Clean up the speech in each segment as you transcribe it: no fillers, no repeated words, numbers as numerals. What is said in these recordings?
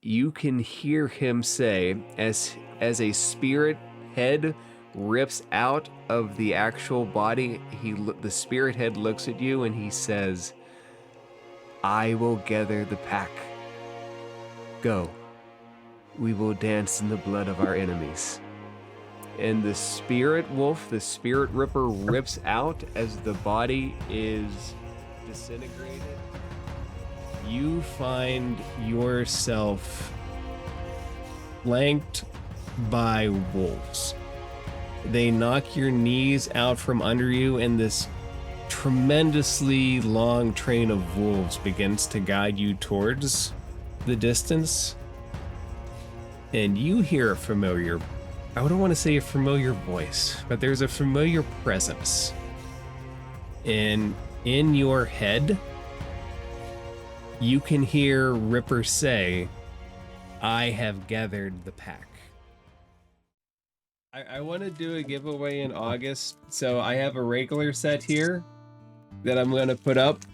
you can hear him say, as a spirit head rips out of the actual body, the spirit head looks at you and he says, "I will gather the pack. Go. We will dance in the blood of our enemies." And the spirit wolf, the spirit ripper, rips out as the body is disintegrated. You find yourself flanked by wolves. They knock your knees out from under you, and this tremendously long train of wolves begins to guide you towards the distance. And you hear a familiar, I don't want to say a familiar voice, but there's a familiar presence. And in your head, you can hear Ripper say, "I have gathered the pack." I want to do a giveaway in August, so I have a regular set here that I'm going to put up.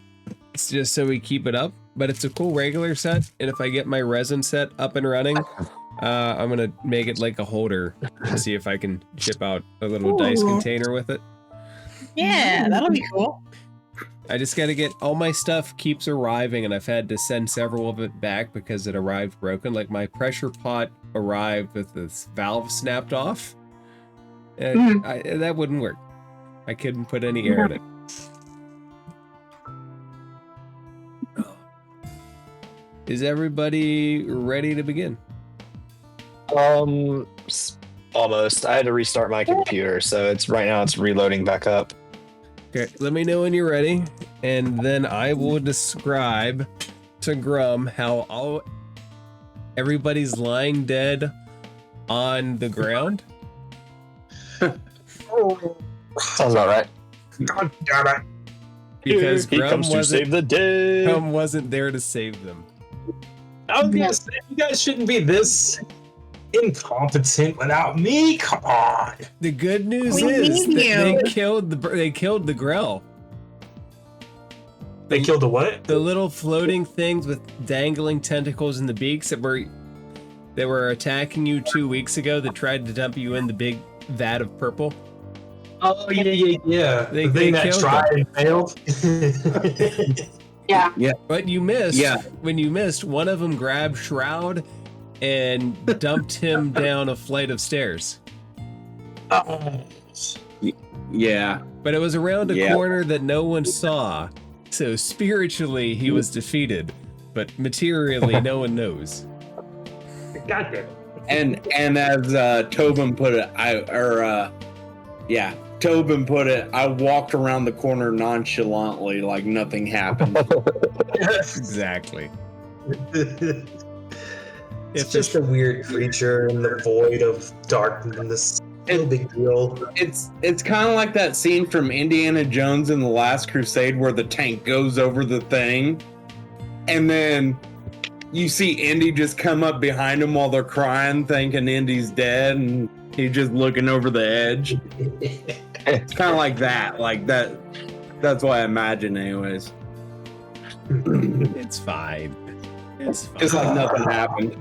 It's just so we keep it up, but it's a cool regular set, and if I get my resin set up and running, I'm going to make it like a holder to see if I can ship out a little dice container with it. Yeah, that'll be cool. I just got to get, all my stuff keeps arriving, and I've had to send several of it back because it arrived broken. Like my pressure pot arrived with this valve snapped off. That wouldn't work. I couldn't put any air in it. Is everybody ready to begin? Almost. I had to restart my computer, so right now it's reloading back up. Okay, let me know when you're ready, and then I will describe to Grum how everybody's lying dead on the ground. Sounds about right. God damn it. Because he comes to save the day. Grum wasn't there to save them. I was gonna say, you guys shouldn't be this incompetent without me. Come on. The good news We is need that you. they killed the Grell. They killed the what? The little floating things with dangling tentacles and the beaks that were attacking you 2 weeks ago that tried to dump you in the big vat of purple. Oh, yeah. They the thing that killed tried and failed. Yeah. But you missed. Yeah. When you missed, one of them grabbed Shroud and dumped him down a flight of stairs. Yeah. But it was around a corner that no one saw. So spiritually, he was defeated. But materially, no one knows. God damn it. And as Tobin put it, Tobin put it, I walked around the corner nonchalantly like nothing happened. Exactly. It's just a weird creature in the void of darkness. No big deal. It's kind of like that scene from Indiana Jones in The Last Crusade where the tank goes over the thing, and then you see Indy just come up behind him while they're crying, thinking Indy's dead, and he's just looking over the edge. It's kind of like that. Like that. That's what I imagine, anyways. It's fine. It's fine. It's like nothing happened.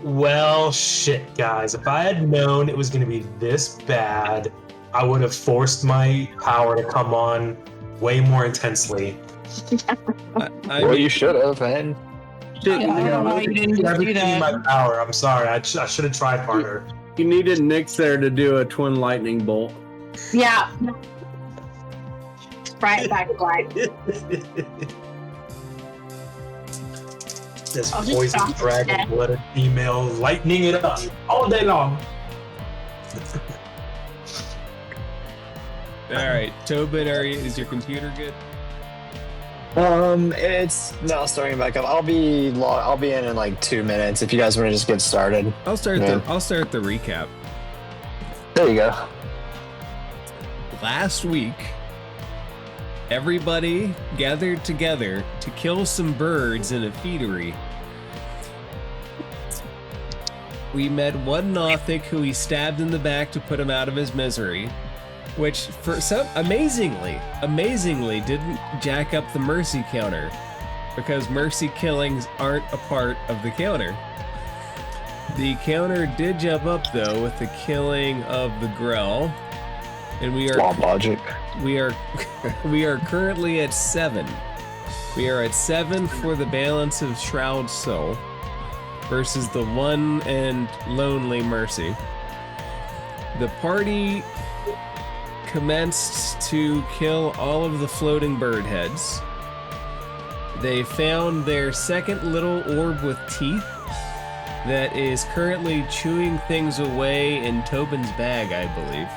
Well, shit, guys. If I had known it was going to be this bad, I would have forced my power to come on way more intensely. Well, you should have, man. I don't know why you didn't do Everything in my that. power. I'm sorry. I should have tried harder. You needed Nyx there to do a twin lightning bolt. Yeah. Right back, right. This I'll just poison stop dragon it. blooded female lightning it up all day long. All right, Tobin, is your computer good? It's now starting back up. I'll be in like 2 minutes if you guys want to just get started. I'll start Yeah. the recap. There you go. Last week, everybody gathered together to kill some birds in a feedery. We met one Nothic who he stabbed in the back to put him out of his misery, which for some amazingly didn't jack up the mercy counter. because mercy killings aren't a part of the counter. The counter did jump up though with the killing of the Grell, and we Law are of logic. we are currently at 7. We are at 7 for the balance of Shroud Soul versus the one and lonely Mercy. The party commenced to kill all of the floating bird heads. They found their second little orb with teeth that is currently chewing things away in Tobin's bag, I believe.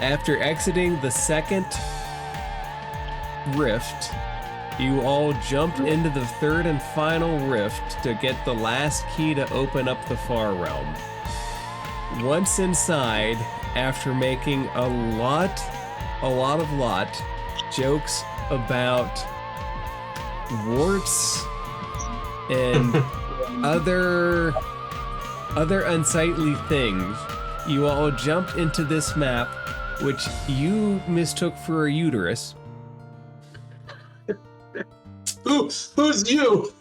After exiting the second rift, you all jumped into the third and final rift to get the last key to open up the far realm. Once inside, after making a lot jokes about warts and other unsightly things, you all jumped into this map, which you mistook for a uterus. Who's you?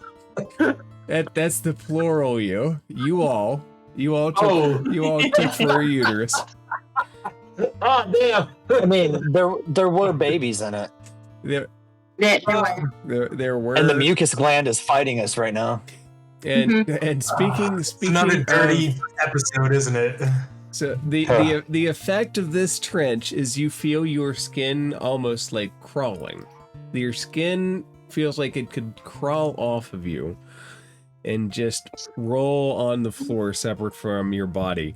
That's the plural you. You all took for a uterus. Oh damn! I mean, there were babies in it, There were, and the mucus gland is fighting us right now. and speaking It's another dirty episode, isn't it? So the effect of this trench is you feel your skin almost like crawling. Your skin feels like it could crawl off of you and just roll on the floor separate from your body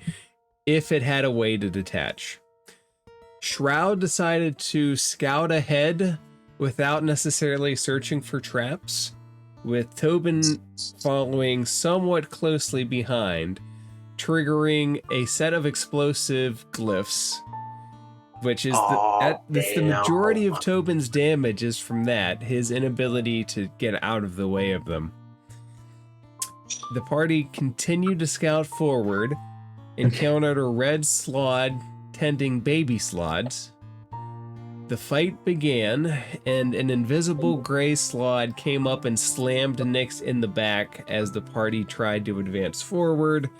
if it had a way to detach. Shroud decided to scout ahead without necessarily searching for traps, with Tobin following somewhat closely behind, triggering a set of explosive glyphs, which is that's the majority of Tobin's damage is from that, his inability to get out of the way of them. The party continued to scout forward, encountered a red slod tending baby slods. The fight began, and an invisible gray slod came up and slammed Nyx in the back as the party tried to advance forward.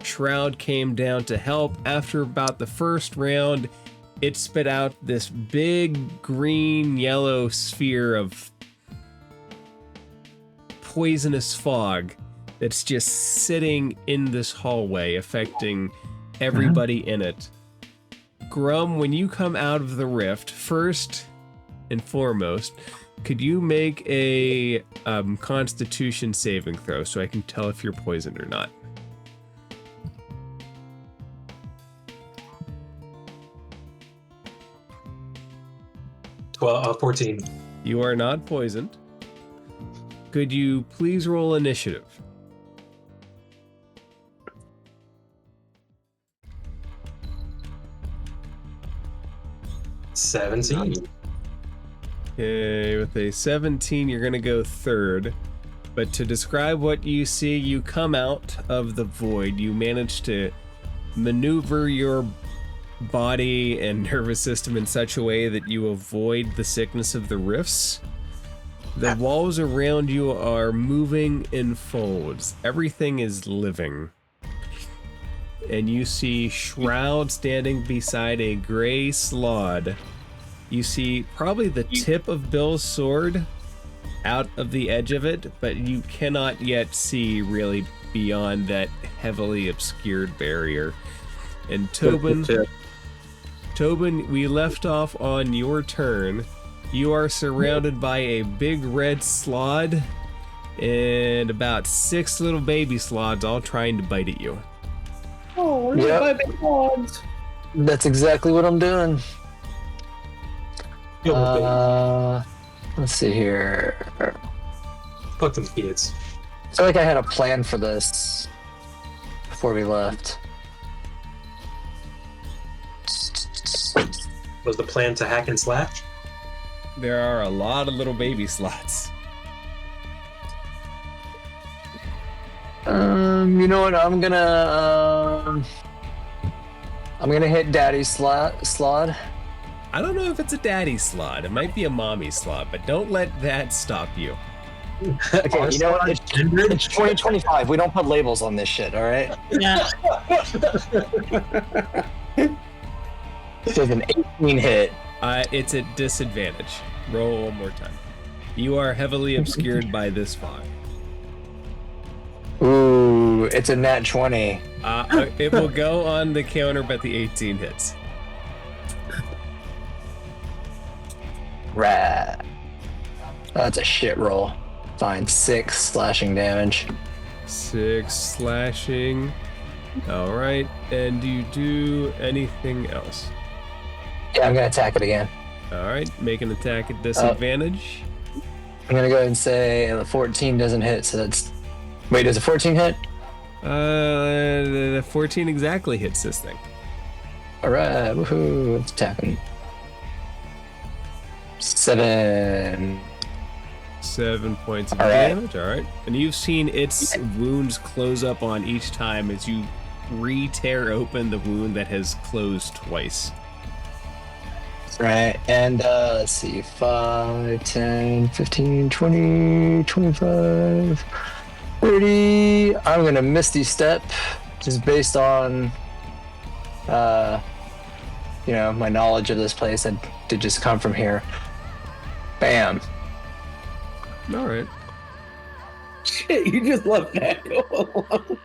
Shroud came down to help. After about the first round, it spit out this big green-yellow sphere of poisonous fog that's just sitting in this hallway, affecting everybody in it. Grum, when you come out of the rift, first and foremost, could you make a Constitution saving throw so I can tell if you're poisoned or not? 14. You are not poisoned. Could you please roll initiative? $17. Okay, with a 17, you're gonna go third. But to describe what you see, you come out of the void. You manage to maneuver your body and nervous system in such a way that you avoid the sickness of the rifts. The walls around you are moving in folds. Everything is living. And you see Shroud standing beside a gray slod. You see probably the tip of Bill's sword out of the edge of it, but you cannot yet see really beyond that heavily obscured barrier. And Tobin, we left off on your turn. You are surrounded by a big red slod and about 6 little baby slods all trying to bite at you. Oh, Yep. baby slods. That's exactly what I'm doing. Yo, Let's see here. fuck them kids. I feel like I had a plan for this before we left. Was the plan to hack and slash? There are a lot of little baby slots. You know what? I'm gonna hit Daddy's slot. I don't know if it's a daddy slot. It might be a mommy slot, but don't let that stop you. Okay, you know what? It's 2025. We don't put labels on this shit, all right? Yeah. This is an 18 hit. It's at disadvantage. Roll one more time. You are heavily obscured by this fog. Ooh, it's a nat 20. It will go on the counter, but the 18 hits. Rad. That's a shit roll. Fine, 6 slashing damage. 6 slashing. All right. And do you do anything else? Yeah, I'm gonna attack it again. All right. Make an attack at disadvantage. I'm gonna go ahead and say the 14 doesn't hit, so that's. Wait, does a 14 hit? The 14 exactly hits this thing. Alright, woohoo, it's attacking. 7. 7 points of All right. damage. All right. And you've seen its wounds close up on each time as you re-tear open the wound that has closed twice. Right, and let's see, 5, 10, 15, 20, 25, 30. I'm gonna Misty Step, just based on, my knowledge of this place. I did just come from here. Bam. All right. Shit, you just left that go alone.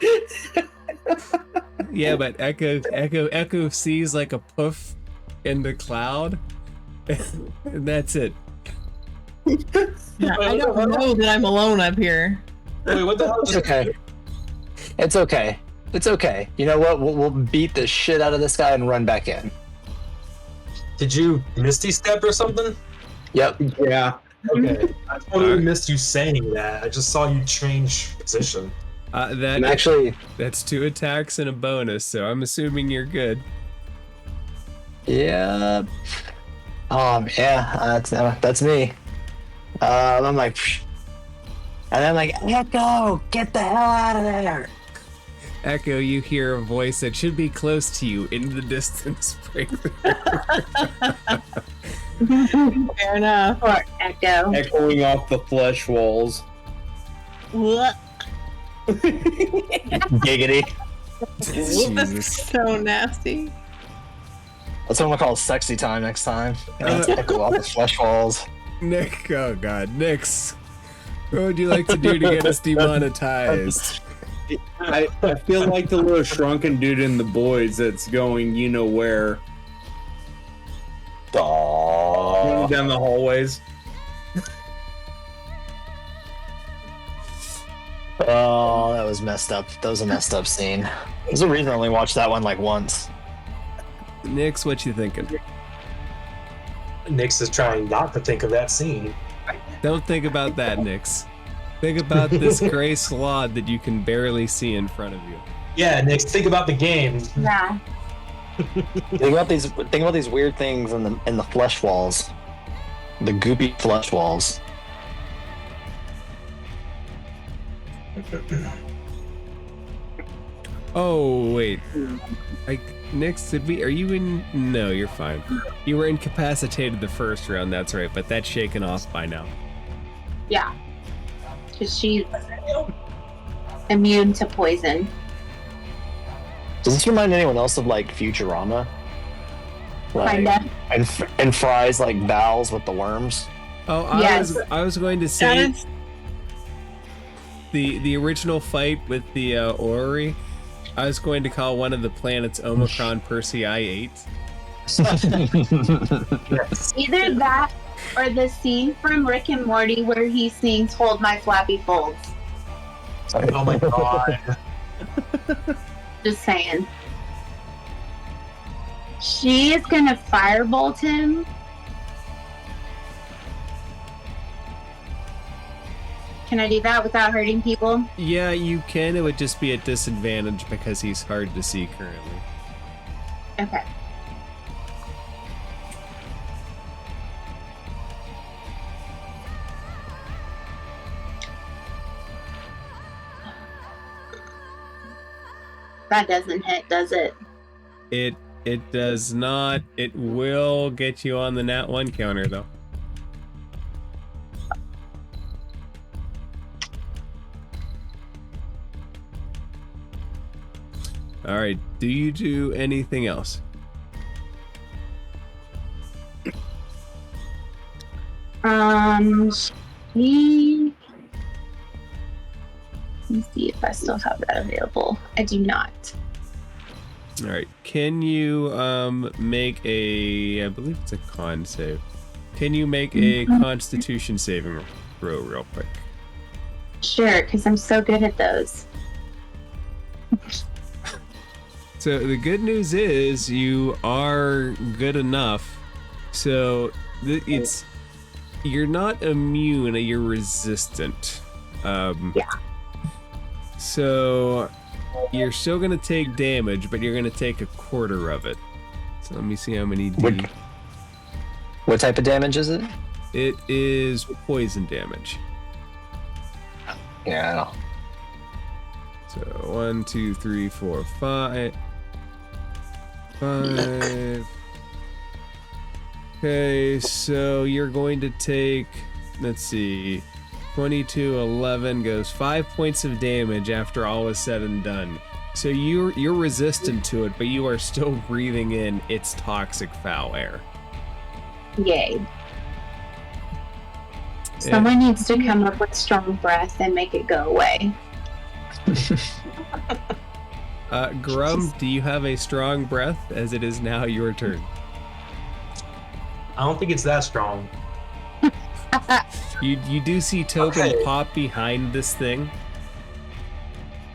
Yeah, but Echo sees like a poof in the cloud, and that's it. Yeah, I don't know that I'm alone up here. Wait, what the hell? It's okay. It's okay. It's okay. You know what? We'll beat the shit out of this guy and run back in. Did you Misty Step or something? Yep. Yeah. Okay. I totally missed you saying that. I just saw you change position. That's 2 attacks and a bonus, so I'm assuming you're good. Yeah. Yeah, that's me. I'm like, psh. And I'm like, Echo, get the hell out of there. Echo, you hear a voice that should be close to you in the distance. Fair enough. Poor Echo. Echoing off the flesh walls. What? Giggity. Jesus. So nasty. That's what I'm gonna call sexy time next time. Echo off the flesh walls. Nick, oh god, Nix. What would you like to do to get us demonetized? I feel like the little shrunken dude in the boys that's going, you know where, Aww. down the hallways. Oh, that was messed up. That was a messed up scene. There's a reason I only watched that one like once. Nix, what you thinking? Nyx is trying not to think of that scene. Don't think about that, Nix. Think about this gray slot that you can barely see in front of you. Yeah, Nyx, think about the game. Yeah. Think about these weird things in the flesh walls. The goopy flesh walls. Oh wait, Nix, are you in? No, you're fine. You were incapacitated the first round. That's right, but that's shaken off by now. Yeah. Because she's immune to poison. Does this remind anyone else of like Futurama? Kinda. And Fry's like bowels with the worms. Oh, Yes. I was going to That say is, the original fight with the orrery. I was going to call one of the planets Omicron Persei 8. Either that or the scene from Rick and Morty where he sings "Hold My Flappy Folds." Oh my god. Just saying. She is gonna firebolt him. Can I do that without hurting people? Yeah, you can. It would just be at disadvantage because he's hard to see currently. Okay. That doesn't hit, does it? It It does not. It will get you on the nat 1 counter, though. All right. Do you do anything else? Let me see if I still have that available. I do not. All right. Can you make a? I believe it's a con save. Can you make a Constitution saving throw real quick? Sure, because I'm so good at those. So the good news is you are good enough. So it's you're not immune, you're resistant. Yeah. So you're still gonna take damage, but you're gonna take a quarter of it. So let me see how many D. What type of damage is it? It is poison damage. Yeah, I know. So 1, 2, 3, 4, 5. 5. Okay, so you're going to take, let's see, 22, 11 goes 5 points of damage after all is said and done. So you're resistant to it, but you are still breathing in its toxic foul air. Yay. Someone needs to come up with strong breath and make it go away. Grum, do you have a strong breath, as it is now your turn? I don't think it's that strong. You do see Tobin pop behind this thing.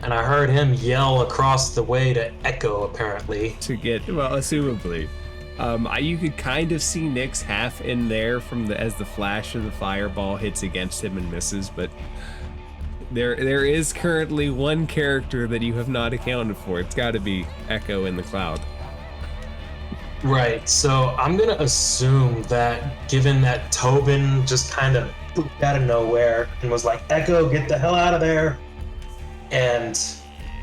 And I heard him yell across the way to Echo, apparently. To get, well, assumably. You could kind of see Nyx half in there from as the flash of the fireball hits against him and misses, but there is currently one character that you have not accounted for. It's got to be Echo in the cloud. Right, so I'm gonna assume that given that Tobin just kind of pooped out of nowhere and was like, Echo, get the hell out of there. And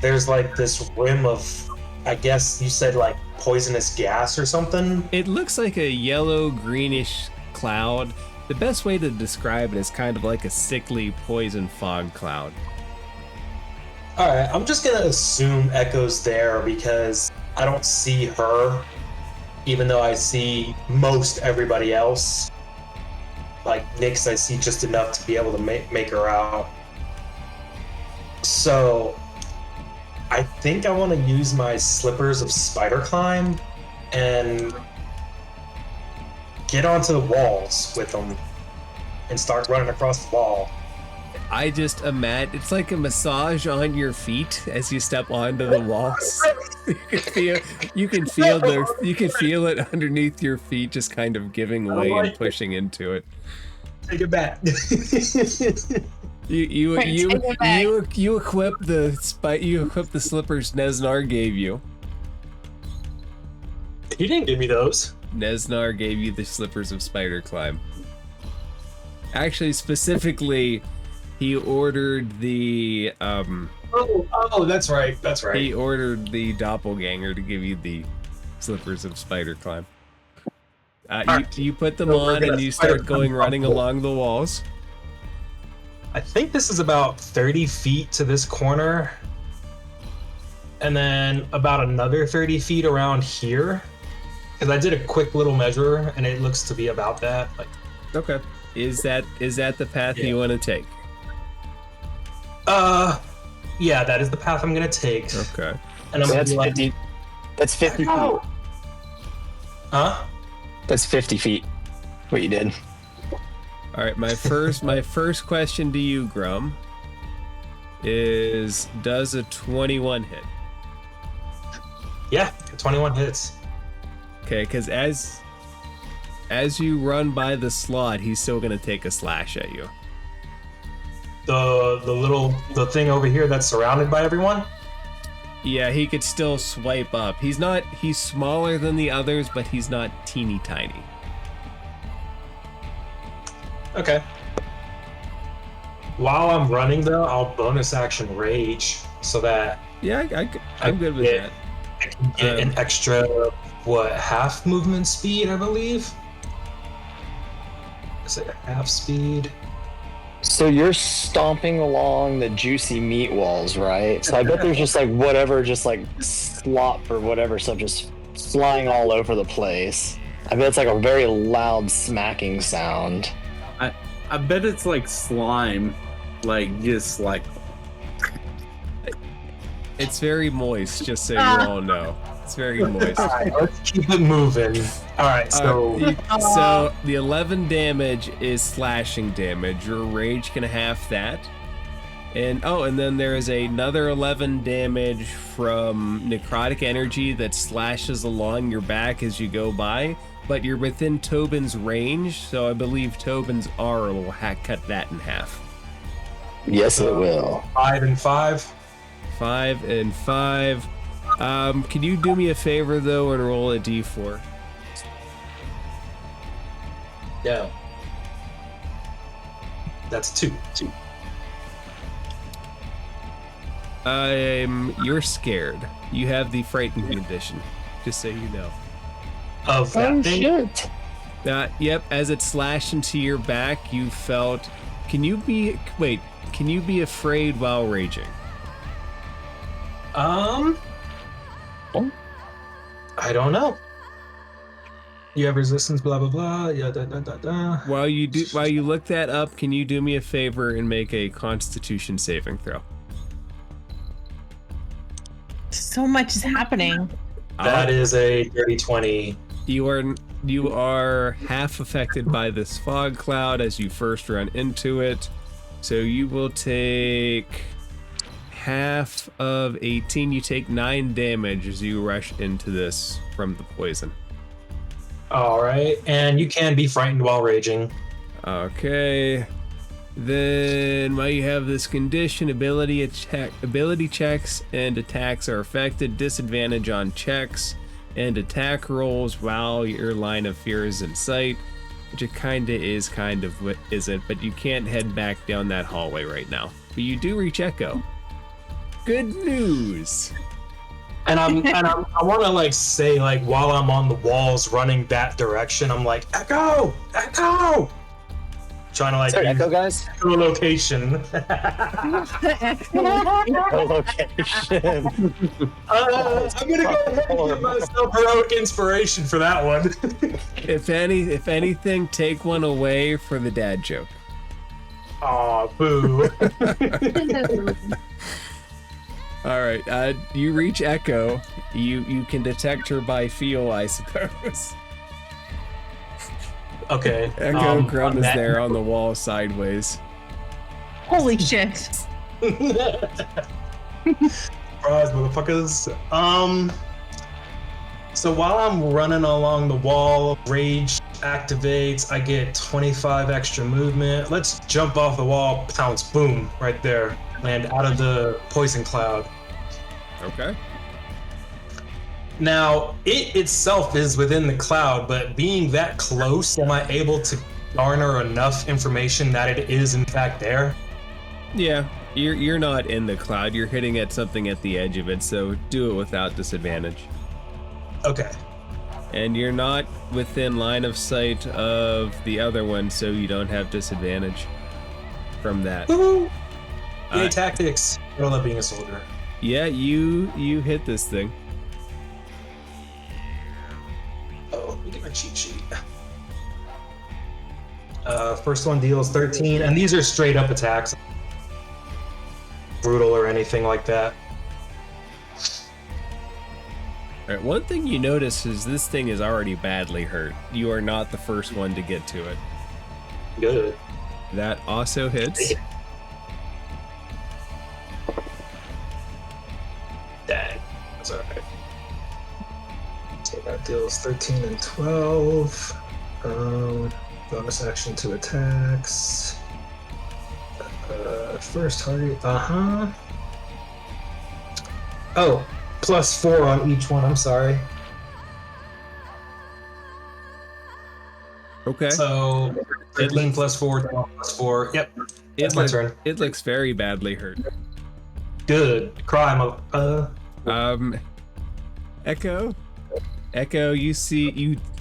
there's like this rim of, I guess you said like poisonous gas or something. It looks like a yellow greenish cloud. The best way to describe it is kind of like a sickly poison fog cloud. Alright, I'm just gonna assume Echo's there because I don't see her, even though I see most everybody else. Like Nyx, I see just enough to be able to make her out. So I think I want to use my slippers of spider climb and get onto the walls with them and start running across the wall. I just imagine it's like a massage on your feet as you step onto the walls. You can feel it underneath your feet, just kind of giving way and pushing into it. Take it back. You equip the slippers Nesnar gave you. He didn't give me those. Nesnar gave you the slippers of spider climb. Actually, specifically, he ordered the Oh, that's right. That's right. He ordered the doppelganger to give you the slippers of spider climb. You put them on and you start going running along the walls. I think this is about 30 feet to this corner. And then about another 30 feet around here. Because I did a quick little measure and it looks to be about that. Like, okay. Is that the path you want to take? Yeah, that is the path I'm gonna take. Okay. And I'm That's gonna be 50. That's 50 feet. Huh? That's 50 feet. What you did. All right. My first question to you, Grum, is: does a 21 hit? Yeah, 21 hits. Okay, because as you run by the slot, he's still gonna take a slash at you. The thing over here that's surrounded by everyone? Yeah, he could still swipe up. He's smaller than the others, but he's not teeny tiny. Okay. While I'm running though, I'll bonus action rage so that Yeah, I'm good with that. I can get an extra what, half movement speed, I believe? Is it half speed? So you're stomping along the juicy meat walls, right? So I bet there's just like whatever, just like slop or whatever stuff just flying all over the place. I bet it's like a very loud smacking sound. I bet it's like slime, like just like. It's very moist, just so you all know. It's very moist. Alright, let's keep it moving. Alright, so... So the 11 damage is slashing damage. Your rage can half that. And then there is another 11 damage from necrotic energy that slashes along your back as you go by. But you're within Tobin's range, so I believe Tobin's aura will cut that in half. Yes, it will. 5 and 5. 5 and 5. Can you do me a favor though and roll a d4? Yeah. That's 2. You're scared. You have the frightened condition, just so you know. Of that Oh thing? shit! Yep. As it slashed into your back, you felt. Can you be afraid while raging? Oh. I don't know. You have resistance, blah blah blah. Yeah, da. While you look that up, can you do me a favor and make a Constitution saving throw? So much is happening. That is a dirty 20. You are half affected by this fog cloud as you first run into it, so you will take half of 18. You take 9 damage as you rush into this from the poison. Alright, and you can be frightened while raging. Okay. Then while you have this condition, ability checks and attacks are affected. Disadvantage on checks and attack rolls while your line of fear is in sight, which it kinda is, kind of isn't, but you can't head back down that hallway right now. But you do reach Echo. Good news. And I want to like say, like, while I'm on the walls running that direction, I'm like, Echo! Trying to like Sorry, Echo guys. location. Location. I'm gonna go ahead and give myself heroic inspiration for that one. If anything, take one away for the dad joke. Aw, boo. All right, you reach Echo. You can detect her by feel, I suppose. Okay. Echo Grum is that- there on the wall sideways. Holy shit. Surprise, motherfuckers. So while I'm running along the wall, rage activates. I get 25 extra movement. Let's jump off the wall, pounce, boom, right there. Land out of the poison cloud. Okay. Now, it itself is within the cloud, but being that close, am I able to garner enough information that it is in fact there? Yeah, you're not in the cloud. You're hitting at something at the edge of it, so do it without disadvantage. Okay. And you're not within line of sight of the other one, so you don't have disadvantage from that. Woohoo! Yay, tactics. I don't love being a soldier. Yeah, you hit this thing. Oh, let me get my cheat sheet. First one deals 13, and these are straight up attacks. Brutal or anything like that. All right, one thing you notice is this thing is already badly hurt. You are not the first one to get to it. Good. That also hits. Dang. That's alright. So that deals 13 and 12. Bonus action to attacks. First target. Oh, plus 4 on each one. I'm sorry. Okay. So 13 plus 4, 12 plus 4. Yep. It's my turn. It looks very badly hurt. Good. Cry, Echo, Echo, you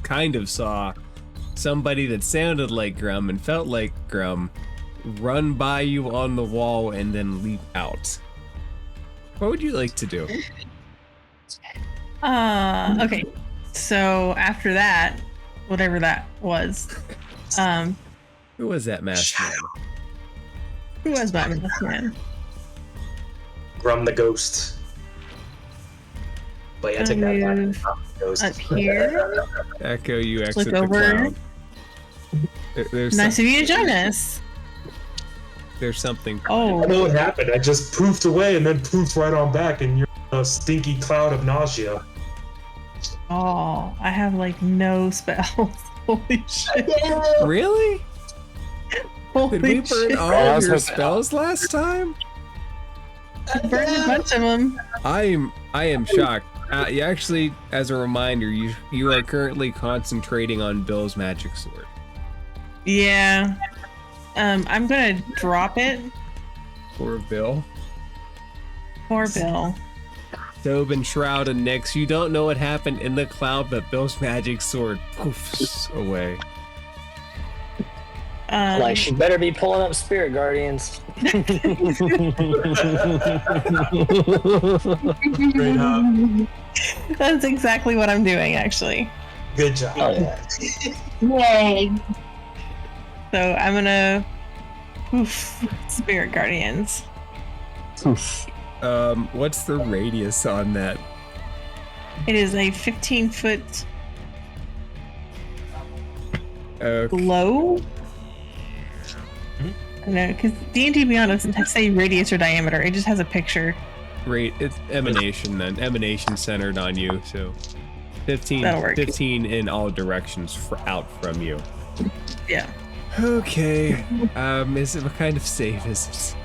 kind of saw somebody that sounded like Grum and felt like Grum run by you on the wall and then leap out. What would you like to do? Okay. So after that, whatever that was, Who was that masked man? who was that man? Grum the ghost. But yeah, take that back. Move Ghost. up here. Echo, you exit Look the over. cloud. There's Nice of you to join us. there's something. I Oh, know what happened. I just poofed away and then poofed right on back, and you're a stinky cloud of nausea. oh, I have like no spells. Holy shit. Really? Holy Did we burn shit. all I of was your hoping- spells last time? I burned a bunch of them. I am shocked. You actually, as a reminder, you are currently concentrating on Bill's magic sword. Yeah. I'm gonna drop it. Poor Bill. Poor Bill. Tobin, Shroud, and Nyx, you don't know what happened in the cloud, but Bill's magic sword poofs away. Like, she better be pulling up spirit guardians. Straight up. That's exactly what I'm doing, actually. Good job. Oh, yeah. Yay. So I'm gonna poof spirit guardians. What's the radius on that? It is a 15-foot glow. I know, because D&D Beyond doesn't say radius or diameter. It just has a picture. It's emanation then. Emanation centered on you, so 15, That'll work. 15 in all directions out from you. Yeah. Okay. What kind of save is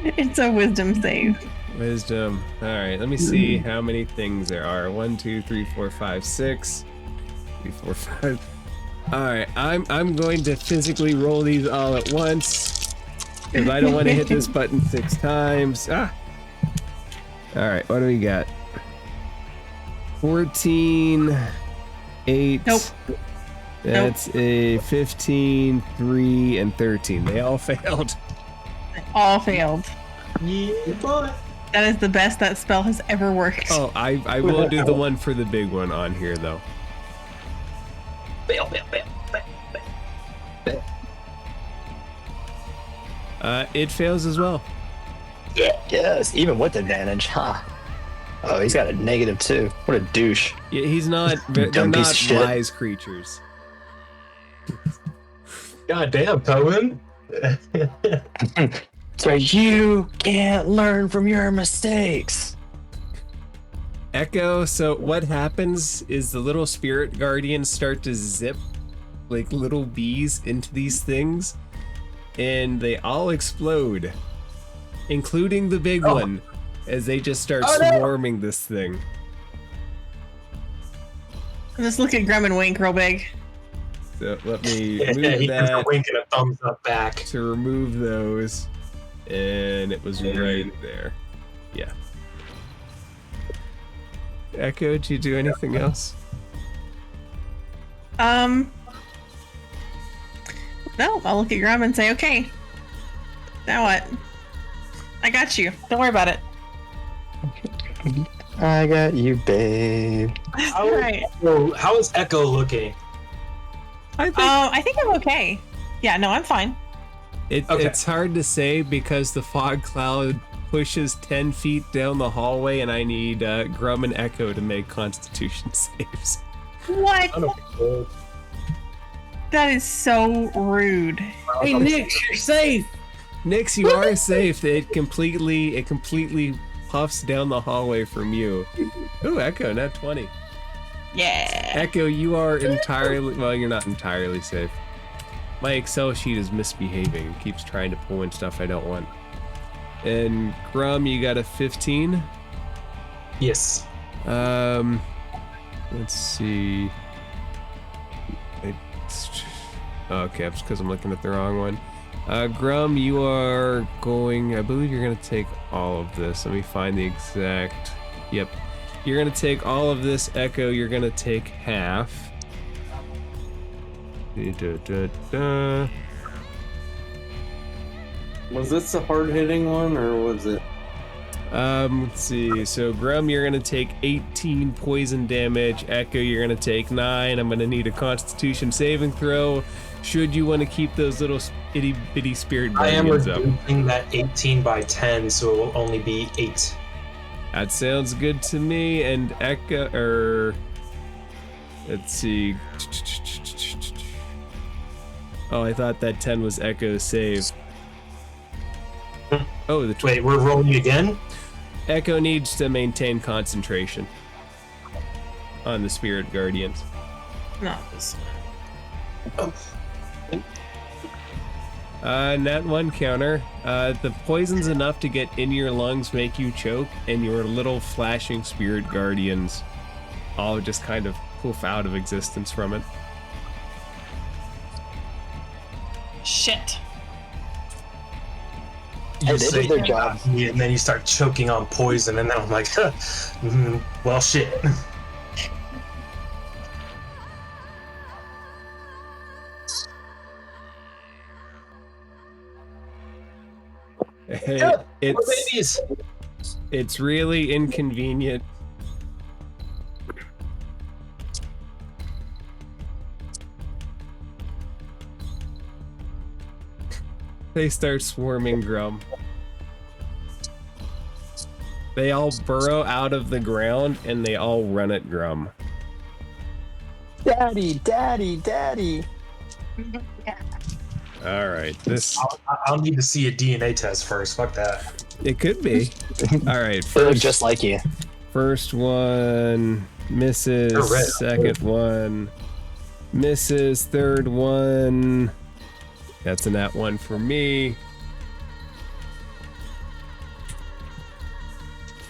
it? It's a wisdom save. Wisdom. Alright, let me see how many things there are. 1, 2, 3, 4, 5, 6. 3, 4, 5. Alright, I'm going to physically roll these all at once. Because I don't want to hit this button 6 times. Ah! Alright, what do we got? 14, 8. Nope. That's a 15, 3, and 13. They all failed. All failed. Yeah, boy. That is the best that spell has ever worked. Oh, I will do the one for the big one on here, though. It fails as well. Yes, even with advantage, huh? Oh, he's got a -2. What a douche. Yeah, he's not. They're Dumb piece not of shit. wise creatures. God damn, Tobin. So you can't learn from your mistakes. Echo, so what happens is the little spirit guardians start to zip like little bees into these things, and they all explode, including the big one, as they just start swarming this thing. Just look at Grum and wink real big. So let me Yeah, move he gives a that wink and a thumbs up back. to remove those, and it was right there. Yeah. Echo, did you do anything else? No, I'll look at Grum and say, okay. Now what? I got you. Don't worry about it. I got you, babe. How, Alright. so how is Echo looking? I think I'm okay. Yeah, no, I'm fine. Okay. It's hard to say because the fog cloud pushes 10 feet down the hallway, and I need Grum and Echo to make Constitution saves. What? I don't know. That is so rude. Hey, Nick, you're safe. Nyx, you are safe. It completely puffs down the hallway from you. Ooh, Echo, not 20. Yeah. Echo, you are entirely, well, you're not entirely safe. My Excel sheet is misbehaving and keeps trying to pull in stuff I don't want. And Grum, you got a 15. Yes. Let's see. Okay, it's because I'm looking at the wrong one. Grum, you are going, I believe you're going to take all of this. Let me find the exact, yep. you're gonna take all of this, Echo. You're gonna take half. Was this the hard hitting one or was it? Let's see. So Grum, you're gonna take 18 poison damage. Echo, you're gonna take 9. I'm gonna need a Constitution saving throw. Should you want to keep those little itty bitty spirit I am guardians up? reducing that 18 by 10, so it will only be 8. That sounds good to me. And Echo, let's see. Oh, I thought that 10 was Echo's save. Oh, Wait, we're rolling again? Echo needs to maintain concentration on the spirit guardians. Not this one. Nat 1 counter. The poison's enough to get in your lungs, make you choke, and your little flashing spirit guardians all just kind of poof out of existence from it. Shit. Hey, they say did their job. and then you start choking on poison, and then I'm like, well, shit. Hey, We're it's babies. it's really inconvenient. They start swarming Grum. They all burrow out of the ground and they all run at Grum. Daddy, daddy, daddy. All right, this I'll need to see a DNA test first. Fuck that. it could be. All right, They look first just like you. first one misses. They're red. Second one misses. Third one. That's a nat 1 for me.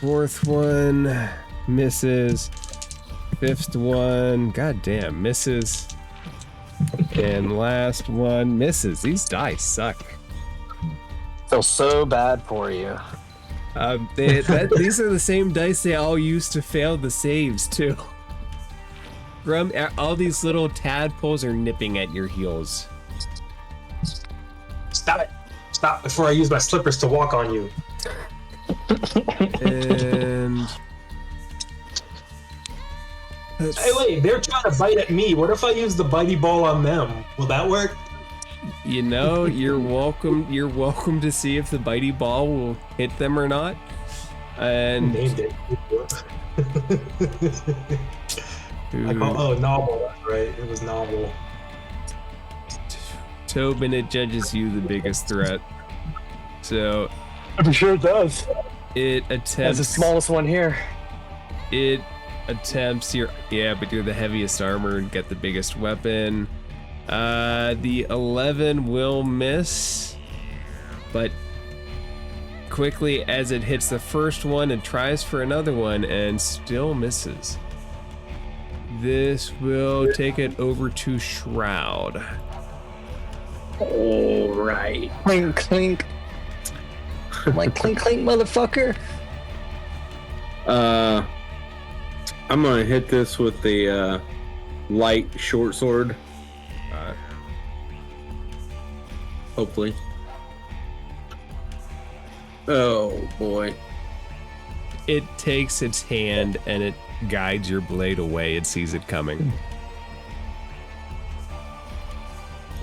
Fourth one misses. Fifth one, goddamn, misses. And last one misses. These dice suck. Feel so bad for you. These are the same dice they all use to fail the saves too. Grum, all these little tadpoles are nipping at your heels. Stop it. Stop before I use my slippers to walk on you. And Hey, wait, they're trying to bite at me. What if I use the bitey ball on them? Will that work? you know, you're welcome. You're welcome to see if the bitey ball will hit them or not. And Named it. Oh, novel. That's right. It was novel. Tobin, it judges you the biggest threat. So I'm sure it does. it That's attempts. the smallest one here. It attempts your but you're the heaviest armor and get the biggest weapon. The 11 will miss, but quickly as it hits the first one, it tries for another one and still misses. This will take it over to Shroud. All right. Clink, clink. Like clink, clink, motherfucker. I'm gonna hit this with the light short sword. Hopefully. Oh boy. It takes its hand and it guides your blade away. It sees it coming.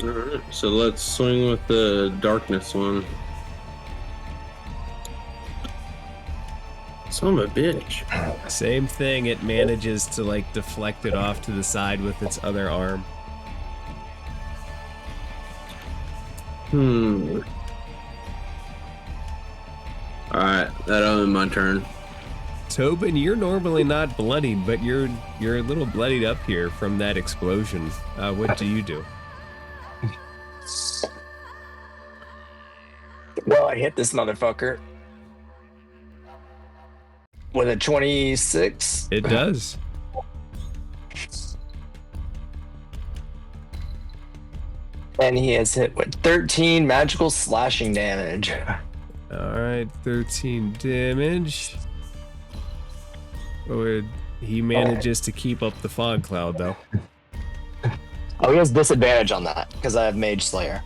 Alright, so let's swing with the darkness one. Son of a bitch. Same thing, it manages to like deflect it off to the side with its other arm. Alright, that'll be my turn. Tobin, you're normally not bloodied, but you're a little bloodied up here from that explosion. What do you do? Well, I hit this motherfucker with a 26. It does. And he has hit with 13 magical slashing damage. All right, 13 damage. He manages to keep up the fog cloud, though. Oh, he has disadvantage on that because I have Mage Slayer.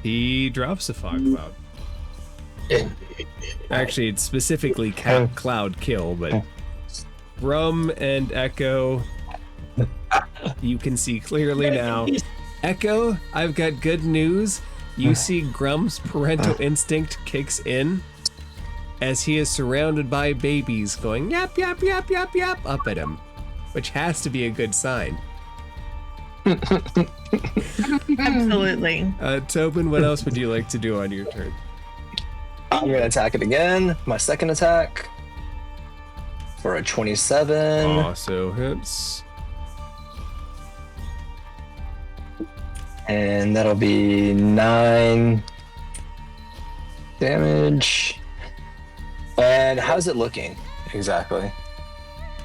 He drops the fog cloud. Actually, it's specifically cloud kill, but Grum and Echo, you can see clearly now. Echo, I've got good news. You see Grum's parental instinct kicks in as he is surrounded by babies going yap, yap, yap, yap, yap up at him, which has to be a good sign. Absolutely. Tobin, what else would you like to do on your turn? I'm gonna attack it again. My second attack for a 27. Also hits. And that'll be 9 damage. And how's it looking exactly?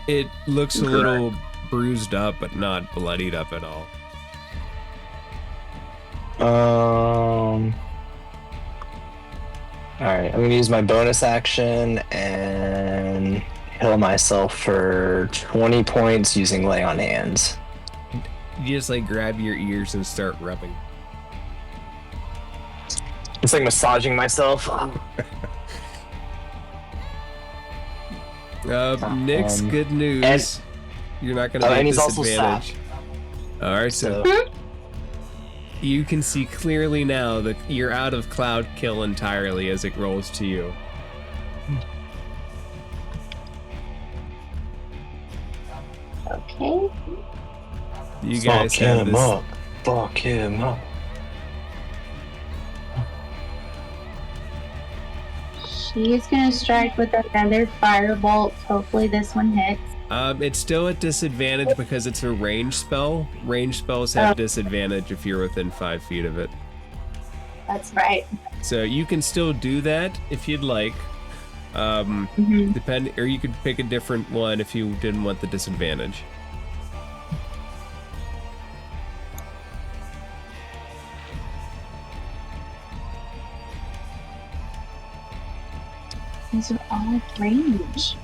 It looks a little bruised up, but not bloodied up at all. Alright, I'm gonna use my bonus action and heal myself for 20 points using Lay on Hands. You just like grab your ears and start rubbing. It's like massaging myself. Nick's good news. You're not gonna be and at he's also disadvantage. Alright, so you can see clearly now that you're out of cloud kill entirely as it rolls to you. Okay. You guys have this. Fuck him up. She's gonna strike with another firebolt. Hopefully this one hits. It's still at disadvantage because it's a range spell. Range spells have disadvantage if you're within 5 feet of it. That's right. So you can still do that if you'd like. Or you could pick a different one if you didn't want the disadvantage. These are all range.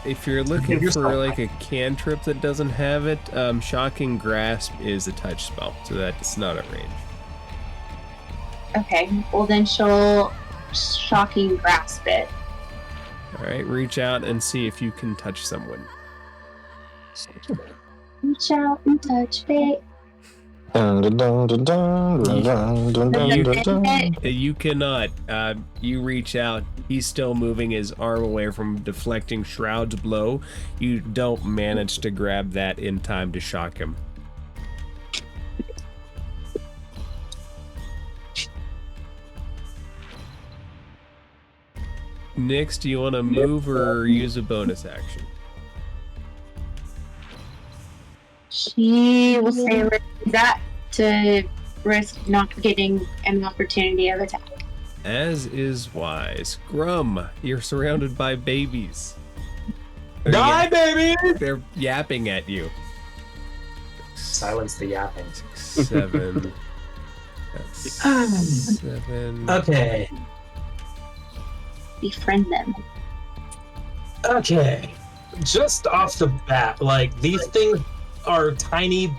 If you're looking for like a cantrip that doesn't have it, Shocking Grasp is a touch spell, so that's not at range. Okay, well then she'll Shocking Grasp it. Alright, reach out and see if you can touch someone. Reach out and touch it. You cannot. You reach out. He's still moving his arm away from deflecting Shroud's blow. You don't manage to grab that in time to shock him. Nix, do you want to move or use a bonus action? She will stay where she's at to risk not getting an opportunity of attack. As is wise. Grum, you're surrounded by babies. Die, baby! They're yapping at you. Silence the yapping. 7. That's 7. Okay. Befriend them. Okay. Just off the bat, like, these things are tiny,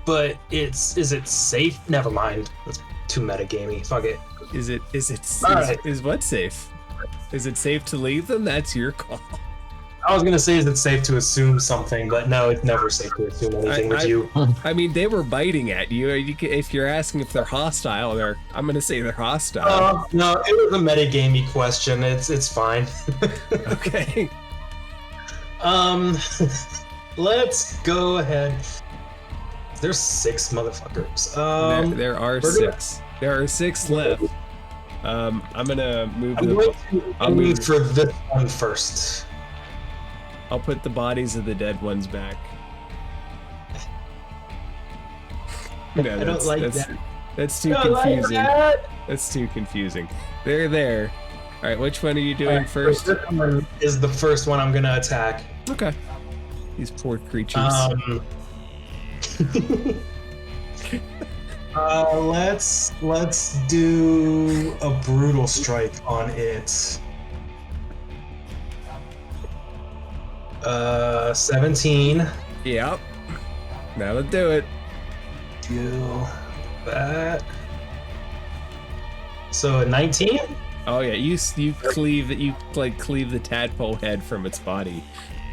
but is it safe? Never mind. That's too metagamey. Fuck it. Is what safe? Is it safe to leave them? That's your call. I was gonna say, is it safe to assume something, but no, it's never safe to assume anything with you. I mean, they were biting at you. If you're asking if they're hostile, I'm gonna say they're hostile. No, it was a metagamey question. It's fine. Okay. Let's go ahead. There's 6 motherfuckers. There are 6. There are 6 left. I'm gonna move. I'll move for this one first. I'll put the bodies of the dead ones back. No, I don't like that. That's too confusing. That's too confusing. They're there. All right, which one are you doing first? This one is the first one I'm gonna attack. Okay. These poor creatures. Let's do a brutal strike on it. 17. Yep. That'll do it. Do that. So a 19. Oh yeah, you cleave the tadpole head from its body.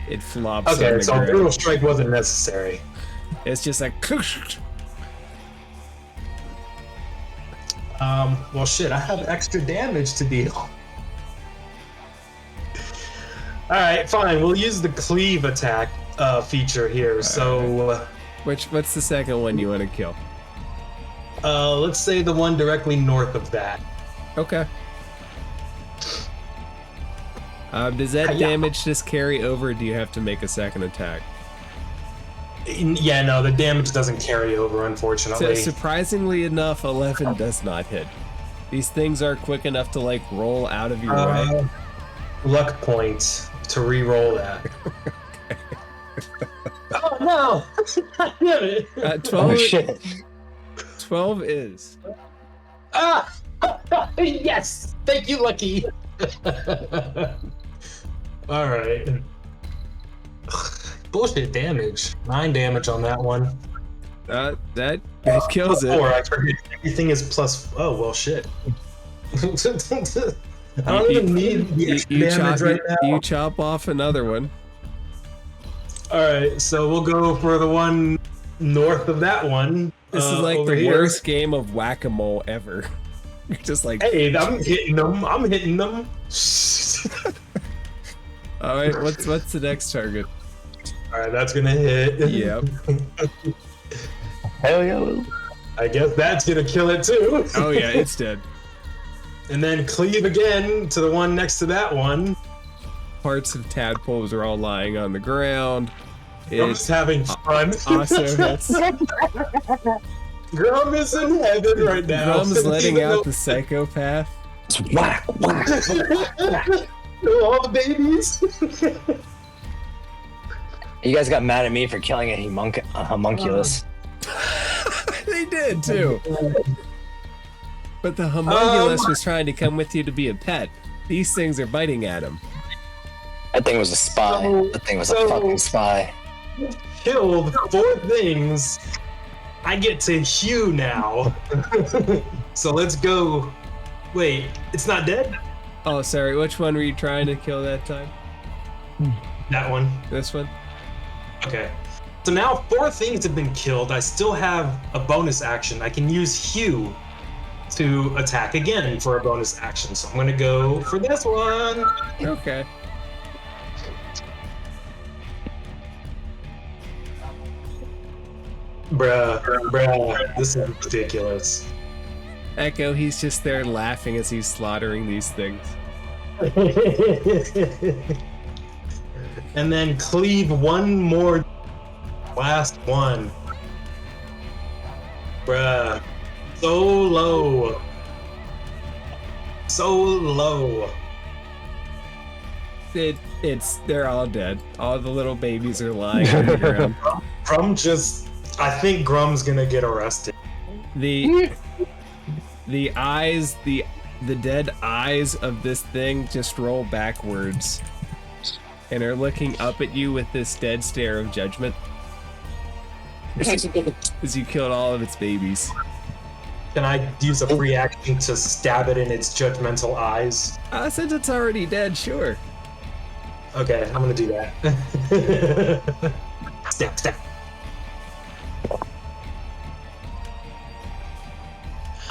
It flops. on Okay, the so a ground. brutal strike wasn't necessary. It's just like. Well, shit, I have extra damage to deal. Alright, fine. We'll use the cleave attack feature here. So, What's the second one you want to kill? let's say the one directly north of that. Okay. Does that Yeah. damage just carry over, or do you have to make a second attack? Yeah, no, the damage doesn't carry over, So, unfortunately. surprisingly enough, 11 does not hit. These things are quick enough to like roll out of your way. Luck point to re-roll that. Oh no! Damn it! 12, Oh shit. 12 is. Ah! Yes! Thank you, Lucky! Alright. Bullshit damage. 9 damage on that one. That kills it. 4, I forget. Everything is plus. Oh, well, shit. I don't even need the extra damage right now. You chop off another one. Alright, so we'll go for the one north of that one. This is like over the here. worst game of whack-a-mole ever. You're just like, Hey, I'm hitting them. I'm hitting them. all right, what's the next target? Alright, that's gonna hit. Yep. Hell yeah. I guess that's gonna kill it too. Oh yeah, it's dead. And then cleave again to the one next to that one. Parts of tadpoles are all lying on the ground. I'm It just having fun. also hits. Grum is in heaven right now. Grum's letting Even out the psychopath. It's whack, whack. though all the babies. You guys got mad at me for killing a homunculus. They did too. But the homunculus was trying to come with you to be a pet. These things are biting at him. That thing was a spy. That thing was a fucking spy. Killed 4 things. I get to hew now. So let's go. Wait, it's not dead? Oh, sorry. Which one were you trying to kill that time? That one. This one? Okay. So now 4 things have been killed. I still have a bonus action. I can use hew to attack again for a bonus action. So I'm gonna go for this one. Okay. Bruh, this is ridiculous. Echo, he's just there laughing as he's slaughtering these things. And then cleave one more. Last one. Bruh. So low. So low. They're all dead. All the little babies are lying on the ground. I think Grum's gonna get arrested. The eyes, the dead eyes of this thing just roll backwards and are looking up at you with this dead stare of judgment as you killed all of its babies. Can I use a free action to stab it in its judgmental eyes? Since it's already dead, sure. Okay, I'm gonna do that. Stab.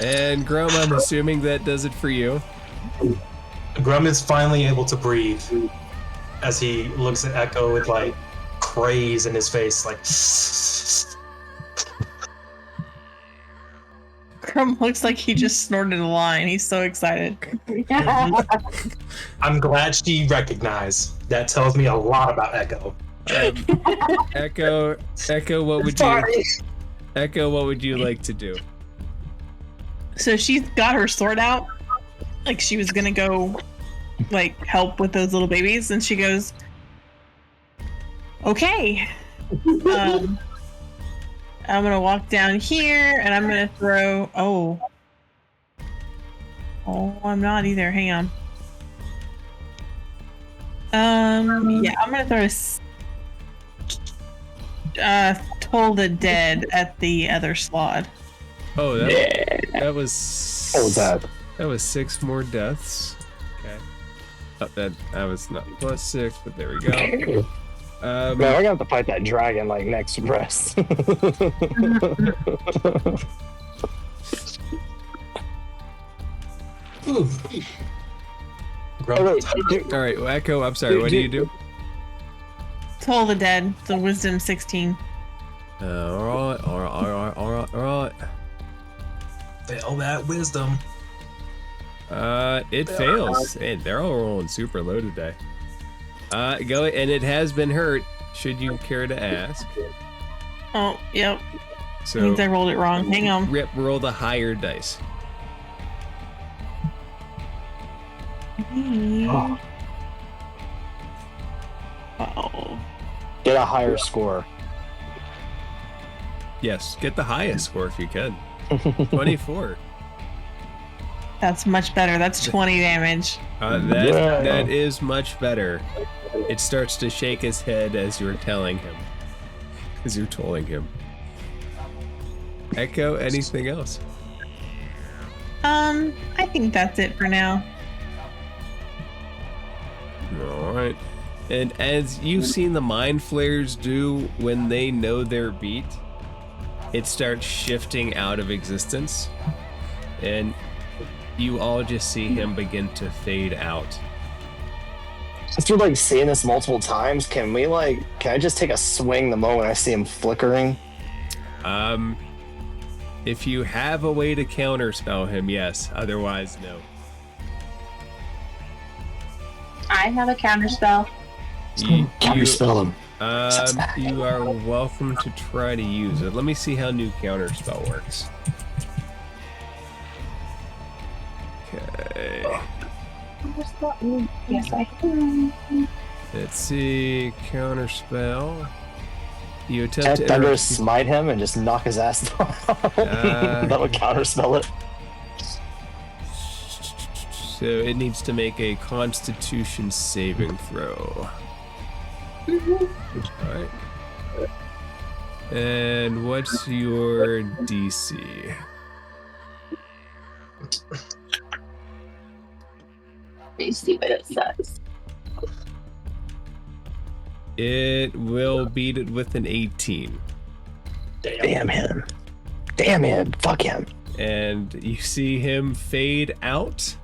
And Grum, I'm assuming that does it for you. Grum is finally able to breathe as he looks at Echo with like craze in his face, like. Crumb looks like he just snorted a line. He's so excited. I'm glad she recognized. That tells me a lot about Echo. Echo, what would you like to do? So she's got her sword out, like she was gonna go, like, help with those little babies, and she goes, "Okay." I'm gonna walk down here and I'm gonna throw. Oh, I'm not either. Hang on. Yeah, I'm gonna throw Toll the Dead at the other slot. Oh, that was. What was that? That was 6 more deaths. Okay. Oh, that was not +6, but there we go. Man, we're gonna have to fight that dragon like next rest. Ooh. Oh, wait, all right, well, Echo. I'm sorry. What do you do? Toll the Dead. So Wisdom 16. All right. Fail that wisdom. It fails. And they're all rolling super low today. Go, and it has been hurt. Should you care to ask? Oh, yep. So I think I rolled it wrong. Hang on. Rip, roll the higher dice. Oh. Oh. Get a higher score. Yes, get the highest score if you can. 24. That's much better. That's 20 damage. That is much better. It starts to shake his head as you're telling him. As you're tolling him. Echo, anything else? I think that's it for now. Alright. And as you've seen the mind flayers do when they know they're beat, it starts shifting out of existence. And you all just see him begin to fade out. After like seeing this multiple times, can I just take a swing the moment I see him flickering? If you have a way to counterspell him, yes. Otherwise, no. I have a counterspell. Counterspell him. You are welcome to try to use it. Let me see how new counterspell works. Okay. Yes, I can. Let's see. Counterspell. You Can attempt I to thunder interrupt. smite him and just knock his ass down? That would counterspell it. So it needs to make a Constitution saving throw. Alright. And what's your DC? Let me see what it says. It will beat it with an 18. Damn him. Damn him. Fuck him. And you see him fade out.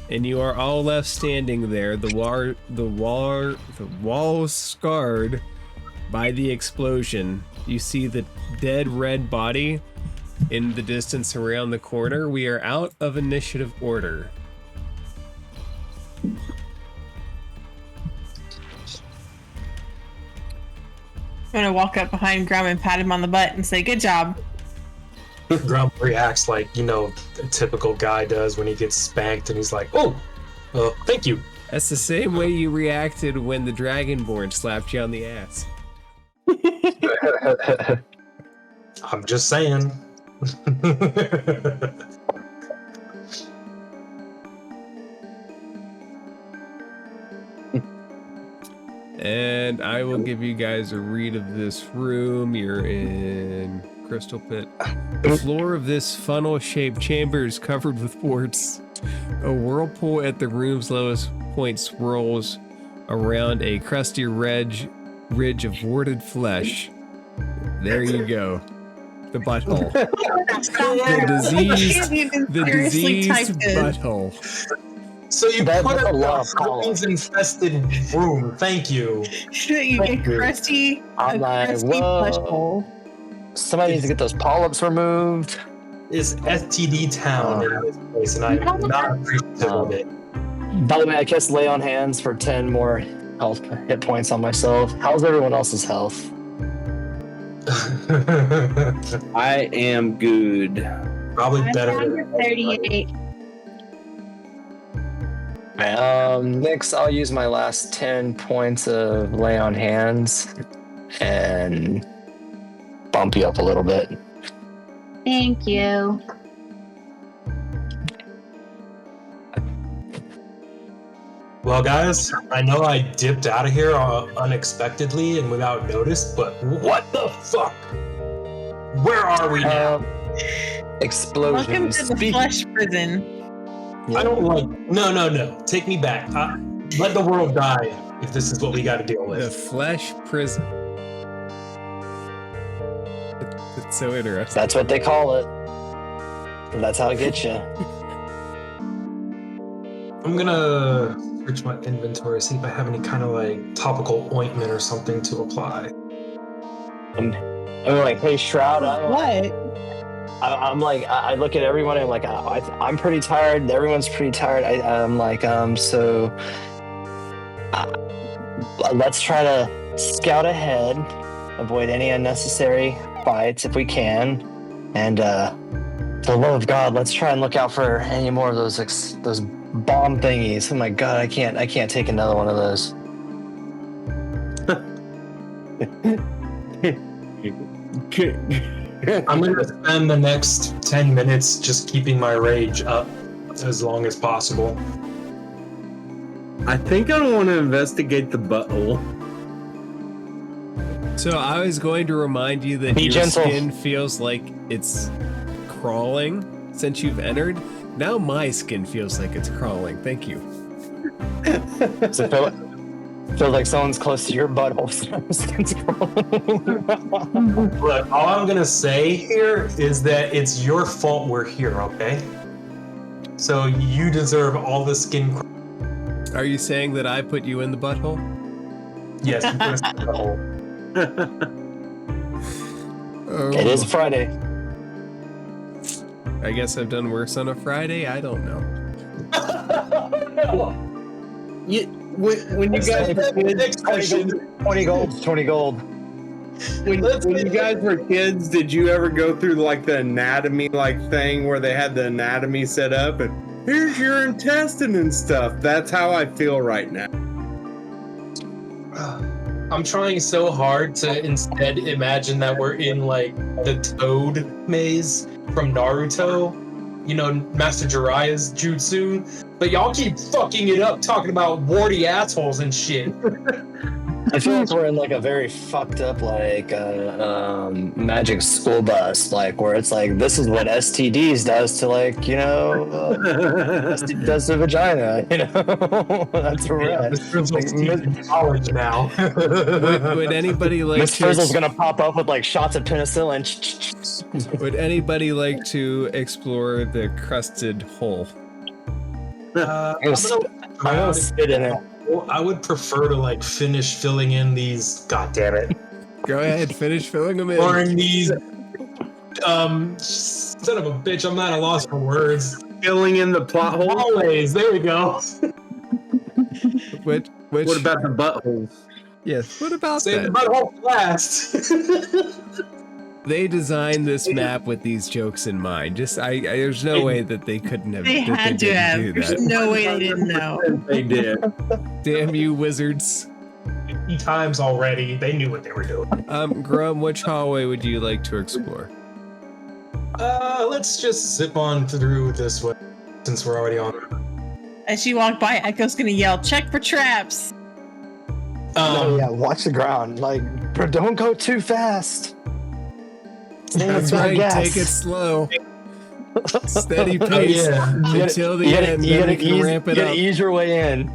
And you are all left standing there. The wall scarred by the explosion. You see the dead red body in the distance around the corner. We are out of initiative order. I'm gonna walk up behind Grum and pat him on the butt and say, "Good job." Grump reacts like, a typical guy does when he gets spanked, and he's like, oh, thank you. That's the same way you reacted when the Dragonborn slapped you on the ass. I'm just saying. And I will give you guys a read of this room. You're in Crystal Pit. The floor of this funnel-shaped chamber is covered with warts. A whirlpool at the room's lowest point swirls around a crusty ridge of warted flesh. There you go. The butthole. The diseased butthole. So you That's put a up lot a of column. infested room. Thank you. You get crusty, I'm like, flesh whoa. bowl. Somebody needs to get those polyps removed. It's STD town in this place, and I'm not appreciative of it. By the way, I cast Lay on Hands for 10 more hit points on myself. How's everyone else's health? I am good. Probably I'm better down than to 38. Next, I'll use my last 10 points of Lay on Hands and bump you up a little bit. Thank you. Well, guys, I know I dipped out of here unexpectedly and without notice, but what the fuck? Where are we now? Explosions. Welcome to the flesh prison. I don't like. No. Take me back. Let the world die if this is what we got to deal The with. flesh prison. It's so interesting. That's what they call it. And that's how it gets you. I'm gonna search my inventory, see if I have any kind of like topical ointment or something to apply. I'm like, hey, Shroud. What? I'm like, I look at everyone and I'm like, I'm pretty tired. Everyone's pretty tired. I'm like, so let's try to scout ahead, avoid any unnecessary fights if we can, and for the love of God, let's try and look out for any more of those bomb thingies. Oh my God, I can't take another one of those. I'm gonna spend the next 10 minutes just keeping my rage up as long as possible. I think I don't want to investigate the butthole. So I was going to remind you that Be your gentle. skin feels like it's crawling since you've entered. Now my skin feels like it's crawling. Thank you. Does it feel like someone's close to your butthole? Look, all I'm gonna say here is that it's your fault we're here, okay? So you deserve all the skin. Are you saying that I put you in the butthole? Yes, you put us in the hole. Oh, It is Friday. I guess I've done worse on a Friday. I don't know. When you guys were kids, 20 gold. 20 gold. when you guys were kids, did you ever go through like the anatomy thing where they had the anatomy set up and here's your intestine and stuff? That's how I feel right now. I'm trying so hard to instead imagine that we're in like the Toad maze from Naruto, you know, Master Jiraiya's jutsu, but y'all keep fucking it up talking about warty assholes and shit. I feel like we're in like a very fucked up magic school bus, like where it's like this is what STDs does to STD does to vagina, That's a rat. This girl's in college now. Would anybody like Miss to? Frizzle's gonna pop up with like shots of penicillin. Would anybody like to explore the crusted hole? I'm gonna spit in it. Well, I would prefer to like finish filling in these. God damn it! Go ahead, finish filling them in. Or in these. Son of a bitch! I'm not at a loss for words. Filling in the plot hole. Always. There we go. Which? What about the butthole? Yes. What about Save the that? butthole for last. They designed this map with these jokes in mind. There's no way that they couldn't have. They that had to didn't have. do There's that. no way they didn't know. They did. Damn you, wizards! 50 times already. They knew what they were doing. Grum, which hallway would you like to explore? Let's just zip on through this way since we're already on. As you walk by, Echo's gonna yell, "Check for traps!" Oh yeah, watch the ground. Like, bro, don't go too fast. That's right. Take it slow. Steady pace until the end. Then we can ramp it up. Ease your way in.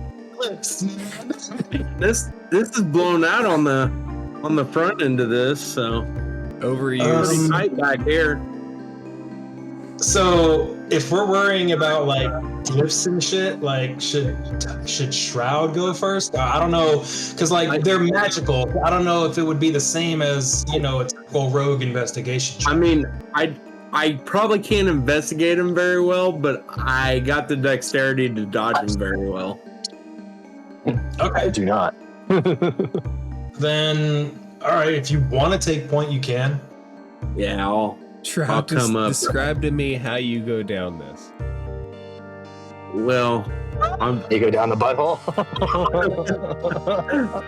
This is blown out on the front end of this, so Overused. pretty tight back here. So if we're worrying about like glyphs and shit, like should Shroud go first? I don't know, because like they're magical. I don't know if it would be the same as a typical rogue investigation. I mean, I probably can't investigate them very well, but I got the dexterity to dodge them very well. I Okay, do not. then all right. If you want to take point, you can. Yeah, I'll Shroud, come up. describe to me how you go down this. Well, You go down the butthole.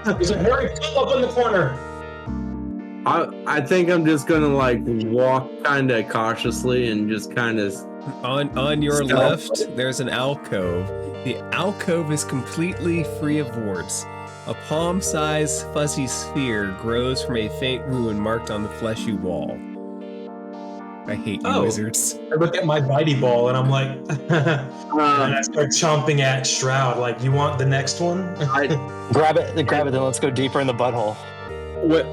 There's a very cool up in the corner. I think I'm just gonna like walk kind of cautiously and just kind of. On your Stealth. left, there's an alcove. The alcove is completely free of warts. A palm-sized fuzzy sphere grows from a faint wound marked on the fleshy wall. I hate you, wizards. I look at my bitey ball and I'm like, and I start chomping at Shroud. Like, you want the next one? Grab it, then let's go deeper in the butthole.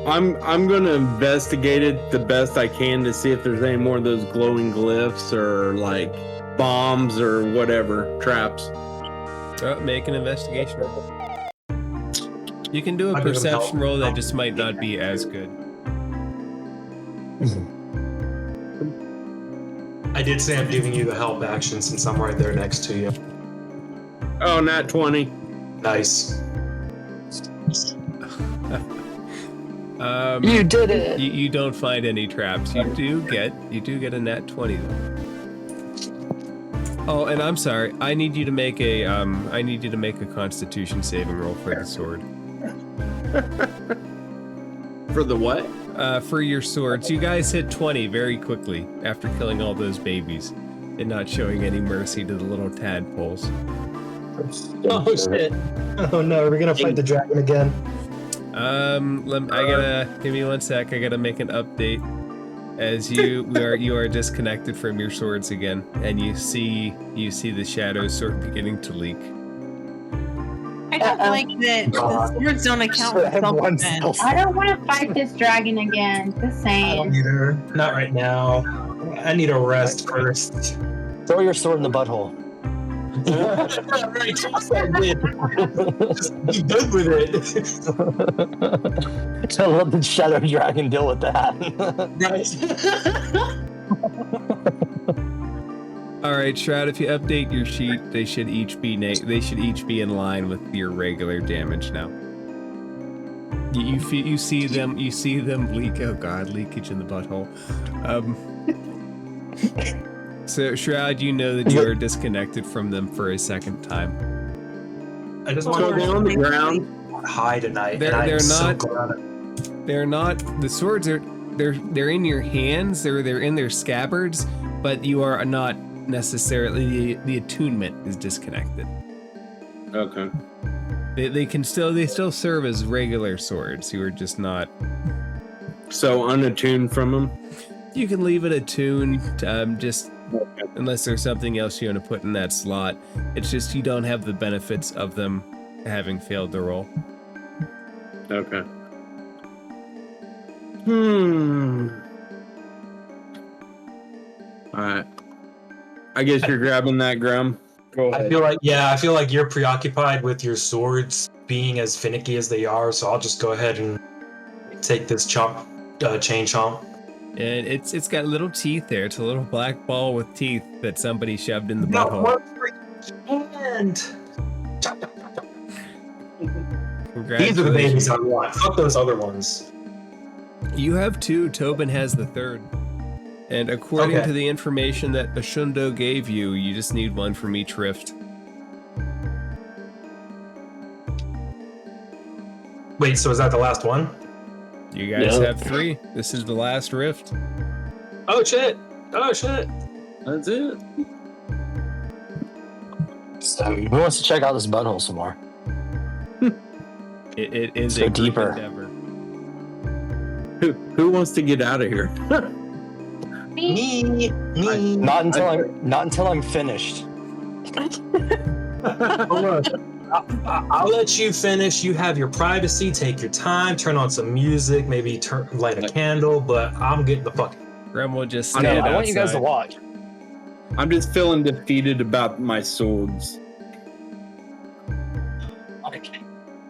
I'm gonna investigate it the best I can to see if there's any more of those glowing glyphs or like bombs or whatever traps. Oh, make an investigation roll. You can do a I'll give him perception help. roll that just might not be as good. I did say I'm giving you the help action since I'm right there next to you. Oh, nat 20. Nice. You did it. You don't find any traps. You do get a nat 20 though. Oh, and I'm sorry. I need you to make a Constitution saving roll for the sword. For the what? For your swords. You guys hit 20 very quickly after killing all those babies and not showing any mercy to the little tadpoles. Oh shit. Oh no, are we gonna fight the dragon again? Give me 1 sec. I gotta make an update. As you are disconnected from your swords again, and you see the shadows sort of beginning to leak. I don't like that the swords don't account for self-defense. I don't want to fight this dragon again. Just I don't saying. either. Not right now. I need a rest first. Throw your sword in the butthole. Right, just like it. Just be good with it. Tell let the shadow dragon deal with that. All right, Shroud. If you update your sheet, they should each be in line with your regular damage now. You see them leak. Oh God, leakage in the butthole. So Shroud, you know that you are disconnected from them for a second time. I just So want they're on the ground. high tonight. They're and I'm so not- glad. They're not. The swords are. They're in your hands. They're in their scabbards, but you are not necessarily. The attunement is disconnected. Okay. They still serve as regular swords. You are just not. So unattuned from them. You can leave it attuned. Just unless there's something else you want to put in that slot. It's just you don't have the benefits of them having failed the roll. Okay. Alright. I guess you're grabbing that, Grum. Go I ahead. feel like you're preoccupied with your swords being as finicky as they are, so I'll just go ahead and take this chain chomp. And it's got little teeth there. It's a little black ball with teeth that somebody shoved in the butthole. And Congratulations. these are the babies I want. Fuck those other ones. You have 2. Tobin has the 3rd. And according Okay. to the information that Ashundo gave you, you just need 1 from each rift. Wait, so is that the last one? You guys Yeah. have 3. This is the last rift. Oh shit! Oh shit! That's it. So, who wants to check out this butthole some more? It is So a group deeper. endeavor. Who wants to get out of here? Me. Not until I'm finished. I'll let you finish. You have your privacy. Take your time. Turn on some music. Maybe light a candle. But I'm getting the fuck. Rem will just I stand know. I want you guys to outside. watch. I'm just feeling defeated about my swords.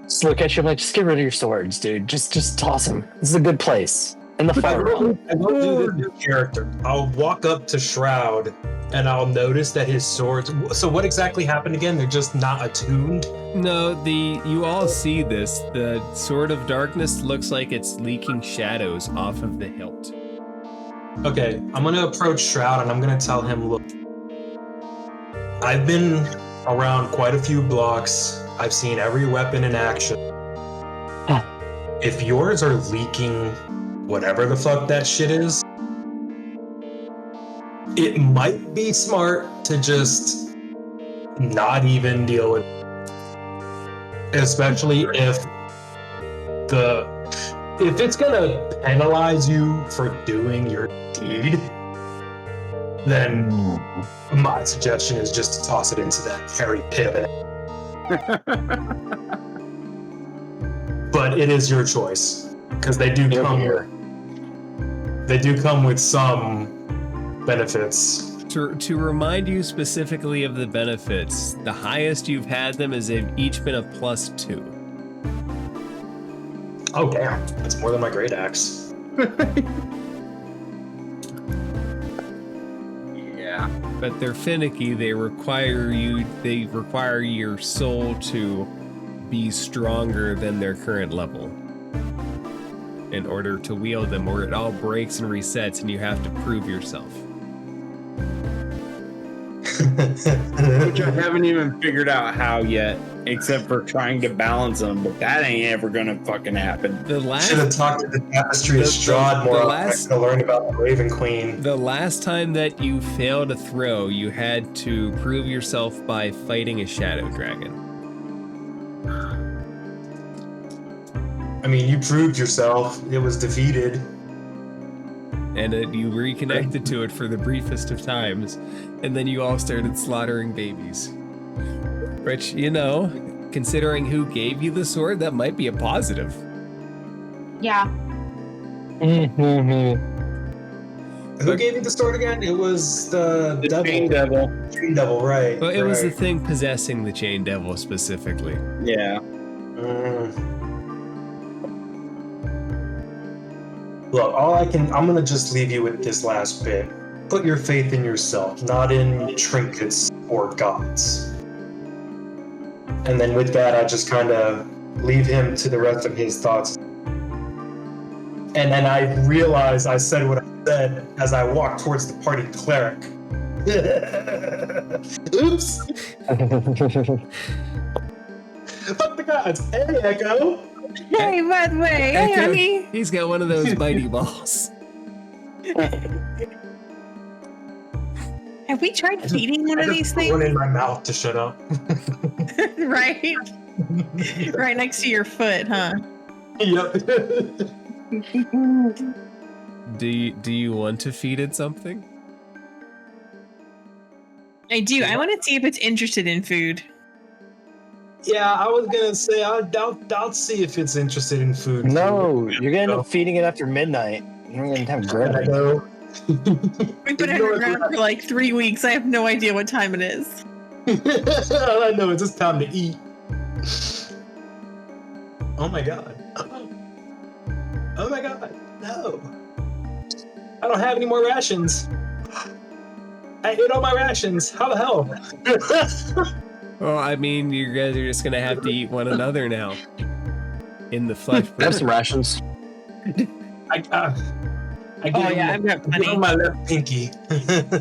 Just look at you. I'm like, just get rid of your swords, dude. Just toss them. This is a good place. In the fire realm. I will do this new character. I'll walk up to Shroud and I'll notice that his swords. So what exactly happened again? They're just not attuned. No, you all see this. The Sword of Darkness looks like it's leaking shadows off of the hilt. Okay, I'm gonna approach Shroud and I'm gonna tell him, look, I've been around quite a few blocks. I've seen every weapon in action. If yours are leaking whatever the fuck that shit is, it might be smart to just not even deal with it. Especially if it's gonna penalize you for doing your deed, then my suggestion is just to toss it into that hairy pit of it. But it is your choice, because they do come here. They do come with some benefits. To remind you specifically of the benefits, the highest you've had them is they've each been a +2. Oh damn, that's more than my great axe. Yeah. But they're finicky. They require your soul to be stronger than their current level in order to wield them, or it all breaks and resets and you have to prove yourself. Which I haven't even figured out how yet, except for trying to balance them, but that ain't ever gonna fucking happen. The last Should have talked to the Tapestry of Strahd more often. I could have learned about the Raven Queen. The last time that you failed a throw, you had to prove yourself by fighting a shadow dragon. I mean, you proved yourself. It was defeated. And you reconnected to it for the briefest of times, and then you all started slaughtering babies. Which, you know, considering who gave you the sword, that might be a positive. Yeah. Who gave you the sword again? It was the devil. Chain Devil. Chain Devil, right. But it was the right. thing possessing the Chain Devil specifically. Yeah. Look, I'm gonna just leave you with this last bit. Put your faith in yourself, not in trinkets or gods. And then with that, I just kind of leave him to the rest of his thoughts. And then I realized I said what I said as I walked towards the party cleric. Oops! Fuck the gods! Hey, Echo! Hey, by the way, hey, Echo, honey. he's got one of those mighty balls. Have we tried feeding one of these Put one things? in my mouth to shut up. Right? Right next to your foot, huh? Yep. Do you want to feed it something? I do. I want to see if it's interested in food. Yeah, I was gonna say I'll see if it's interested in food. No, you're gonna end up feeding it after midnight. You're gonna have I grub. know. We put it underground for like 3 weeks. I have no idea what time it is. All I know is it's time to eat. Oh my god. Oh my god. No. I don't have any more rations. I ate all my rations. How the hell? Well, I mean, you guys are just gonna have to eat one another now. In the flesh. Have some rations. I give Oh him, yeah, I've got give him plenty. my left pinky.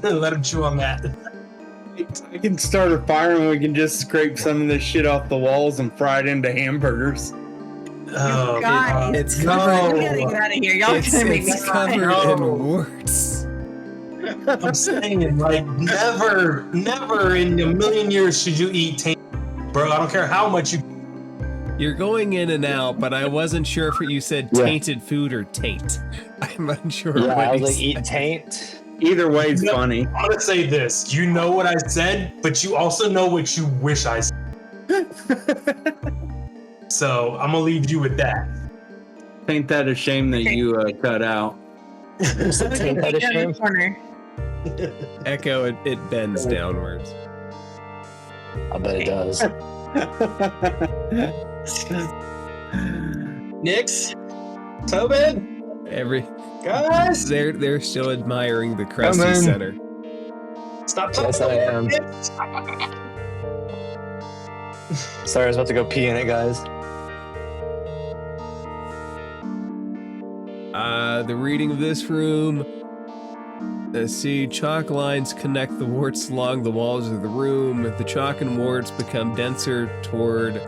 Let him chew on that. I can start a fire and we can just scrape some of this shit off the walls and fry it into hamburgers. Oh, Guys, It's we covered. gotta get out of here. Y'all It's gonna make me covered cry. in warts. I'm saying, like, never in a million years should you eat taint. Bro, I don't care how much you... You're going in and out, but I wasn't sure if you said Yeah. tainted food or taint. I'm unsure Yeah, what I was you like, said. eat taint. Either way is No. funny. I'm gonna say this. You know what I said, but you also know what you wish I said. So, I'm gonna leave you with that. Ain't that a shame that you cut out? Is it taint that a Down in shame? the corner. Echo, it bends downwards. I bet it does. Nix? Tobin? Guys? They're still admiring the crusty Come in. center. Stop Yes, I am. Nix. Sorry, I was about to go pee in it, guys. The reading of this room. Let's see, chalk lines connect the warts along the walls of the room. The chalk and warts become denser toward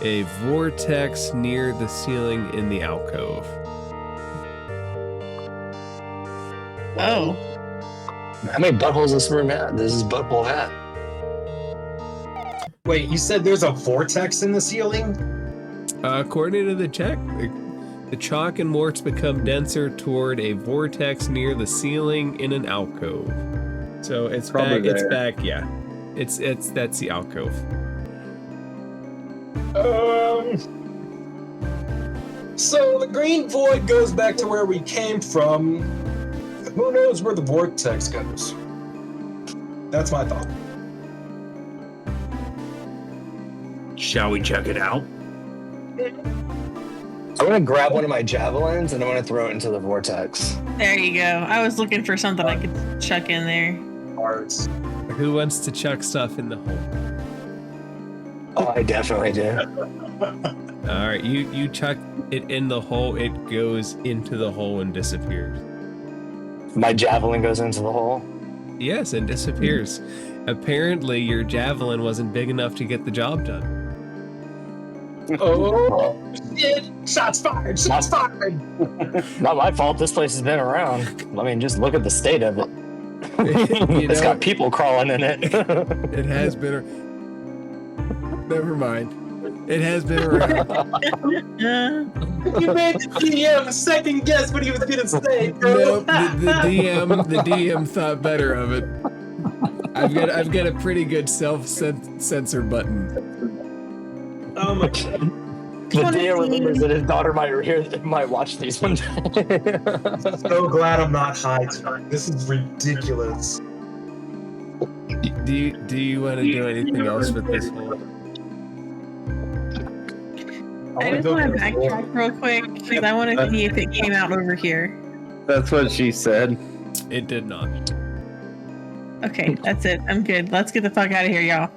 a vortex near the ceiling in the alcove. Oh. How many buttholes is this room at? This is butthole hat. Wait, you said there's a vortex in the ceiling? According to the check, the chalk and warts become denser toward a vortex near the ceiling in an alcove. So it's Probably back. It's there. back. Yeah, that's the alcove. So the green void goes back to where we came from. Who knows where the vortex goes? That's my thought. Shall we check it out? I'm gonna grab one of my javelins and I'm gonna throw it into the vortex. There you go. I was looking for something I could chuck in there. Arts. Who wants to chuck stuff in the hole? Oh, I definitely do. All right, you chuck it in the hole. It goes into the hole and disappears. My javelin goes into the hole. Yes, and disappears. Apparently, your javelin wasn't big enough to get the job done. Oh, shit! Shots fired! Shots fired! Not my fault. This place has been around. I mean, just look at the state of it. It's got people crawling in it. It has been. Never mind. It has been around. You made the DM second guess what he was gonna say, bro. Nope, the DM thought better of it. I've got a pretty good self-censor button. Oh my god. The DM remembers that his daughter might watch these one day. So glad I'm not high tonight. This is ridiculous. Do you want to do anything else with this hole? I just want to backtrack real quick because I want to see if it came out over here. That's what she said. It did not. Okay, that's it. I'm good. Let's get the fuck out of here, y'all.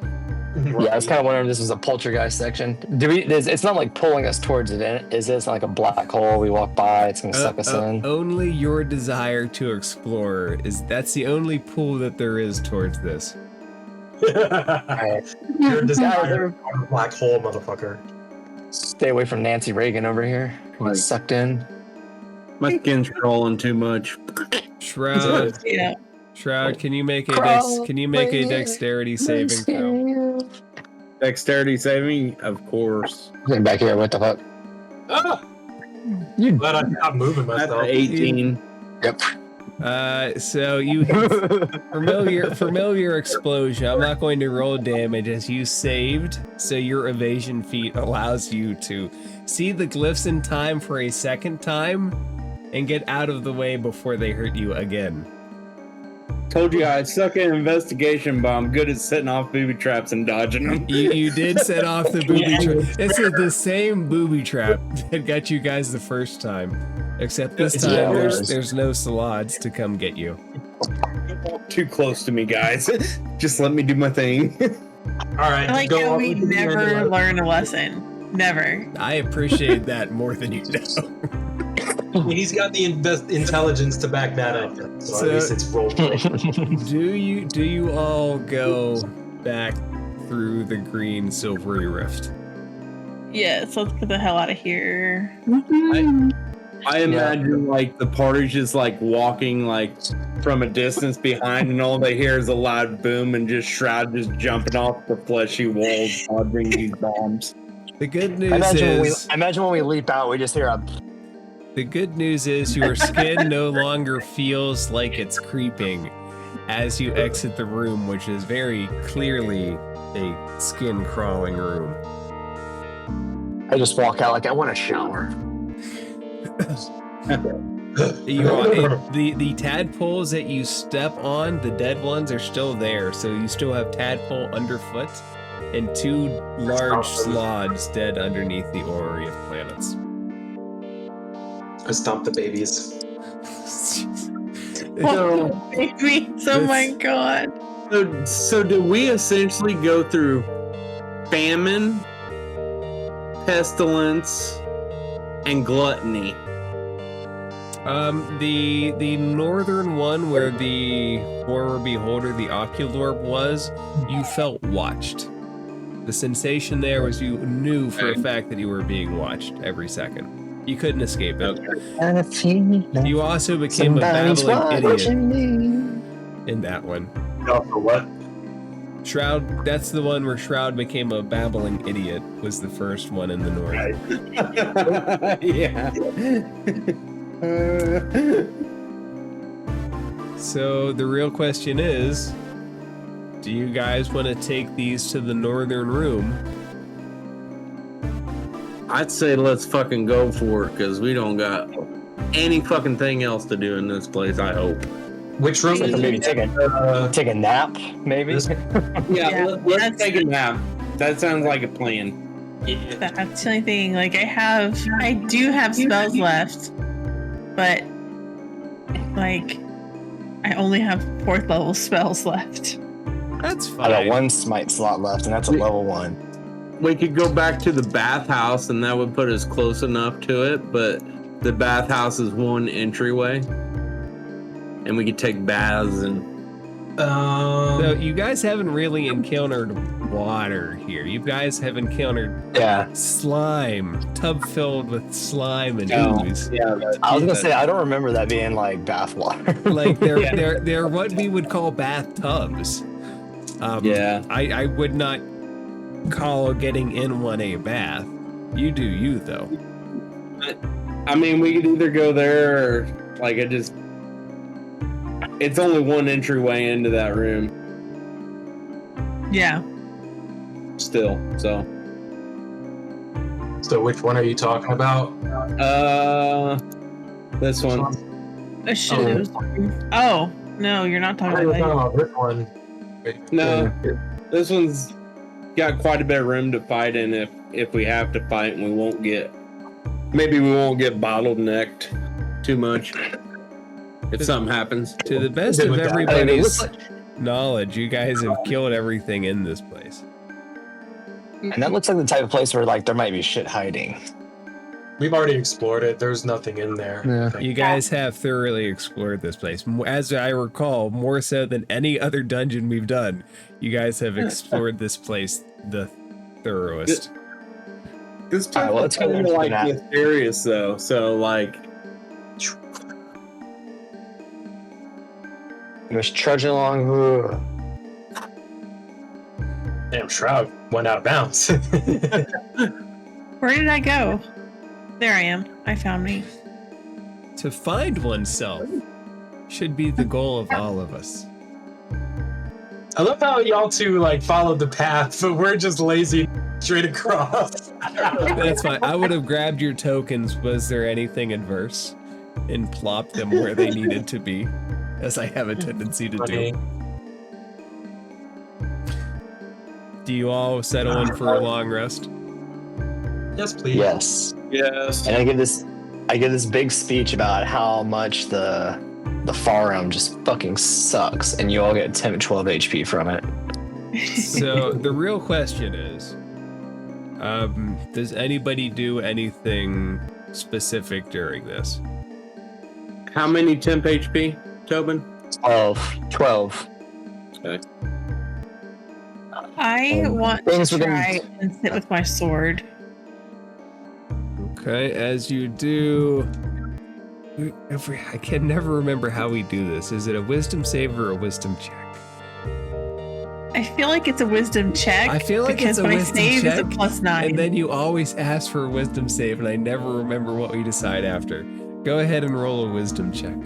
Yeah, I was kind of wondering if this was a poltergeist section. It's not like pulling us towards it, is it? It's not like a black hole we walk by, it's gonna suck us in. Only your desire to explore that's the only pull that there is towards this. Alright. Your desire on a black hole, motherfucker. Stay away from Nancy Reagan over here. We're Like- sucked in. My skin's crawling too much. Shroud, Yeah. Shroud, can you make a Crawl, dexterity saving throw? Dexterity saving, of course. Getting back here, what the fuck? Ah! You Glad I'm not moving That's myself. 18. Yep. So you familiar explosion. I'm not going to roll damage as you saved, so your evasion feat allows you to see the glyphs in time for a second time and get out of the way before they hurt you again. Told you I suck at investigation, but I'm good at setting off booby traps and dodging them. You did set off the booby trap. This is the same booby trap that got you guys the first time. Except this time Yeah, there's no Salads to come get you. Too close to me, guys. Just let me do my thing. Alright, I like go how on we with the never end. learn a lesson. Never. I appreciate that more than you know. He's got the intelligence to back that up. So So- at least it's role play. Do you all go back through the green silvery rift? Yes, let's get the hell out of here. I imagine like the party's just like walking like from a distance behind, and all they hear is a loud boom, and just Shroud just jumping off the fleshy walls, dodging these bombs. The good I news imagine when we leap out, we just hear a. the good news is your skin no longer feels like it's creeping as you exit the room, which is very clearly a skin crawling room. I just walk out like I want a shower. The tadpoles that you step on, the dead ones, are still there, so you still have tadpole underfoot and two large slods dead underneath the orrery of planets. I stomped the babies. So, Babies, oh my god. so do we essentially go through famine, pestilence, and gluttony? The northern one where the horror beholder, the oculorb, was, you felt watched. The sensation there was you knew for a fact that you were being watched every second. You couldn't escape it. Okay. You also became a Somebody's babbling idiot watching me. in that one. No, for what? Shroud, that's the one where Shroud became a babbling idiot, was the first one in the north. Yeah. So the real question is, do you guys want to take these to the northern room? I'd say let's fucking go for it, because we don't got any fucking thing else to do in this place, I hope. Which room? So is maybe it? take a nap, maybe. This- Yeah, let's that's- take a nap. That sounds like a plan. That's the only thing. Like I do have spells left, but like I only have 4th level spells left. That's I got fine. 1 smite slot left, and that's a level 1. We could go back to the bathhouse, and that would put us close enough to it, but the bathhouse is 1 entryway. And we could take baths and... So you guys haven't really encountered water here. You guys have encountered Yeah. slime, tub filled with slime and Oh, ooze. yeah, I was gonna say I don't remember that being like bath water. Like they're what we would call bathtubs. Yeah. I would not call getting in one a bath. You do you though. I mean, we could either go there or, like, it's only 1 entryway into that room Yeah. still, so. So which one are you talking about? This one. I should have. Oh no, you're not I talking was talking about about this one. No, this one's got quite a bit of room to fight in if we have to fight, and maybe we won't get bottlenecked too much if something happens. To the best Good of with that. everybody's knowledge, you guys have killed everything in this place. And that looks like the type of place where like there might be shit hiding. We've already explored it. There's nothing in there. Yeah. I think. You guys have thoroughly explored this place. As I recall, more so than any other dungeon we've done, you guys have explored this place the thoroughest. This Alright, well, let's go there. like mysterious though, so like Just trudging along. Ugh. Damn, Shroud went out of bounds. Where did I go? There I am. I found me. To find oneself should be the goal of all of us. I love how y'all two like followed the path, but we're just lazy straight across. That's fine. I would have grabbed your tokens. Was there anything adverse? And plopped them where they needed to be, as I have a tendency to do. Do you all settle in for a long rest? Yes, please. Yes. yes. And I give this big speech about how much the Farum just fucking sucks, and you all get 10 to 12 HP from it. So the real question is, does anybody do anything specific during this? How many temp HP, Tobin? 12. Okay. I want to things within- try and sit with my sword. Okay, as you do. I can never remember how we do this. Is it a wisdom save or a wisdom check? I feel like it's a wisdom check. I feel like because it's a my wisdom save is a check, +9. And then you always ask for a wisdom save, and I never remember what we decide after. Go ahead and roll a wisdom check.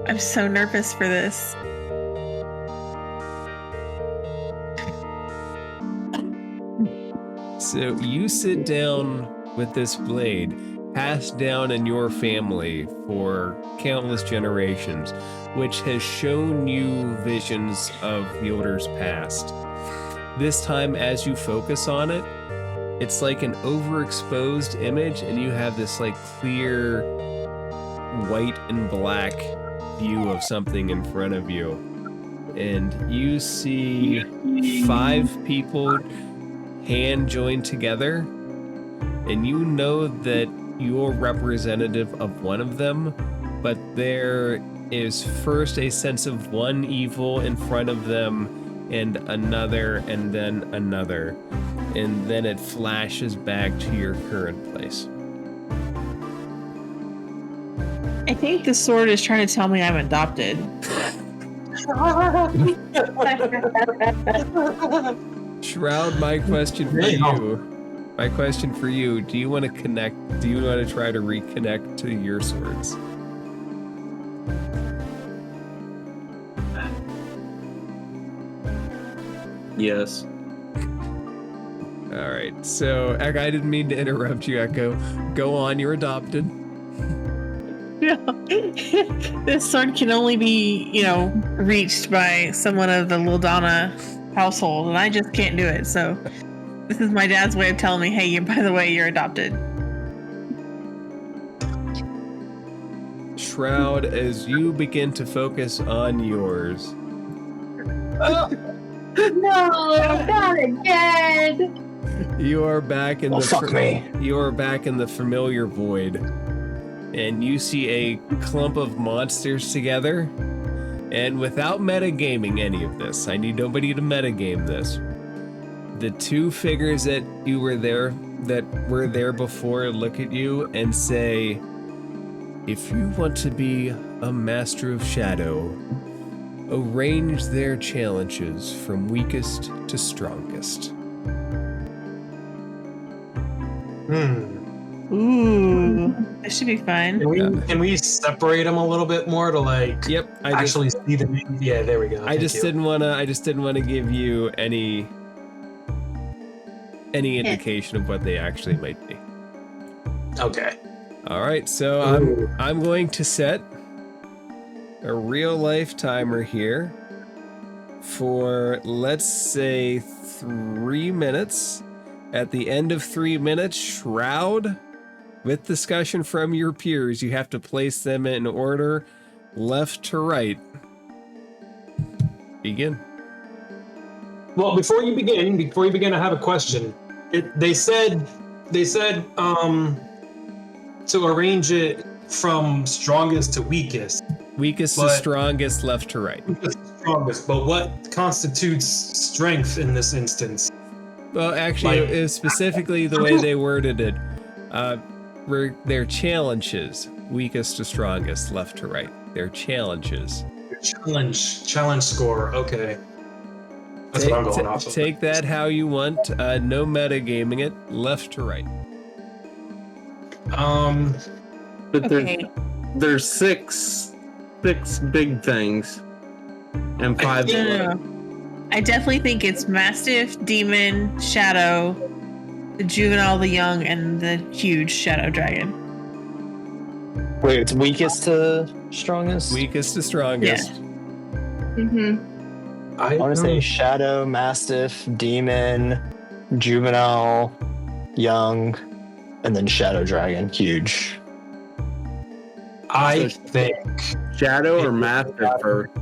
I'm so nervous for this. So you sit down with this blade, passed down in your family for countless generations, which has shown you visions of Yodur's past. This time, as you focus on it, it's like an overexposed image, and you have this like clear white and black view of something in front of you. And you see 5 people hand joined together, and you know that you're representative of one of them, but there is first a sense of one evil in front of them, and another, and then another. and then it flashes back to your current place. I think the sword is trying to tell me I'm adopted. Shroud, my question for you. My question for you, do you want to connect, do you want to try to reconnect to your swords? Yes. Alright, so I didn't mean to interrupt you, Echo. Go on, you're adopted. Yeah. This sword can only be, reached by someone of the Lildana household, and I just can't do it. So this is my dad's way of telling me, hey, by the way, you're adopted. Shroud, as you begin to focus on yours, No, not again. you are back in you are back in the familiar void, and you see a clump of monsters together. And without metagaming any of this, I need nobody to metagame this. The two figures that were there before look at you and say, "If you want to be a master of shadow, arrange their challenges from weakest to strongest." Ooh, this should be fun. Can we separate them a little bit more to Yep, actually see them? Yeah, there we go. I just didn't want to give you any indication of what they actually might be. Okay. All right, so I'm going to set a real life timer here for, let's say, 3 minutes. At the end of 3 minutes, Shroud, with discussion from your peers, you have to place them in order left to right. Begin. Well, before you begin, I have a question. They said to arrange it from strongest to weakest. Weakest to strongest, left to right. Weakest to strongest, but what constitutes strength in this instance? Well, actually, it was specifically the way they worded it. Their challenges, weakest to strongest, left to right. Their challenges. Challenge score. Okay. That's what I'm going off of. Take that how you want. No metagaming it. Left to right. But Okay. there's six big things, and 5. No. I definitely think it's Mastiff, Demon, Shadow, the Juvenile, the Young, and the huge Shadow Dragon. Wait, it's weakest to strongest? Weakest to strongest. Mm-hmm. I want to say Shadow, Mastiff, Demon, Juvenile, Young, and then Shadow Dragon. Huge. I think Shadow or Master first.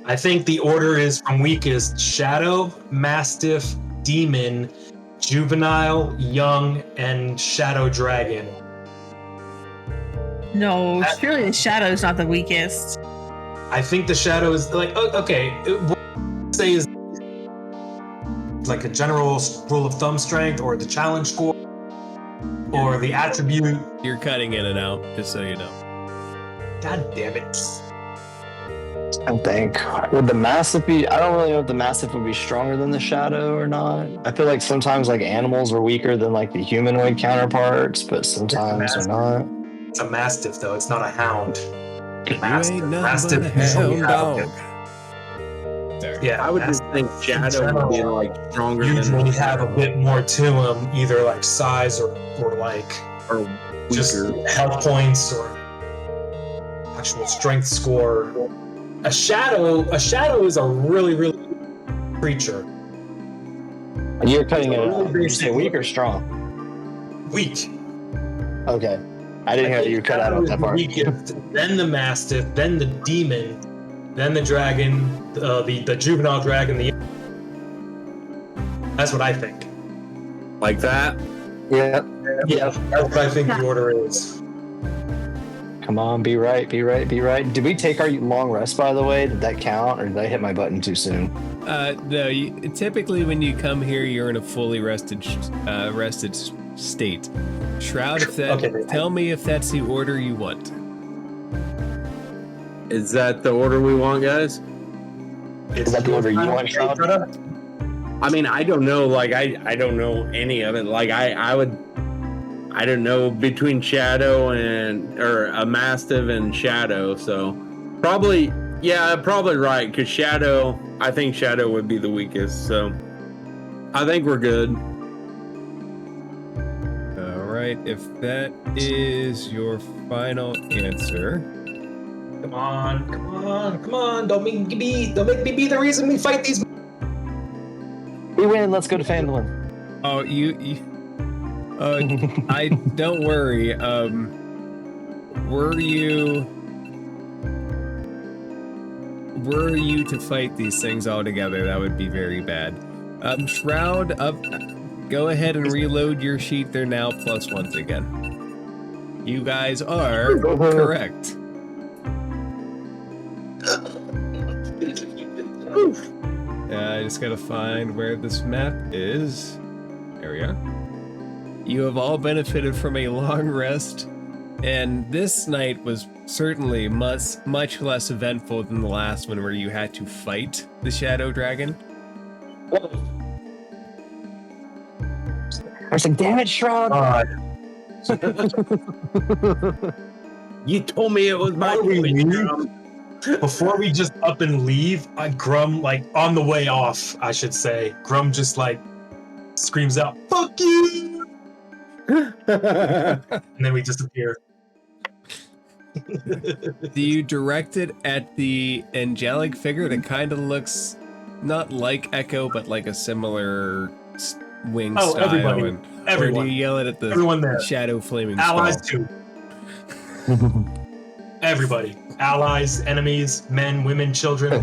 I think the order is from weakest: Shadow, Mastiff, Demon, Juvenile, Young, and Shadow Dragon. No, surely the Shadow is not the weakest. I think the Shadow is okay. What I say is like a general rule of thumb strength, or the challenge score, or the attribute. You're cutting in and out, just so you know. God damn it. I think. Would the Mastiff be... I don't really know if the Mastiff would be stronger than the Shadow or not. I feel like sometimes animals are weaker than the humanoid counterparts, but sometimes they're not. It's a Mastiff, though. It's not a Hound. You ain't nothing but a usually hound dog. Yeah, I would just think Shadow would be stronger usually than have a bit more to them, either size or or just weaker. health points or actual strength score. A shadow is a really, really creature. You're cutting it out. Really Did you say weak or strong? Weak. Okay. I didn't hear you cut out on that part. Weakest, then the Mastiff, then the Demon, then the Dragon, the Juvenile Dragon. That's what I think. Like that? Yeah. Yeah, that's what I think the order is. Come on, be right, be right, be right. Did we take our long rest, by the way? Did that count, or did I hit my button too soon? No, typically when you come here, you're in a fully rested state. Shroud, tell me if that's the order you want. Is that the order we want, guys? Is that the order you want, Shroud? I mean, I don't know. Like, I don't know any of it. Like, I don't know between Shadow or a Mastiff and Shadow. So probably right. Because I think Shadow would be the weakest. So I think we're good. All right. If that is your final answer. Come on. Don't make me be the reason we fight these. We win. Let's go to Phandalin. Oh, I don't worry. Were you to fight these things all together, that would be very bad. Shroud, go ahead and reload your sheet. They're now +1s again. You guys are correct. I just gotta find where this map is. There we are. You have all benefited from a long rest, and this night was certainly much less eventful than the last one where you had to fight the Shadow Dragon. I was like, damn it, Shroud. You told me it was my Before we just up and leave, Grum, like, on the way off, I should say, Grum just, like, screams out, "Fuck you!" And then we disappear. Do you direct it at the angelic figure that kind of looks not like Echo, but like a similar wing style? Everybody. Or do you yell it at the Shadow Flaming Allies Skull? too. Everybody. Allies, enemies, men, women, children.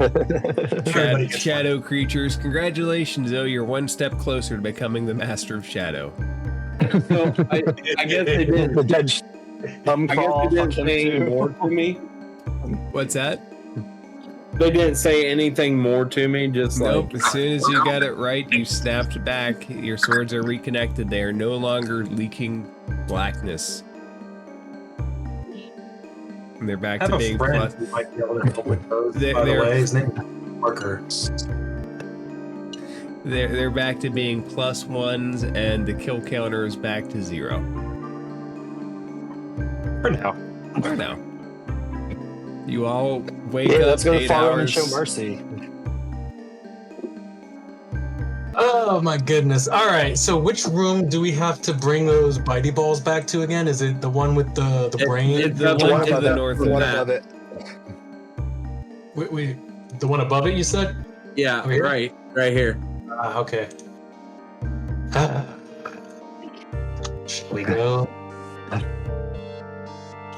Shadow creatures. Congratulations, though. You're one step closer to becoming the Master of Shadow. So I guess they didn't. The dead thumb I crawl. guess they didn't say any more to me. What's that? They didn't say anything more to me. Just nope. As soon as you got it right, you snapped back. Your swords are reconnected. They are no longer leaking blackness. And they're back to being plus. Who might be able to help with those, by the way. His name is Parker. They're back to being +1s, and the kill counter is back to 0. For now. You all wake up. Let's go to 8 Follow and hours. Show Mercy. Oh my goodness. All right. So which room do we have to bring those bitey balls back to again? Is it the one with the brain? It's the one to the north of that. Wait, the one above it, you said? Yeah, right here. Okay. Should we go?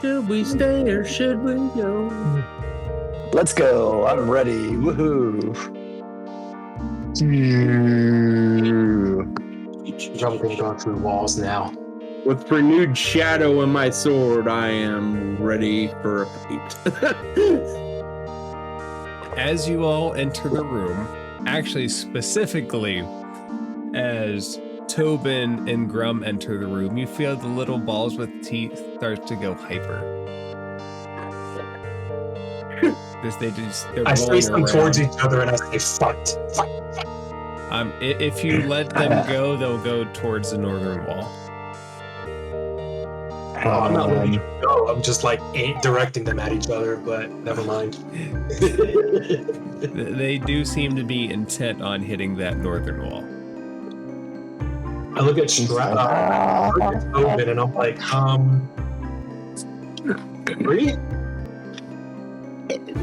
Should we stay or should we go? Let's go. I'm ready. Woohoo. Jumping going through walls now. With renewed shadow in my sword, I am ready for a fight. As you all enter the room, actually specifically as Tobin and Grum enter the room, you feel the little balls with teeth start to go hyper. They're I face them towards each other and I say, fight. If you let them go, they'll go towards the northern wall. I'm not letting them go. I'm just like directing them at each other, but never mind. They do seem to be intent on hitting that northern wall. I look at Tobin and I'm like, breathe.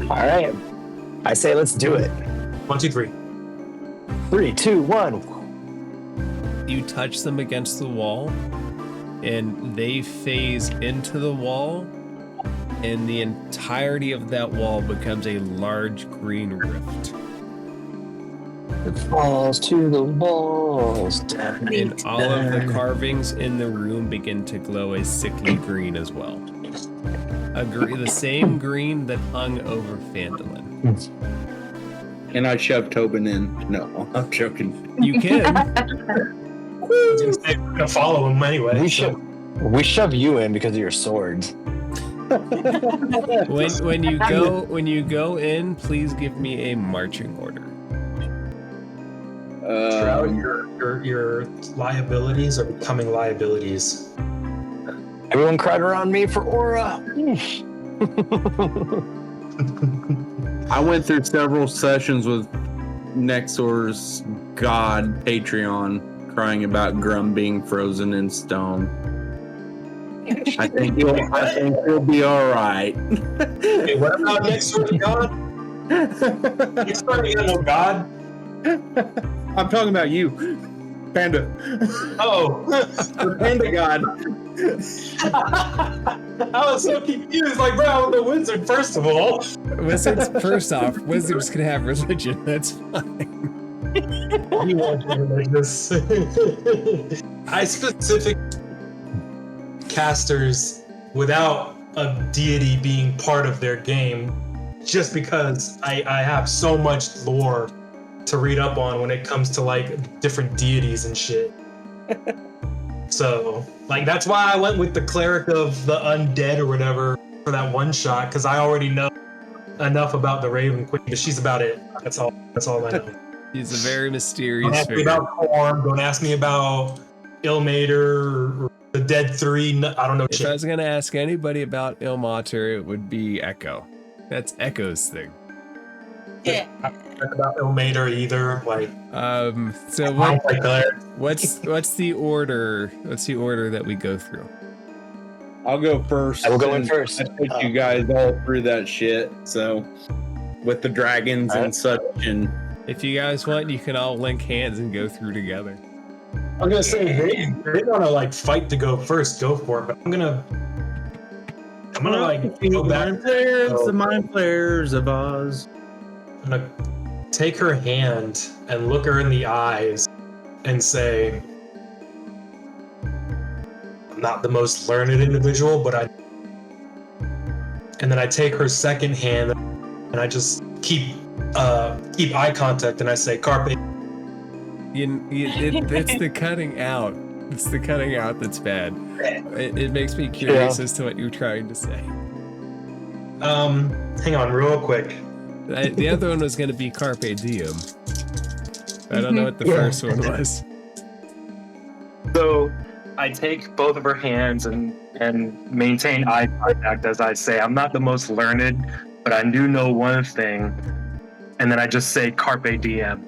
All right. I say let's do it. 1, 2, 3. 3, 2, 1. You touch them against the wall, and they phase into the wall, and the entirety of that wall becomes a large green rift. It falls to the walls. And all of the carvings in the room begin to glow a sickly green as well. The same green that hung over Phandalin. And I shoved Tobin in. No, I'm joking. You can. I was gonna say, we're gonna follow him anyway. We shove you in because of your swords. When you go in, please give me a marching order. Shroud, your liabilities are becoming liabilities. Everyone cried around me for aura. I went through several sessions with Nexor's god Patreon crying about Grum being frozen in stone. I think he'll be all right. Hey, what about next to God? Next time you got no God? I'm talking about you, Panda. Oh, The Panda God. I was so confused. Like, bro, I'm the wizard, first of all. Wizards, first off, wizards can have religion. That's fine. You want to be religious. I specific casters without a deity being part of their game, just because I have so much lore to read up on when it comes to like different deities and shit. So like that's why I went with the cleric of the undead or whatever for that one shot, because I already know enough about the Raven Queen, but she's about it. That's all I know. He's a very Don't mysterious ask me figure. about Korn, don't ask me about Ilmater or the Dead Three. I don't know If I was gonna ask anybody about Ilmater, it would be Echo. That's Echo's thing. Yeah. I don't know about Ilmater either. Like, So what's the order? What's the order that we go through? I'll go first. I will go in first. I took you guys all through that shit. So with the dragons and such, and If you guys want, you can all link hands and go through together. I'm gonna say they want to like fight to go first. Go for it, but I'm gonna like go back. the mind players of Oz. I'm gonna take her hand and look her in the eyes and say, I'm not the most learned individual, but I. And then I take her second hand and I just keep eye contact and I say, Carpe. It's the cutting out. It's the cutting out that's bad. It makes me curious as to what you're trying to say. Hang on, real quick. The other one was going to be Carpe Diem. I don't know what the first one was. So I take both of her hands and maintain eye contact as I say, I'm not the most learned, but I do know one thing. And then I just say Carpe Diem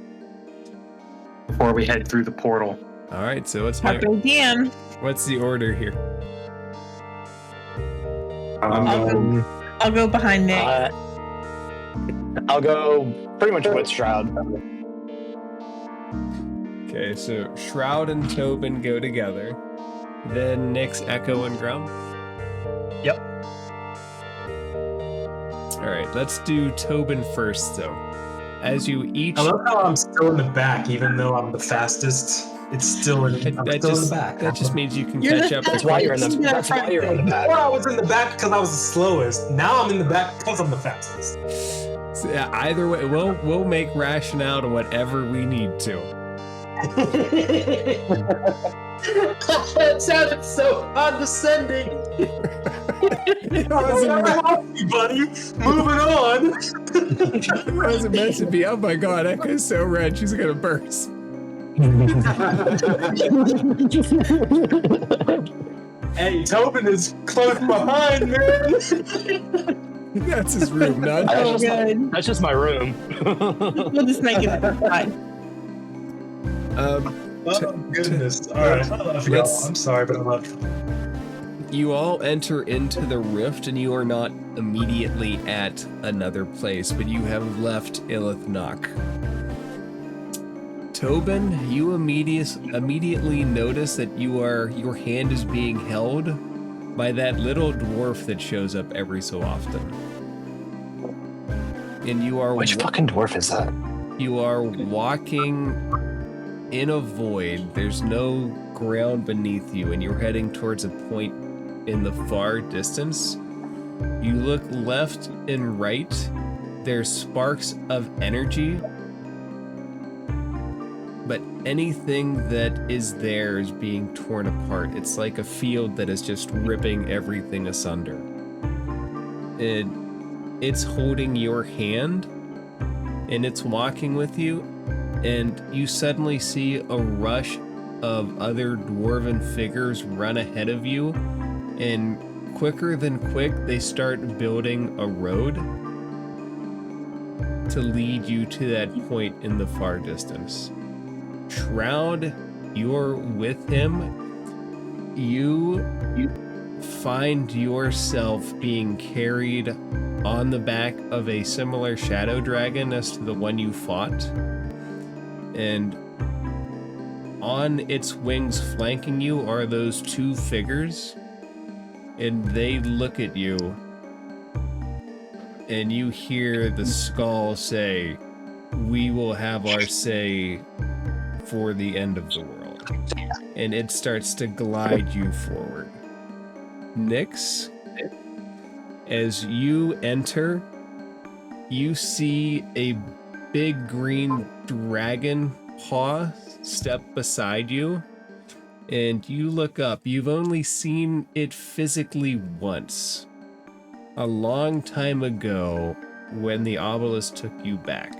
before we head through the portal. All right, so what's the order here? I'll go behind Nick. I'll go pretty much with Shroud. Okay, so Shroud and Tobin go together. Then Nyx, Echo, and Grum. Yep. All right, let's do Tobin first, though. As you each... I love how I'm still in the back, even though I'm the fastest. It's still in, I'm still in the back. That just means you can You're catch the up. That's why you're in the. That's why you're in the back. Before I was in the back because I was the slowest. Now I'm in the back because I'm the fastest. So, yeah, either way, we'll make rationale to whatever we need to. That sounded so condescending. Buddy, moving on. It wasn't meant to be. Oh my god, Echo's so red, she's gonna burst. Hey, Tobin is close behind, man. That's his room, not. That's just my room. We'll just make it fine. Oh, goodness. All right, I love y'all. I'm sorry, but I love you. You all enter into the rift, and you are not immediately at another place, but you have left Ilithnock. Tobin, you immediately notice that your hand is being held by that little dwarf that shows up every so often. And you are... Which fucking dwarf is that? You are walking in a void. There's no ground beneath you, and you're heading towards a point in the far distance You look left and right. There's sparks of energy, but anything that is there is being torn apart. It's like a field that is just ripping everything asunder. It's holding your hand, and it's walking with you, and you suddenly see a rush of other dwarven figures run ahead of you, and quicker than quick, they start building a road to lead you to that point in the far distance. Shroud, you're with him. You find yourself being carried on the back of a similar shadow dragon as to the one you fought. And on its wings flanking you are those two figures. And they look at you. And you hear the skull say, "We will have our say for the end of the world." And it starts to glide you forward. Nyx, as you enter, you see a big green dragon paw step beside you, and you look up. You've only seen it physically once, a long time ago when the obelisk took you back.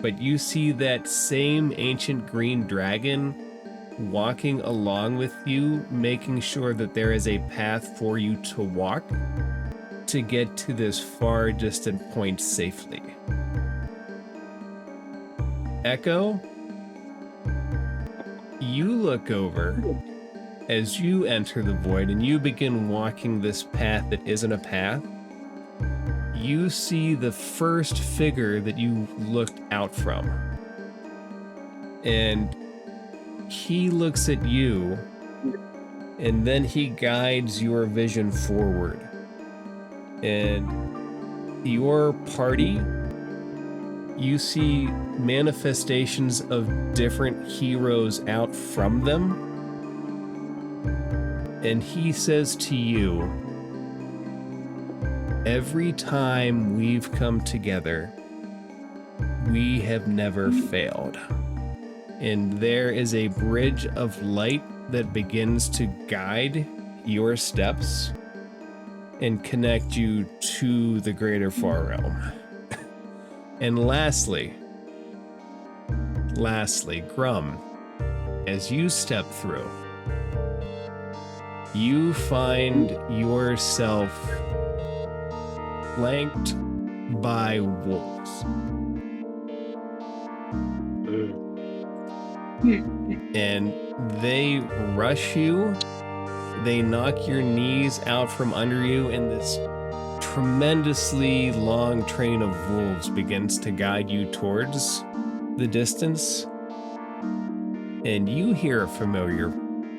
But you see that same ancient green dragon walking along with you, making sure that there is a path for you to walk to get to this far distant point safely. Echo, you look over as you enter the void and you begin walking this path that isn't a path. You see the first figure that you looked out from. And he looks at you, and then he guides your vision forward. And your party, you see manifestations of different heroes out from them. And he says to you, "Every time we've come together, we have never failed." And there is a bridge of light that begins to guide your steps and connect you to the greater far realm. And lastly, Grum, as you step through, you find yourself flanked by wolves. And they rush you, they knock your knees out from under you, and this tremendously long train of wolves begins to guide you towards the distance. And you hear a familiar,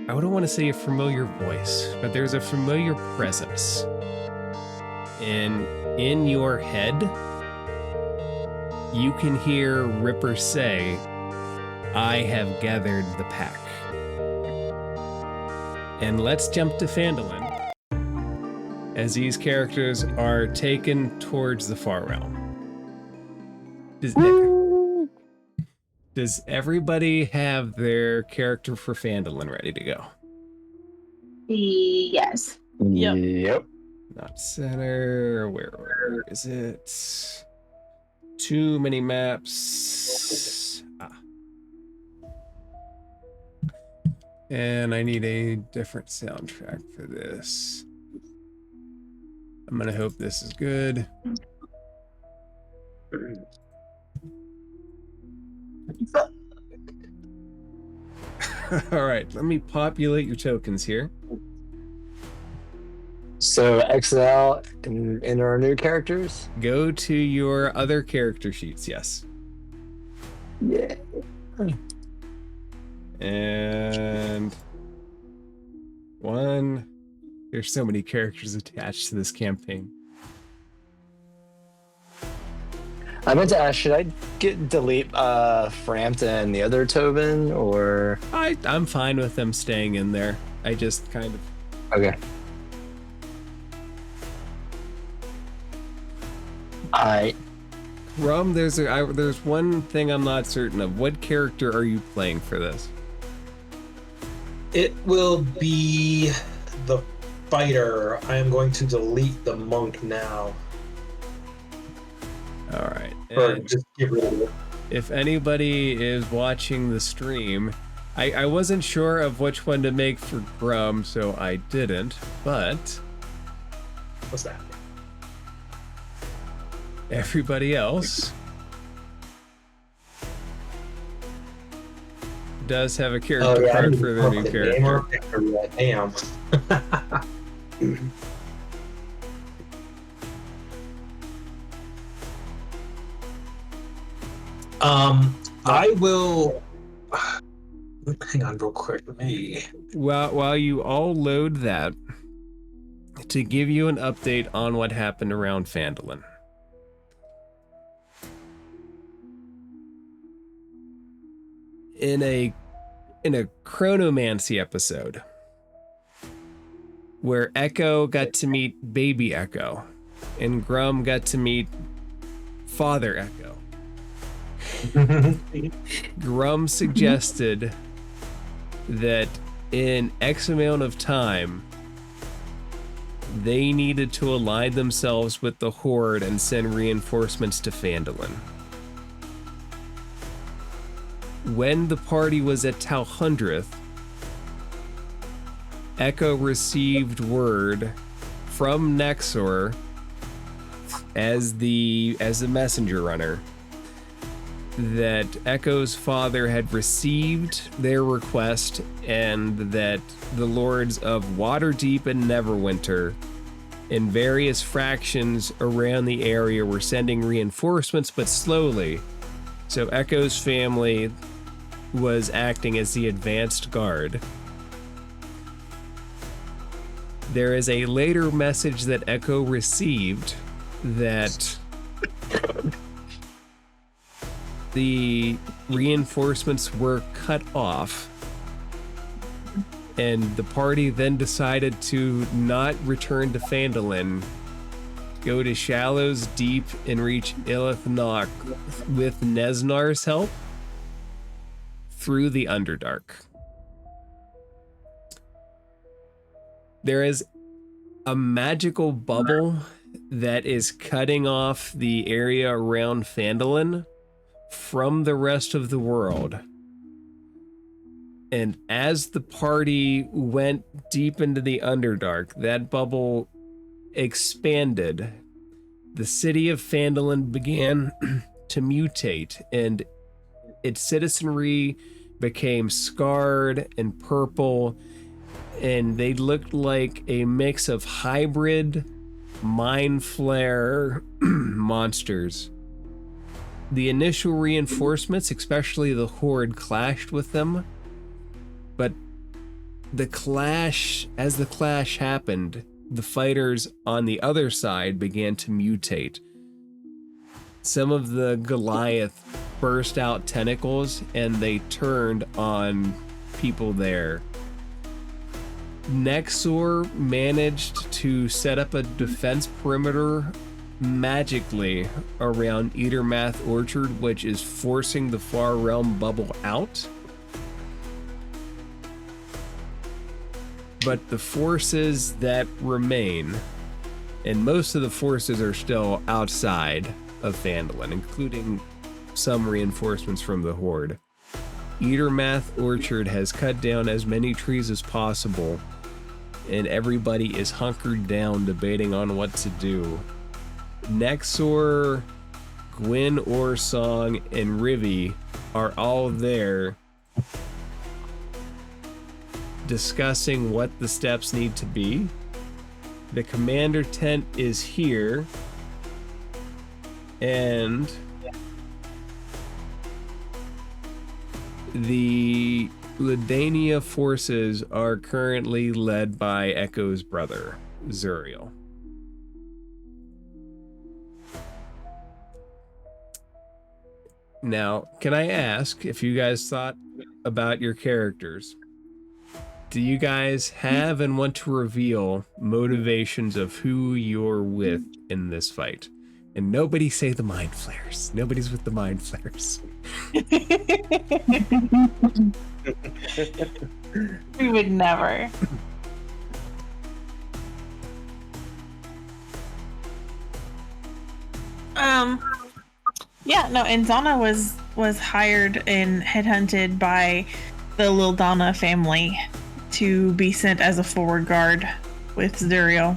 I wouldn't want to say a familiar voice, but there's a familiar presence. And in your head, you can hear Ripper say, "I have gathered the pack." And let's jump to Phandalin, as these characters are taken towards the far realm. Does everybody have their character for Phandalin ready to go? Yes. Yep. Not center. Where is it? Too many maps. And I need a different soundtrack for this. I'm gonna hope this is good. All right, let me populate your tokens here. So exit out and enter our new characters. Go to your other character sheets, yes. Yeah. And one. There's so many characters attached to this campaign. I meant to ask, should I delete Frampton and the other Tobin, or? I'm fine with them staying in there. I just kind of... Okay. I Rum, there's one thing I'm not certain of. What character are you playing for this? It will be the fighter. I am going to delete the monk now. All right. Or And just get rid of it. if anybody is watching the stream, I wasn't sure of which one to make for Grum, so I didn't, but What's that? everybody else does have a character I card didn't for their put new the character. name or picture yet. Damn. I will. Hang on, real quick. Let me. While you all load that, to give you an update on what happened around Phandalin. In a chronomancy episode where Echo got to meet baby Echo and Grum got to meet father Echo, Grum suggested that in X amount of time they needed to align themselves with the Horde and send reinforcements to Phandalin. When the party was at Talhundreth, Echo received word from Nexor as the messenger runner that Echo's father had received their request and that the lords of Waterdeep and Neverwinter in various fractions around the area were sending reinforcements, but slowly. So Echo's family was acting as the advanced guard. There is a later message that Echo received that the reinforcements were cut off, and the party then decided to not return to Phandalin, go to Shallows Deep and reach Ilithnock with Nesnar's help through the Underdark. There is a magical bubble that is cutting off the area around Phandalin from the rest of the world. And as the party went deep into the Underdark, that bubble expanded. The city of Phandalin began to mutate, and its citizenry became scarred and purple, and they looked like a mix of hybrid Mindflayer monsters. The initial reinforcements, especially the Horde, clashed with them, but as the clash happened, the fighters on the other side began to mutate. Some of the Goliath burst out tentacles and they turned on people there. Nexor managed to set up a defense perimeter magically around Eatermath Orchard, which is forcing the Far Realm bubble out. But the forces that remain, and most of the forces are still outside of Phandalin, including some reinforcements from the Horde. Eatermath Orchard has cut down as many trees as possible, and everybody is hunkered down debating on what to do. Nexor, Gwyn Orsong, and Rivi are all there discussing what the steps need to be. The commander tent is here, and the Ladania forces are currently led by Echo's brother, Zuriel. Now, can I ask if you guys thought about your characters? Do you guys have and want to reveal motivations of who you're with in this fight? And nobody say the mind flares. Nobody's with the mind flares. We would never. Yeah, no, and Donna was hired and headhunted by the Lildana family to be sent as a forward guard with Zuriel.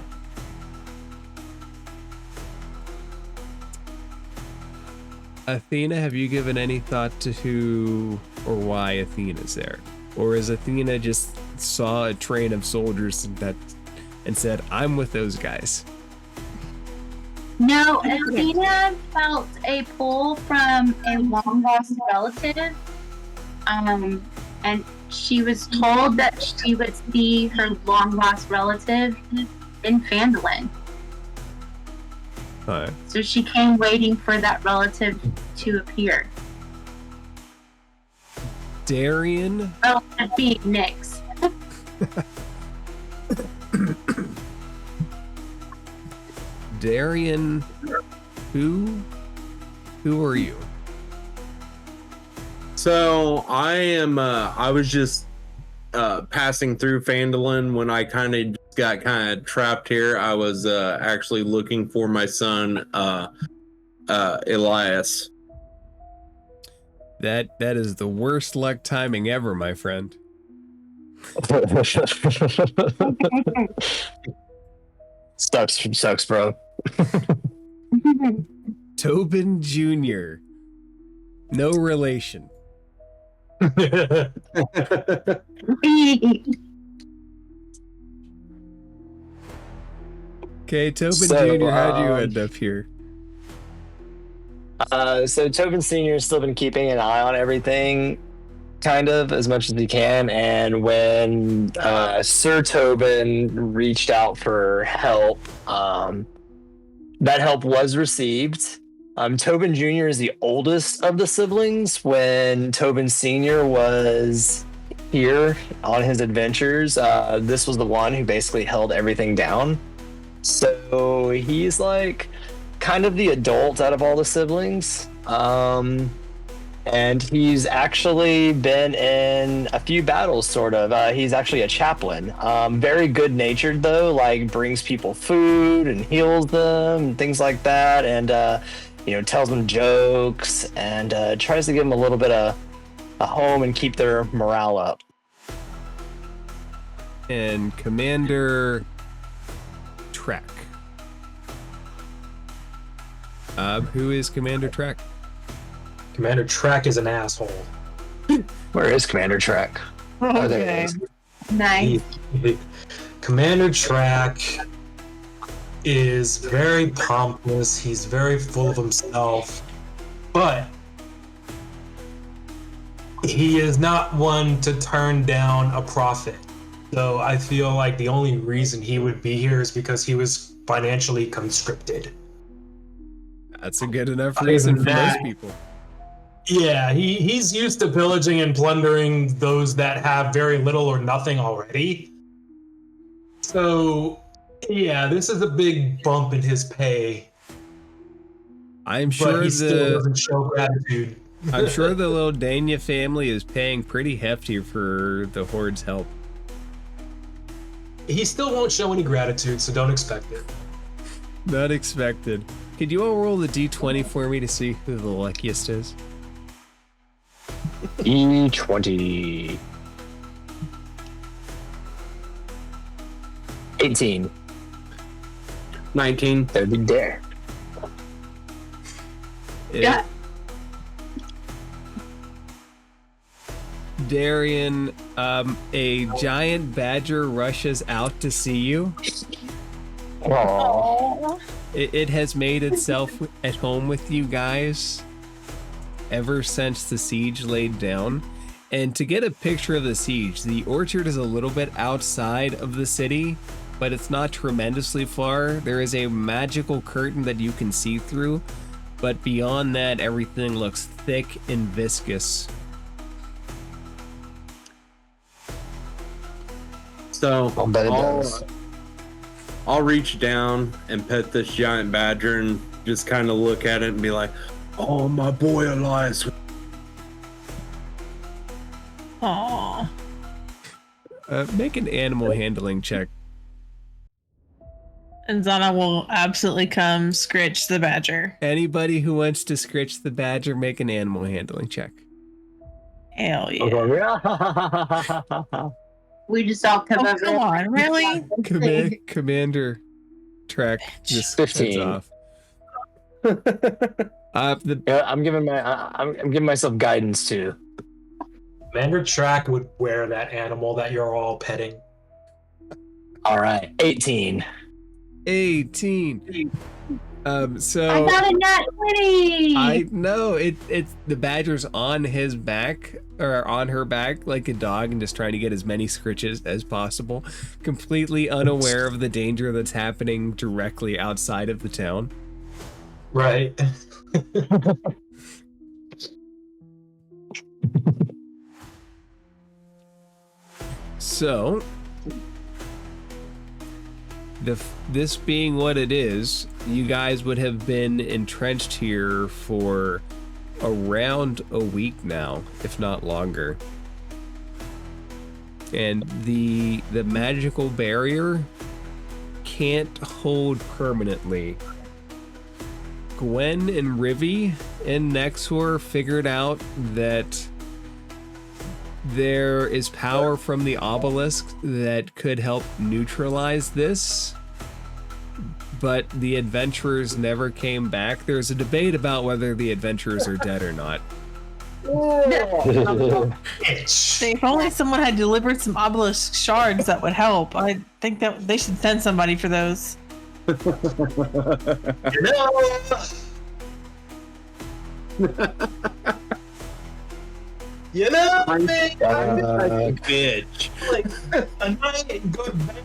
Athena, have you given any thought to who or why Athena's there? Or is Athena just saw a train of soldiers and said, I'm with those guys? No, Athena felt a pull from a long lost relative. And she was told that she would see her long lost relative in Phandalin. Huh. So she came waiting for that relative to appear. Darian? Relative being Nyx. Darian, who are you? So I was just passing through Phandalin when I kind of got trapped here. I was actually looking for my son, Elias. That is the worst luck timing ever, my friend. Sucks, bro. Tobin Jr. No relation. Okay, Tobin Jr., how'd you end up here? So Tobin Sr. has still been keeping an eye on everything, kind of, as much as he can. And when Sir Tobin reached out for help, that help was received. Tobin Jr. is the oldest of the siblings. When Tobin Sr. was here on his adventures, this was the one who basically held everything down. So he's like kind of the adult out of all the siblings. And he's actually been in a few battles, sort of. He's actually a chaplain. Very good natured, though, like brings people food and heals them and things like that. And, tells them jokes and tries to give them a little bit of a home and keep their morale up. And Commander Trek. Who is Commander Trek? Commander Trek is an asshole. Where is Commander Trek? Oh, there Okay. he is. Nice. Commander Trek is very pompous. He's very full of himself, but he is not one to turn down a profit. So I feel like the only reason he would be here is because he was financially conscripted. That's a good enough Other reason than for that- most people. Yeah, he's used to pillaging and plundering those that have very little or nothing already. So, yeah, this is a big bump in his pay, I'm but sure he still doesn't show gratitude. I'm sure the little Dania family is paying pretty hefty for the Horde's help. He still won't show any gratitude, so don't expect it. Not expected. Could you all roll the d20 for me to see who the luckiest is? E20. 18. 19. That'd be dare. Yeah. Darian, a giant badger rushes out to see you. Aww. It has made itself at home with you guys ever since the siege laid down. And to get a picture of the siege, the orchard is a little bit outside of the city, but it's not tremendously far. There is a magical curtain that you can see through, but beyond that, everything looks thick and viscous. So I'll bet it does. I'll reach down and pet this giant badger and just kind of look at it and be like, "Oh, my boy Elias." Aww. Make an animal handling check. And Zana will absolutely come scritch the badger. Anybody who wants to scritch the badger, make an animal handling check. Hell yeah. Okay. We just all come Oh, over. come on, really? Commander Trek just 15. heads off. Yeah, I'm giving myself guidance too. Commander Track would wear that animal that you're all petting. All right, 18. 18. So I got a nat 20. I know it's the badger's on his back or on her back like a dog and just trying to get as many scritches as possible, completely unaware of the danger that's happening directly outside of the town. Right. So this being what it is, you guys would have been entrenched here for around a week now, if not longer. And the magical barrier can't hold permanently. Gwen and Rivi and Nexor figured out that there is power from the obelisk that could help neutralize this, but the adventurers never came back. There's a debate about whether the adventurers are dead or not. If only someone had delivered some obelisk shards, that would help. I think that they should send somebody for those. You know, I'm man, a bitch. like a night and go to bed.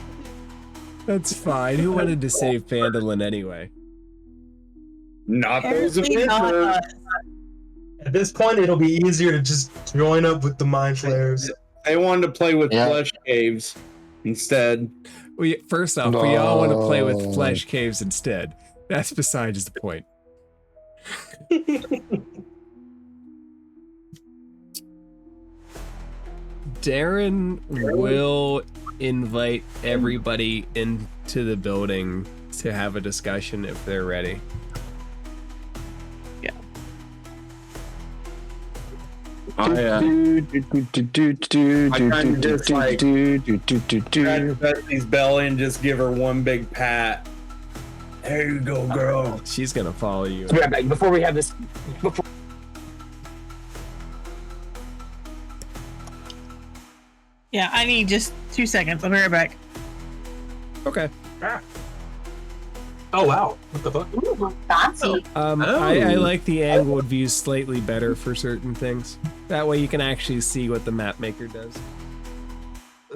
That's fine. Who wanted to save Phandalin anyway? Not those Apparently not adventurers. us. At this point, it'll be easier to just join up with the Mindflayers. They wanted to play with Yeah. flesh caves instead. First off, we all want to play with flesh caves instead. That's besides the point. Darren will invite everybody into the building to have a discussion if they're ready. I kind of just like scratch Betsy's belly and just give her one big pat. There you go, girl. She's gonna follow you. Be right back. Before we have this, Yeah, I need just 2 seconds. I'll be right back. Okay. Oh wow! What the fuck? Ooh, fancy. I like the angled view slightly better for certain things. That way you can actually see what the map maker does.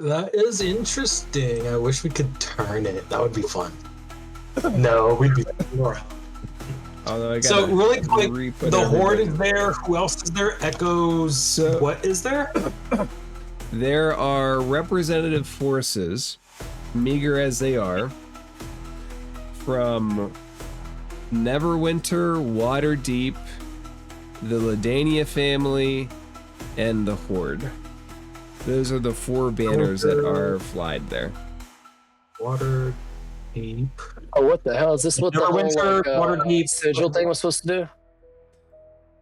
That is interesting. I wish we could turn it. That would be fun. No, we'd be more. Although I So gotta really quick, re-put the Horde everything- is there. Who else is there? Echoes. So- What is there? There are representative forces, meager as they are, from Neverwinter, Waterdeep, the Ladania family, and the Horde. Those are the 4 banners that are flied there. Water deep. oh, what the hell is this? What the whole Neverwinter, Waterdeep. sigil thing was supposed to do?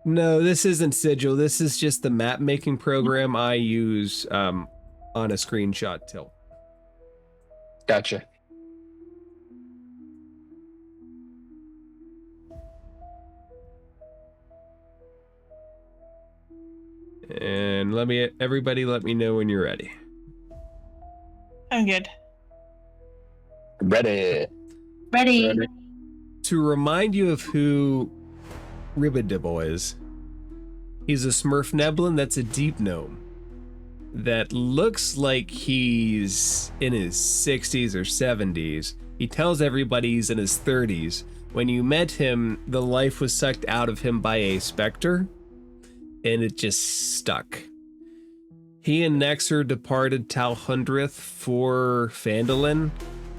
No, this isn't Sigil. This is just the map making program I use on a screenshot tilt. Gotcha. And everybody let me know when you're ready. I'm good. Ready. Ready. To remind you of who Ribadibble is, he's a Smurf Neblin that's a deep gnome that looks like he's in his 60s or 70s. He tells everybody he's in his 30s. When you met him, the life was sucked out of him by a specter, and it just stuck. He and Nexer departed Talhundrith for Phandalin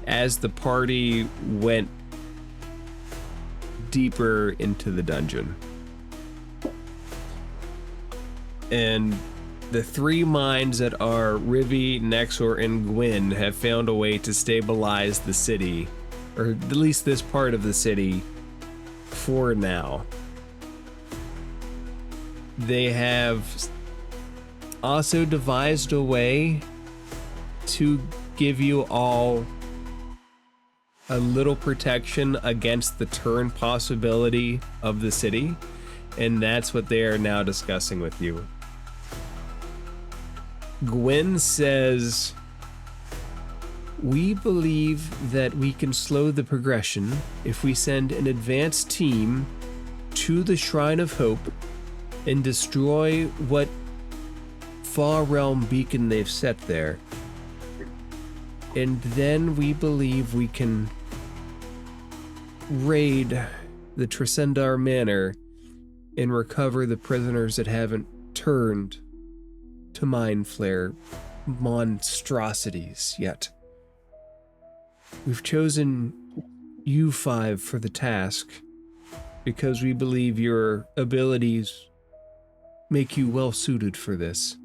as the party went deeper into the dungeon. And the three minds that are Rivi, Nexor, and Gwyn have found a way to stabilize the city, or at least this part of the city, for now. They have also devised a way to give you all a little protection against the turn possibility of the city, and that's what they are now discussing with you. Gwyn says, we believe that we can slow the progression if we send an advanced team to the Shrine of Hope and destroy what Far Realm beacon they've set there. And then we believe we can raid the Tresendar Manor and recover the prisoners that haven't turned to Mindflayer monstrosities yet. We've chosen you five for the task because we believe your abilities make you well suited for this.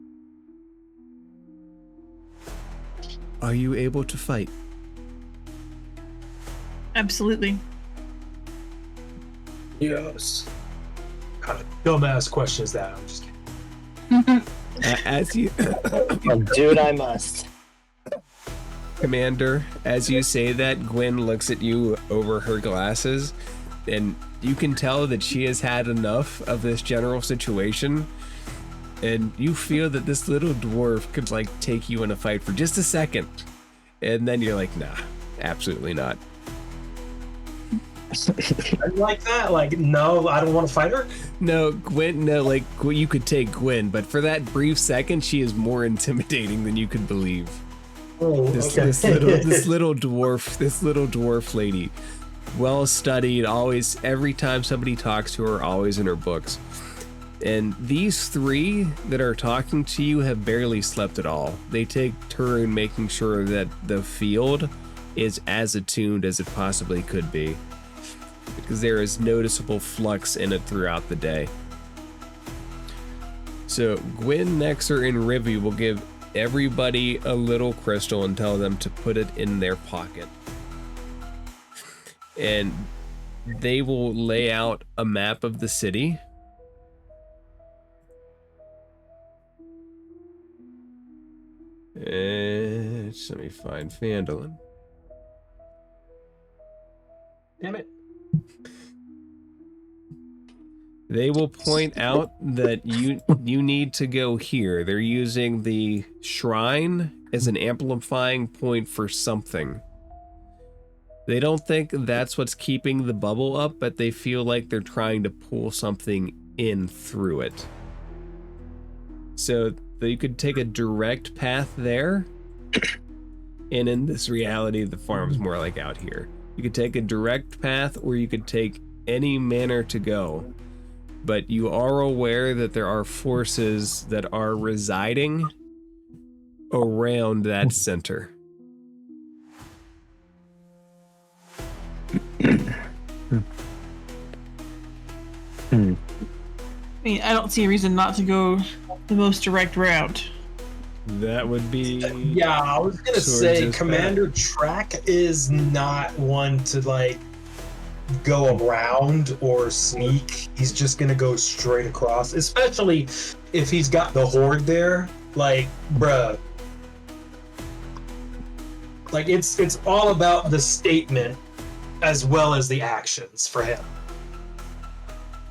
Are you able to fight? Absolutely. Yes. Kind of dumbass question is that? I'm just kidding. As you, I'll do what I must. Commander, as you say that, Gwyn looks at you over her glasses, and you can tell that she has had enough of this general situation, and you feel that this little dwarf could, like, take you in a fight for just a second, and then you're like, nah, absolutely not. Like that? Like, no, I don't want to fight her? No, Gwyn, no, like, you could take Gwyn, but for that brief second, she is more intimidating than you could believe. Oh, This okay. this little dwarf lady, well studied, always, every time somebody talks to her, always in her books. And these three that are talking to you have barely slept at all. They take turn making sure that the field is as attuned as it possibly could be, because there is noticeable flux in it throughout the day. So Gwyn, Nexor, and Rivi will give everybody a little crystal and tell them to put it in their pocket. And they will lay out a map of the city. Let me find Phandalin. Damn it. They will point out that you need to go here. They're using the shrine as an amplifying point for something. They don't think that's what's keeping the bubble up, but they feel like they're trying to pull something in through it. So you could take a direct path there, and in this reality, the farm's more like out here. You could take a direct path, or you could take any manner to go. But you are aware that there are forces that are residing around that center. I mean, I don't see a reason not to go the most direct route. That would be... Yeah, I was gonna towards say this Commander Track is not one to like go around or sneak. He's just gonna go straight across, especially if he's got the horde there. Like, bruh. Like it's all about the statement as well as the actions for him.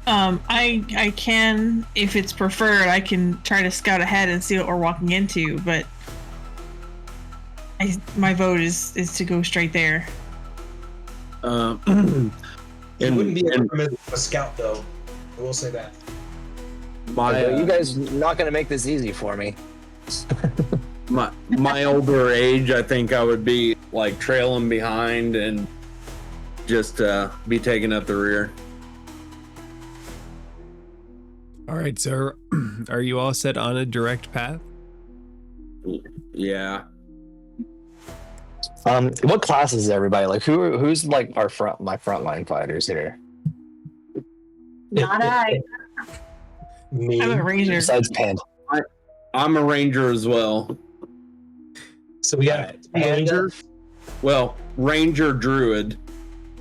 I can, if it's preferred, I can try to scout ahead and see what we're walking into, but my vote is to go straight there. He wouldn't be able to commit a scout though. I will say that. You guys not gonna make this easy for me. My older age, I think I would be like trailing behind and just be taking up the rear. All right, so are you all set on a direct path? Yeah. What class is everybody? Like who's like my frontline fighters here? Not I. Me. I'm a ranger. Besides Panda. I'm a ranger as well. So we got Ranger. Well, ranger druid.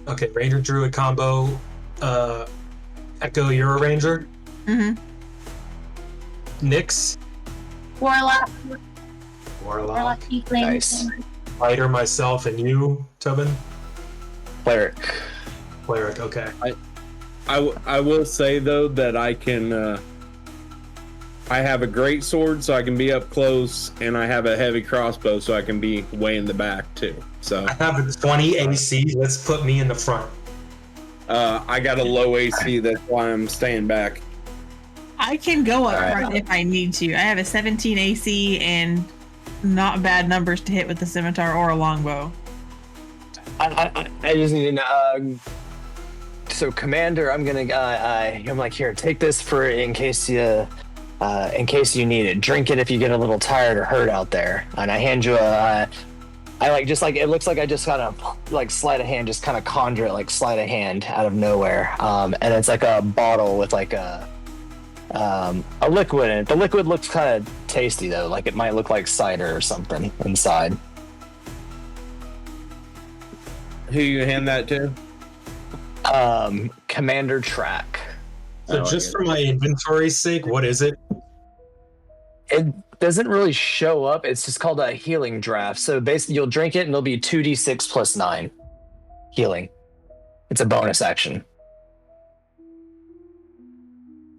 Okay, Ranger Druid combo. Echo, you're a Ranger. Mm-hmm. Nyx, Warlock. Warlock. Tiefling. Nice. Fighter, myself, and you, Tobin. Cleric. Cleric, okay. I will say though that I can. I have a great sword, so I can be up close, and I have a heavy crossbow, so I can be way in the back too. So I have a 20 AC. Let's put me in the front. I got a low AC. That's why I'm staying back. I can go up Alright. front if I need to. I have a 17 AC and not bad numbers to hit with the scimitar or a longbow. I just need to know. So, Commander, I'm gonna. I'm like, here, take this for in case you need it. Drink it if you get a little tired or hurt out there. And I hand you a. I like just like it looks like I just kind of like sleight of hand, just kind of conjure it like sleight of hand out of nowhere. And it's like a bottle with like a liquid in it. The liquid looks kind of tasty though, like it might look like cider or something inside. Who you hand that to? Commander Track. So just for my inventory's sake, what is it? It doesn't really show up. It's just called a healing draft. So basically, you'll drink it and it'll be 2d6 plus 9 healing. It's a bonus action.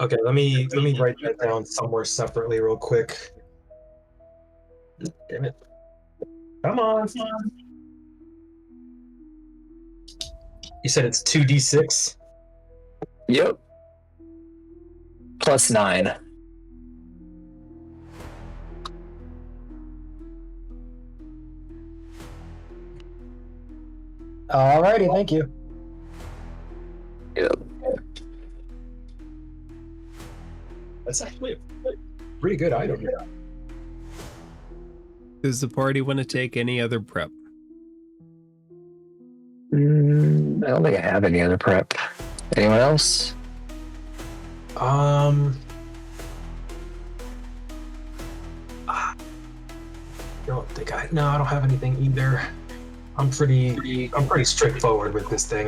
Okay, let me write that down somewhere separately real quick. Damn it. Come on. You said it's 2d6? Yep. Plus 9. Alrighty, thank you. Yep. That's actually a pretty good item here. Does the party want to take any other prep? I don't think I have any other prep. Anyone else? I don't have anything either. I'm pretty straightforward with this thing,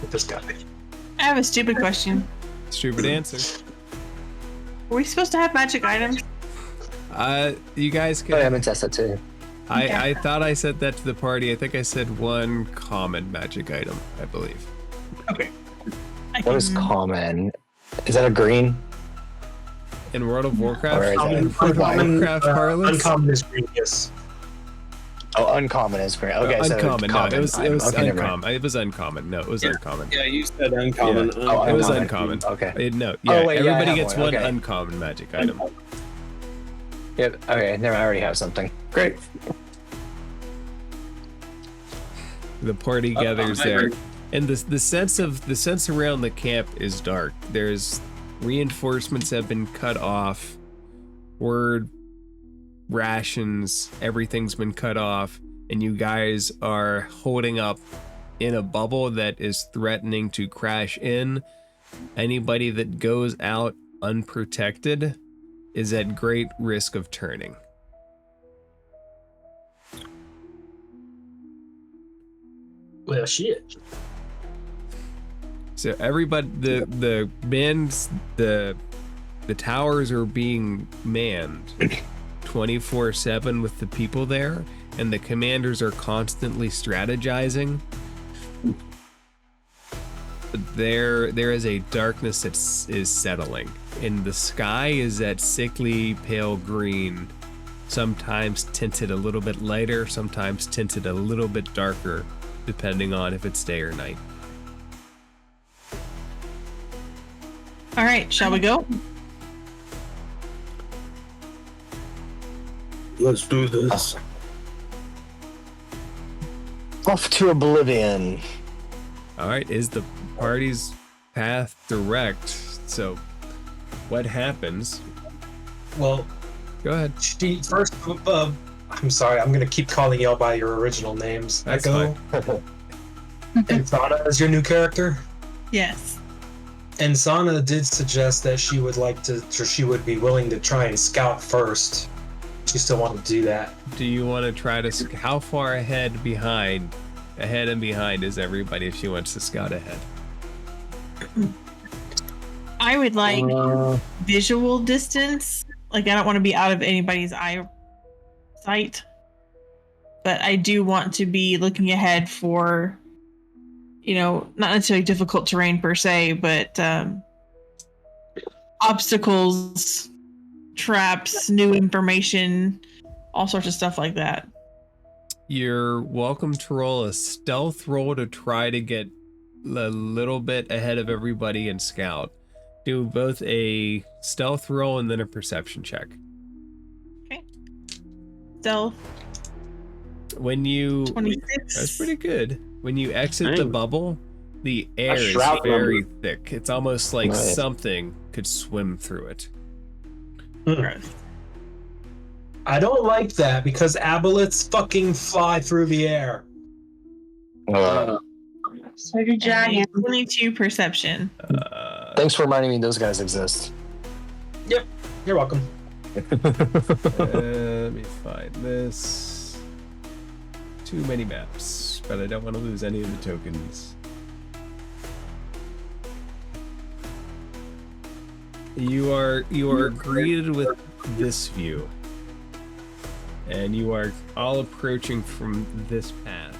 with this guy. I have a stupid question. Stupid answer. Are we supposed to have magic items? You guys Oh, yeah, I'm can. in Tessa too. I thought I said that to the party. I think I said one common magic item, I believe. Okay. What is common? Is that a green? In World of Warcraft? Or is that In World of Warcraft parlance? Uncommon is green, yes. Oh, uncommon is green. Okay, so uncommon. No, it was item. Okay, never mind. uncommon. It was uncommon. No, it was uncommon. Yeah, you said uncommon. Yeah. Oh, It was uncommon. uncommon. Okay. No, Oh, wait, yeah, I everybody have gets one. one Okay. uncommon magic item. Yep. Okay. Never. I already have something. Great. The party gathers there, and the sense around the camp is dark. There's reinforcements have been cut off. Word, rations, everything's been cut off, and you guys are holding up in a bubble that is threatening to crash in. Anybody that goes out unprotected is at great risk of turning. Well, shit. So everybody, the men's, the towers are being manned 24/7 with the people there, and the commanders are constantly strategizing. But there is a darkness that is settling, and the sky is that sickly pale green, sometimes tinted a little bit lighter, sometimes tinted a little bit darker, depending on if it's day or night. All right, shall we go? Let's do this. Off to oblivion. All right, is the party's path direct? So, what happens? Well, Go ahead. first, I'm sorry, I'm gonna keep calling y'all by your original names. That's Echo and Thana is your new character. Yes. And Sana did suggest that she would she would be willing to try and scout first. She still wanted to do that. Do you want to try to? How far ahead and behind is everybody if she wants to scout ahead? I would like visual distance. Like I don't want to be out of anybody's sight, but I do want to be looking ahead for, not necessarily difficult terrain per se, but obstacles, traps, new information, all sorts of stuff like that. You're welcome to roll a stealth roll to try to get a little bit ahead of everybody and scout. Do both a stealth roll and then a perception check. Okay. Stealth. When you 26. That's pretty good. When you exit the bubble, the air is shroud very thick. It's almost like Nice. something could swim through it. Gross. I don't like that because aboleths fucking fly through the air. So do dragons. 22 perception. Thanks for reminding me those guys exist. Yep, you're welcome. Let me find this. Too many maps, but I don't want to lose any of the tokens. You are greeted with this view, and you are all approaching from this path.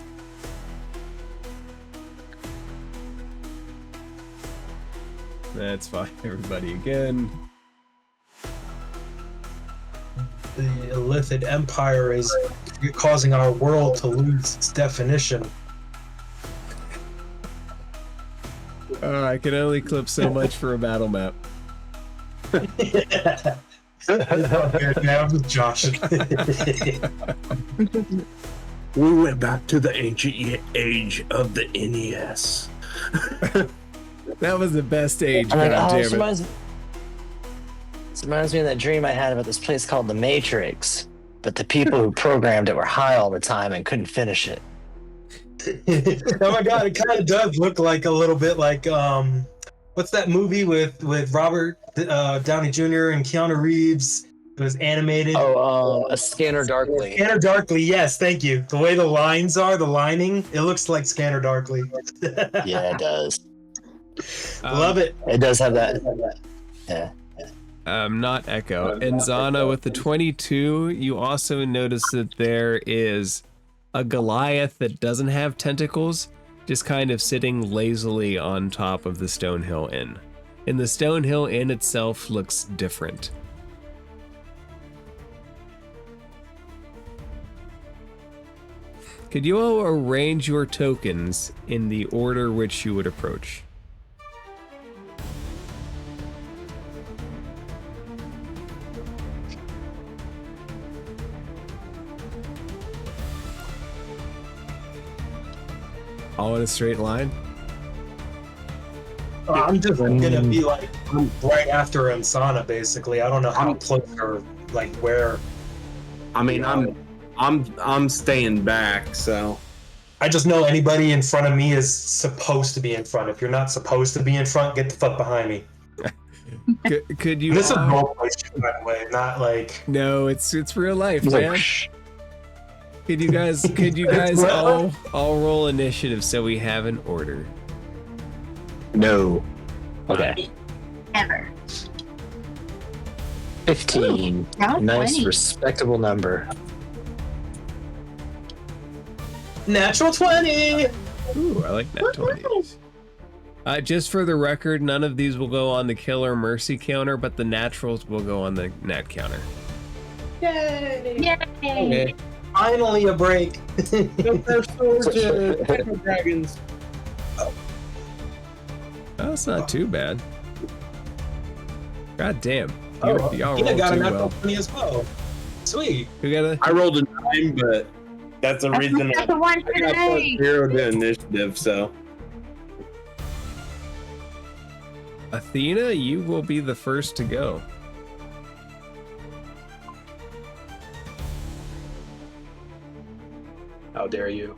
That's fine, everybody again. The Illithid Empire is causing our world to lose its definition. I can only clip so much for a battle map. I'm just joshing. We went back to the ancient age of the NES. That was the best age, I'm like, goddammit. this reminds me of that dream I had about this place called the Matrix, but the people who programmed it were high all the time and couldn't finish it. Oh my god, it kind of does look like a little bit like what's that movie with Robert Downey Jr. and Keanu Reeves? It was animated. A Scanner Darkly. Scanner Darkly, yes, thank you. The way the lines are, the lining, it looks like Scanner Darkly. Yeah, it does. Love it. It does have that. Yeah. Not Echo. And Zana, with the 22, you also notice that there is a Goliath that doesn't have tentacles, just kind of sitting lazily on top of the Stonehill Inn. And the Stonehill Inn itself looks different. Could you all arrange your tokens in the order which you would approach? All in a straight line? I'm just gonna be like right after Ansana, basically. I don't know how close or like where. I mean, I'm staying back, so I just know anybody in front of me is supposed to be in front. If you're not supposed to be in front, get the fuck behind me. Could you? This is roleplay shit, by the way, not like. No, it's real life, He's man. like, shh. Could you guys all roll initiative so we have an order? No. Okay. Ever. 15. Round Nice, 20. respectable number. Natural 20! Ooh, I like that 20s. Just for the record, none of these will go on the killer mercy counter, but the naturals will go on the nat counter. Yay! Yay! okay. Finally a break. Dragons. Oh, that's not too bad. God damn. Y'all Tina rolled got a too natural well. 20 as well. Sweet. Who got a? I rolled a 9, but that's the reason That's the one for I got plus today. 0 to initiative. So Athena, you will be the first to go. How dare you?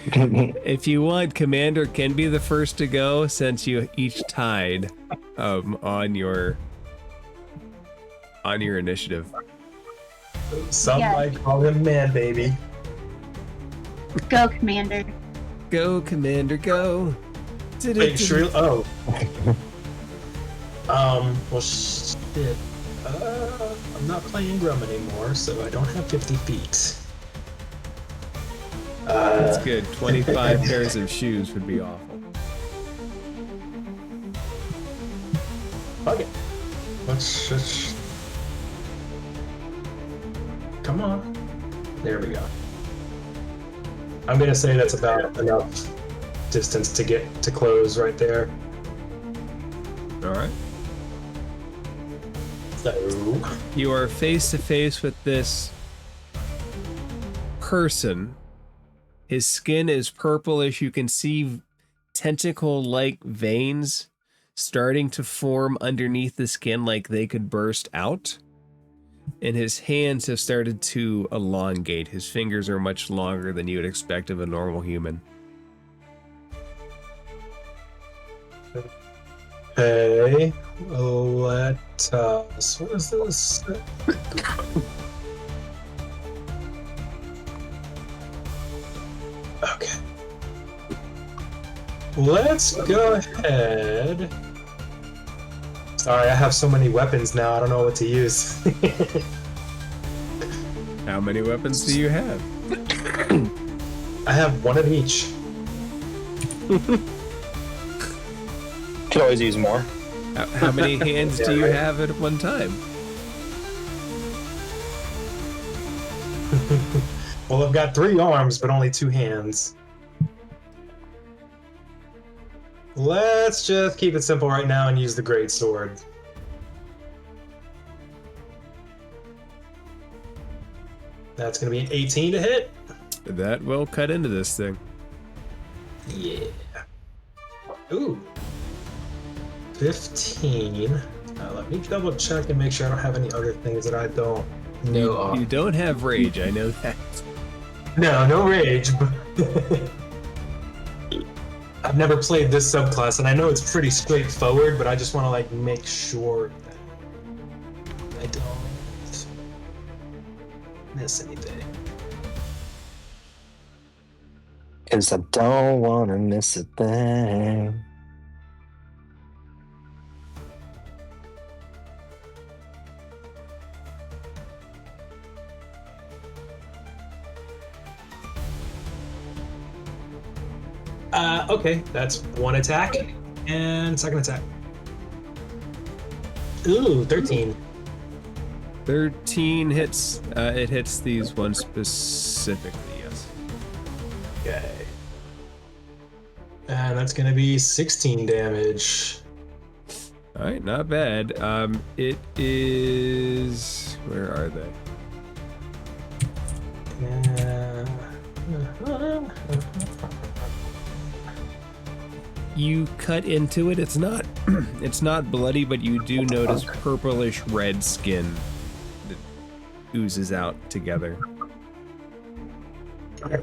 If you want, Commander can be the first to go since you each tied on your initiative. Some Yes. might call him man baby. Go, Commander. Go, Commander, go. Wait, Shrill. Oh. Well, shit. I'm not playing Grum anymore, so I don't have 50 feet. That's good. 25 pairs of shoes would be awful. Okay. Let's just. Come on. There we go. I'm gonna say that's about enough distance to get to close right there. All right. So. You are face to face with this person. His skin is purplish. You can see tentacle-like veins starting to form underneath the skin like they could burst out. And his hands have started to elongate. His fingers are much longer than you would expect of a normal human. Okay, let us. What is this? Okay. Let's go ahead. Sorry, I have so many weapons now, I don't know what to use. How many weapons do you have? I have one of each. Could always use more. How many hands do you have at one time? Well, I've got 3 arms, but only 2 hands. Let's just keep it simple right now and use the great sword. That's gonna be an 18 to hit. That will cut into this thing. Yeah. Ooh. 15. Let me double check and make sure I don't have any other things that I don't know of. You don't have rage, I know that. No rage. I've never played this subclass, and I know it's pretty straightforward, but I just want to like make sure that I don't miss anything. Cause I don't wanna miss a thing. Okay, that's 1 attack and 2nd attack. Ooh, 13. 13 hits. It hits these ones specifically, yes. Okay. And that's gonna be 16 damage. All right, not bad. It is. Where are they? You cut into it. It's not. It's not bloody, but you do notice purplish red skin that oozes out together. I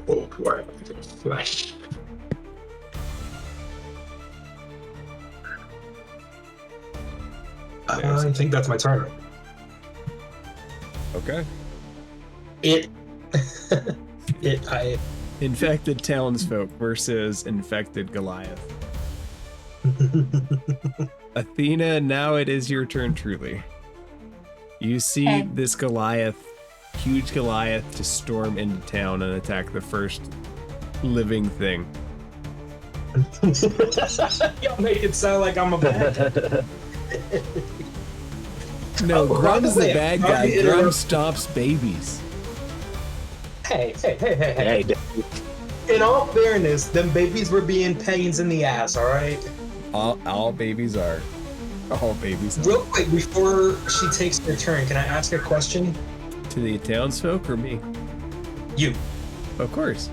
think that's my turn. Okay. Infected townsfolk versus infected Goliath. Athena, now it is your turn truly. You see Okay. this Goliath, huge Goliath, to storm into town and attack the first living thing. Y'all make it sound like I'm a bad. No, Oh, Grum's the wait, bad I'll guy. be Grum interrupt- stops babies. Hey. Hey, In all fairness, them babies were being pains in the ass, alright? All babies are. All babies are. Real quick, before she takes her turn, can I ask a question? To the townsfolk or me? You. Of course.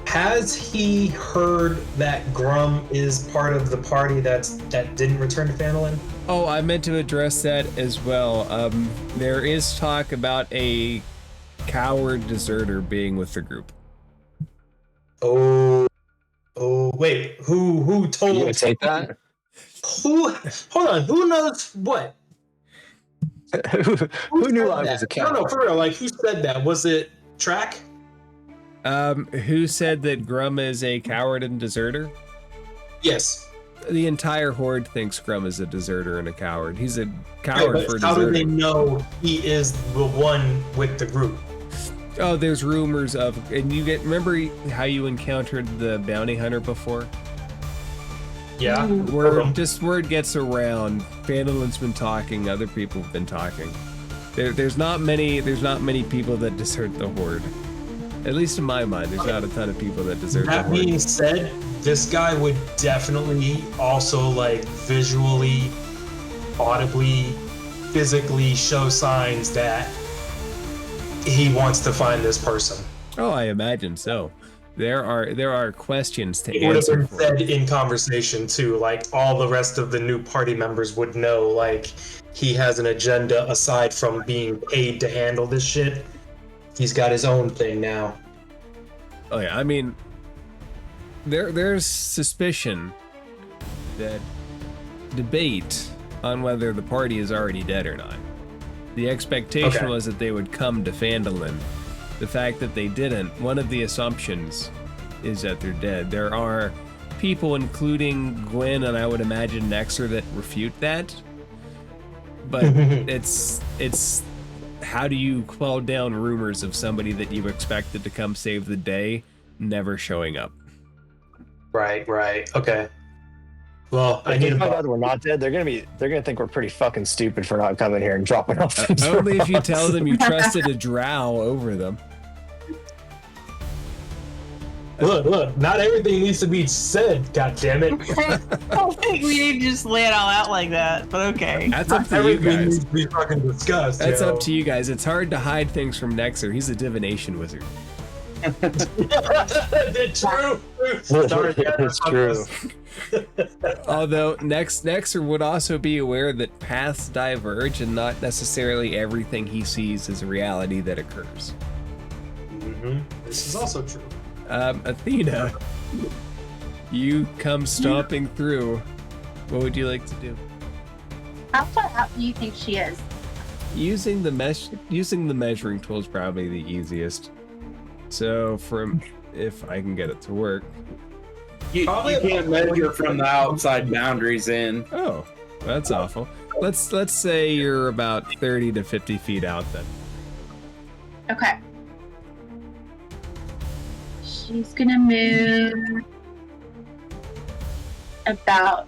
Has he heard that Grum is part of the party that didn't return to Phandalin? Oh, I meant to address that as well. There is talk about a coward deserter being with the group. Oh, wait. Who told? You gonna take that? Who? Hold on. Who knows what? Who knew said I that? was a coward? No, for real. Like, who said that? Was it Track? Who said that Grum is a coward and deserter? Yes. The entire horde thinks Grum is a deserter and a coward. He's a coward Right, for but how do they deserting. know he is the one with the group? Oh, there's rumors of, and remember how you encountered the bounty hunter before? Yeah. Word gets around. Phandalin's been talking. Other people have been talking. There's not many people that desert the horde. At least in my mind, there's not a ton of people that desert the That horde. being said, this guy would definitely also like visually, audibly, physically show signs that he wants to find this person. Oh, I imagine so. There are questions to It would have answer been for. said in conversation too. Like all the rest of the new party members would know. Like he has an agenda aside from being paid to handle this shit. He's got his own thing now. Oh yeah, I mean, there's suspicion that debate on whether the party is already dead or not. The expectation was that they would come to Phandalin. The fact that they didn't, one of the assumptions is that they're dead. There are people, including Gwen and I would imagine Nexer, that refute that. But it's how do you quell down rumors of somebody that you expected to come save the day never showing up? Right. Okay. Well, I If need they a find out we're not dead, they're gonna think we're pretty fucking stupid for not coming here and dropping off things. Only if you for us. tell them you trusted a drow over them. Look, not everything needs to be said, God damn it. I don't think we need to just lay it all out like that, but okay. That's up Not to you everything guys. needs to be fucking discussed. That's up to you guys. It's hard to hide things from Nexer. He's a divination wizard. It's true. Sorry, It's true. Although Nexer would also be aware that paths diverge and not necessarily everything he sees is a reality that occurs. This is also true. Athena, you come stomping through. What would you like to do? How far out do you think she is? Using the measuring tool is probably the easiest. So if I can get it to work. You can't measure from the outside boundaries in. Oh, that's awful. Let's say you're about 30 to 50 feet out then. Okay. She's gonna move about.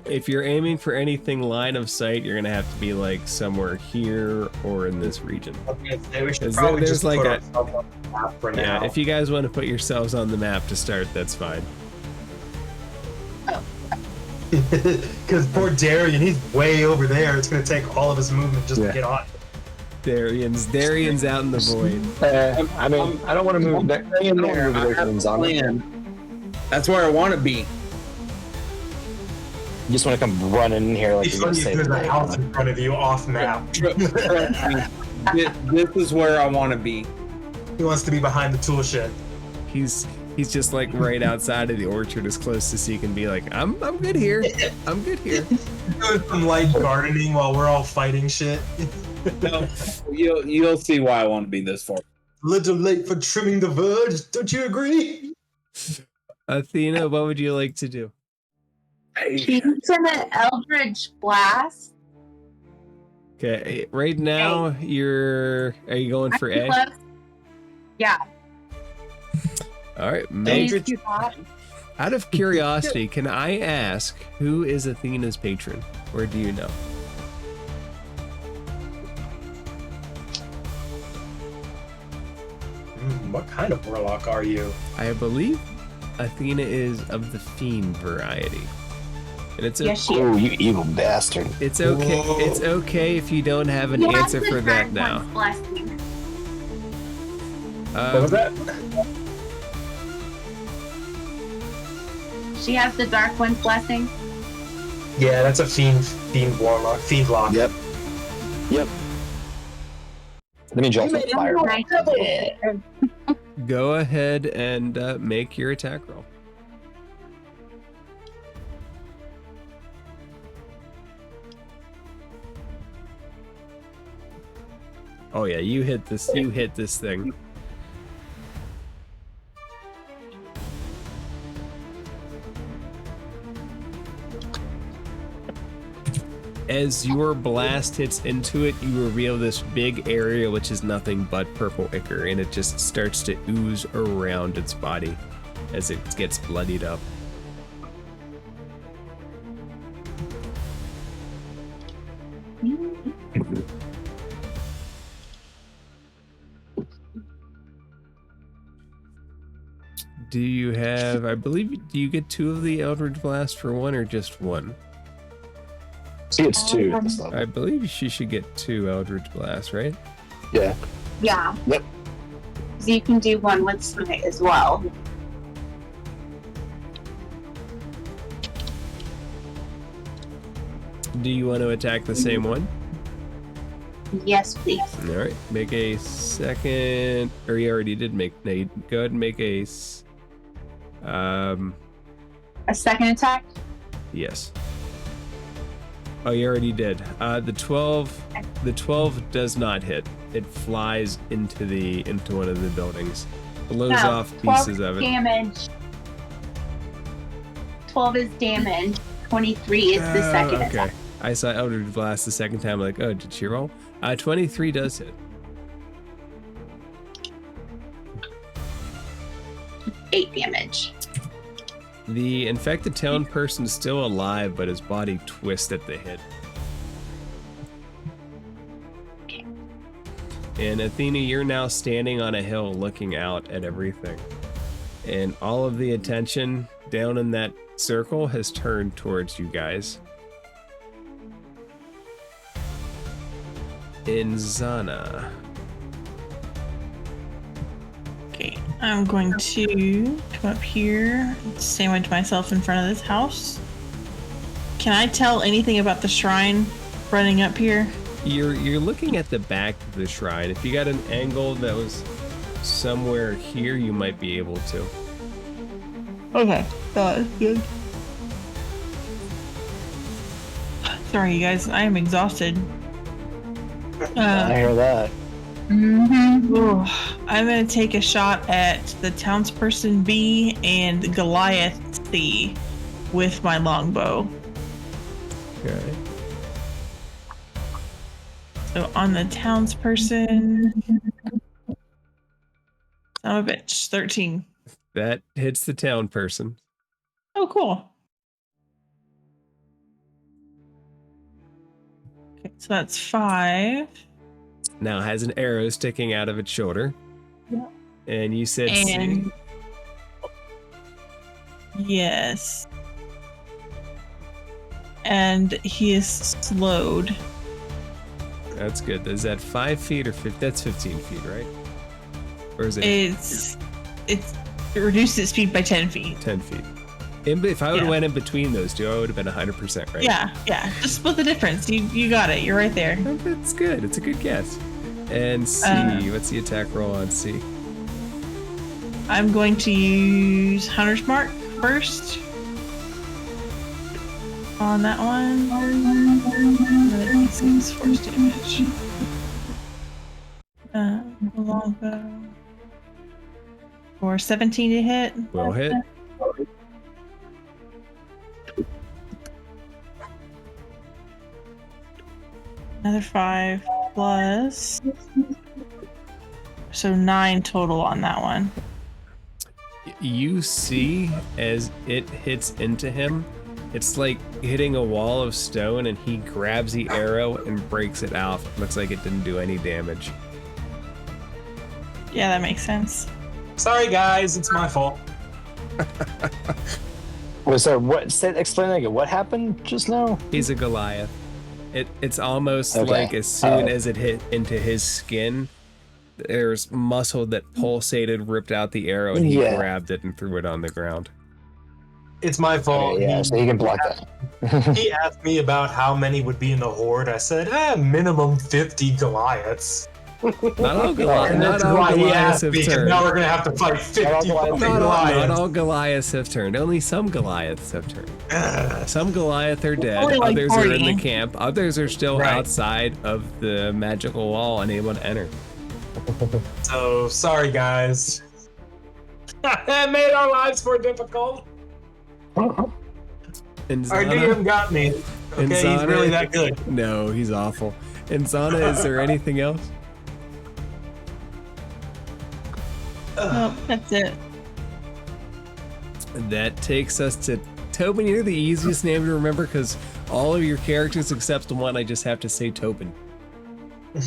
If you're aiming for anything line of sight, you're gonna have to be like somewhere here or in this region. I was gonna say we should There's probably just like put a- ourselves on the map for Yeah, now. if you guys want to put yourselves on the map to start, that's fine. Because poor Darian, he's way over there. It's gonna take all of his movement just to get on. Darian's out in the void. I mean, I don't want to move there. I don't want to move away from Zana. Plan. That's where I want to be. You just want to come running in here like He's you're gonna funny if save there's the a day. house in front of you off map. Trust me. This is where I want to be. He wants to be behind the tool shed. He's just like right outside of the orchard, as close as he can be. Like, I'm good here. I'm good here. Doing some light gardening while we're all fighting shit. No, you'll see why I want to be this far. Little late for trimming the verge, don't you agree? Athena, what would you like to do? She's gonna Eldritch Blast. Okay, right now are you going for A? Close. Yeah. All right, She's Mildred. too hot. Out of curiosity, can I ask who is Athena's patron, or do you know? What kind of warlock are you? I believe Athena is of the fiend variety, and it's Yes, she Oh, is. you evil bastard. it's okay. Whoa. It's okay if you don't have an She has answer the for that Dark now. One's blessing. What was that? She has the Dark One's blessing. Yeah, that's a fiend warlock. Fiend lock. Yep. Let me jolt with fire. Yeah. Go ahead and make your attack roll. Oh yeah, you hit this. You hit this thing. As your blast hits into it, you reveal this big area which is nothing but purple ichor, and it just starts to ooze around its body as it gets bloodied up. Do you have, I believe, do you get 2 of the Eldritch Blast for 1 or just 1? See, it's 2 at this level. I believe she should get 2 Eldritch Blasts, right? Yeah. Yeah. Yep. So you can do one with Smite as well. Do you want to attack the same one? Yes, please. All right, make a second, or you already did make, no, you go ahead and make a, A second attack? yes. Oh, you already did. The 12 does not hit. It flies into one of the buildings, blows off 12 pieces of it. Damage. 12 is damage. 23 is the second Okay. attack. I saw Eldritch Blast the second time, like, oh, did she roll? 23 does hit. 8 damage. The infected town person is still alive, but his body twists at the hit. Okay. And Athena, you're now standing on a hill looking out at everything. And all of the attention down in that circle has turned towards you guys. In Zana. Okay, I'm going to come up here and sandwich myself in front of this house. Can I tell anything about the shrine running up here? You're looking at the back of the shrine. If you got an angle that was somewhere here, you might be able to. Okay, good. Sorry, you guys, I am exhausted. I hear that. Mm-hmm. I'm gonna take a shot at the townsperson B and Goliath C with my longbow. Okay. So on the townsperson, son of a bitch, 13. That hits the town person. Oh, cool. Okay, so that's 5. Now has an arrow sticking out of its shoulder. Yeah. And you said And C. yes. And he is slowed. That's good. Is that 5 feet or 50? That's 15 feet, right? Or is it It reduced its speed by 10 feet. 10 feet? If I would have Yeah. went in between those two, I would have been 100% right. Yeah. Just split the difference. You got it. You're right there. Oh, that's good. It's a good guess. And C, what's the attack roll on C? I'm going to use Hunter's Mark first. On that one. D6 force damage. Longbow. For 17 to hit. Will hit. Another 5 plus. So 9 total on that one. You see as it hits into him, it's like hitting a wall of stone, and he grabs the arrow and breaks it off. Looks like it didn't do any damage. Yeah, that makes sense. Sorry, guys, it's my fault. Was there explain that again? What happened just now? He's a Goliath. It's almost Okay. like as soon as it hit into his skin, there's muscle that pulsated, ripped out the arrow, and he grabbed it and threw it on the ground. It's my fault. Okay, yeah, so you can block that. He asked me about how many would be in the horde. I said, minimum 50 Goliaths. Not all, Goli- And not that's all why he Goliaths asked have me, 'cause turned. now we're gonna have to fight 50 Not all fucking Goliaths. Not all Goliaths. Goliaths have turned. Only some Goliaths have turned. Ugh. Some Goliath are dead. Only like Others are in the 40. camp. Others are still Right. outside of the magical wall, unable to enter. So sorry, guys. It made our lives more difficult. And Our Zana, DM got me. And Okay, he's Zana- really that good. no, he's awful. And Zana, is there anything else? Oh, that's it. That takes us to Tobin. You're the easiest name to remember because all of your characters except the one I just have to say Tobin. I'm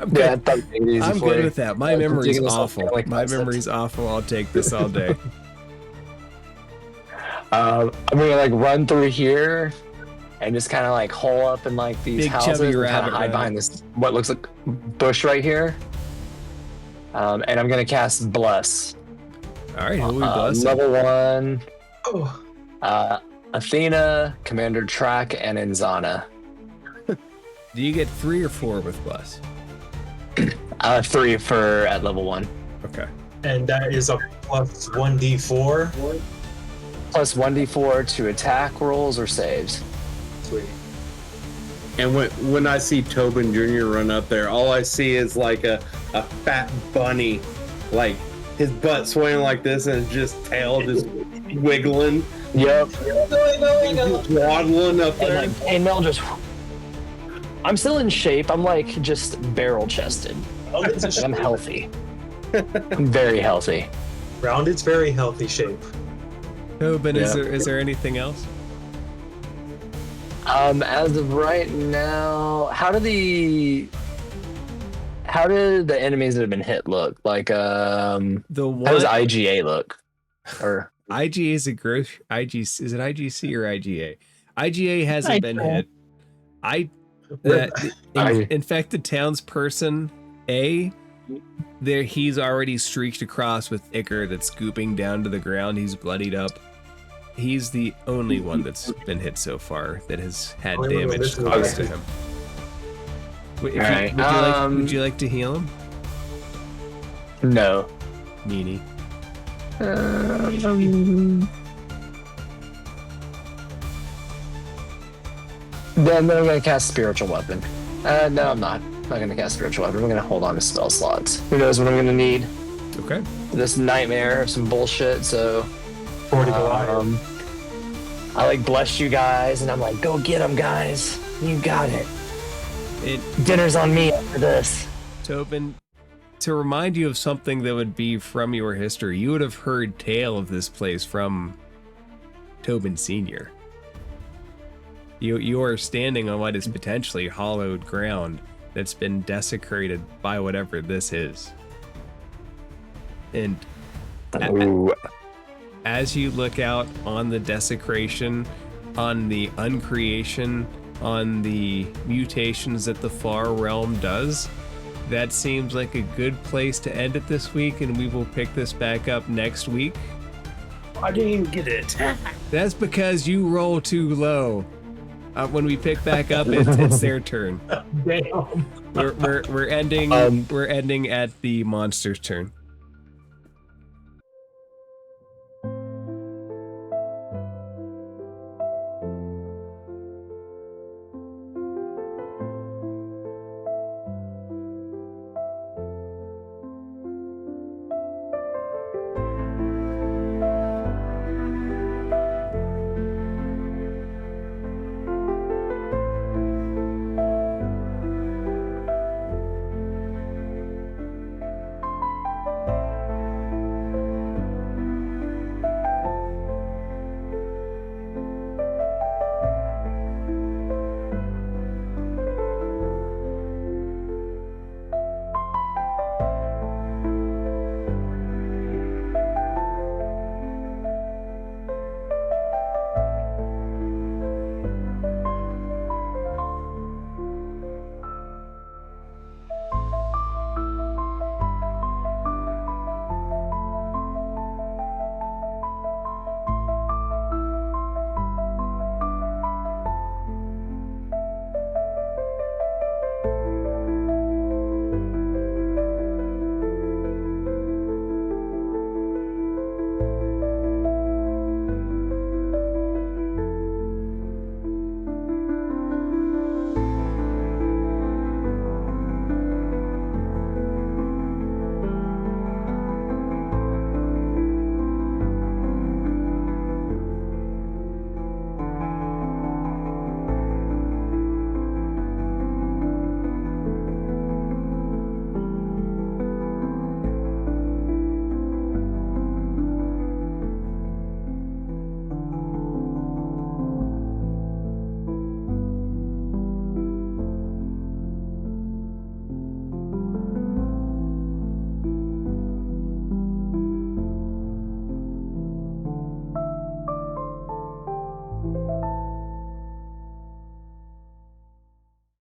good. Yeah, I thought it'd be easy I'm for good you. with that. My I'm memory's taking this off awful. like My concept. memory's awful. I'll take this all day. I'm gonna like run through here and just kind of like hole up in like these Big houses chubby and kind rabbit of hide rabbit. behind this what looks like bush right here. And I'm gonna cast Bless. All right, who we blessing? Level 1, Oh, Athena, Commander Track, and Inzana. Do you get 3 or 4 with bless? 3 for at level 1. Okay. and that is a plus 1d4. Plus 1d4 to attack rolls or saves. Sweet. And when I see Tobin Jr. run up there, all I see is like a fat bunny, like his butt swaying like this and just tail just wiggling, Yep. just waddling up And there. like chainmail just. I'm still in shape. I'm like just barrel chested. I'm healthy. I'm very healthy. Round its very healthy shape. Tobin, Yeah. is there anything else? As of right now, how do the enemies that have been hit look? Like, The how does one IGA look? Or IGA is a gross IG. Is it IGC or IGA? IGA hasn't been hit. Infected townsperson A. There, he's already streaked across with ichor that's scooping down to the ground. He's bloodied up. He's the only one that's been hit so far that has had Only one damage with this caused to one. him. Wait, Alright, would you like to heal him, no. Nini? Then I'm gonna cast spiritual weapon. No, I'm not. I'm not gonna cast spiritual weapon. I'm gonna hold on to spell slots. Who knows what I'm gonna need? Okay. This nightmare of some bullshit. So 40 Goliath. I like blessed you guys, and I'm like, go get them, guys. You got it. Dinner's on me after this. Tobin, to remind you of something that would be from your history, you would have heard tale of this place from Tobin Sr. You are standing on what is potentially hollowed ground that's been desecrated by whatever this is. And Ooh. as you look out on the desecration, on the uncreation, on the mutations that the far realm does, that seems like a good place to end it this week, and we will pick this back up next week. I didn't get it. That's because you roll too low. When we pick back up, it's their turn. Damn. We're ending. We're ending at the monster's turn.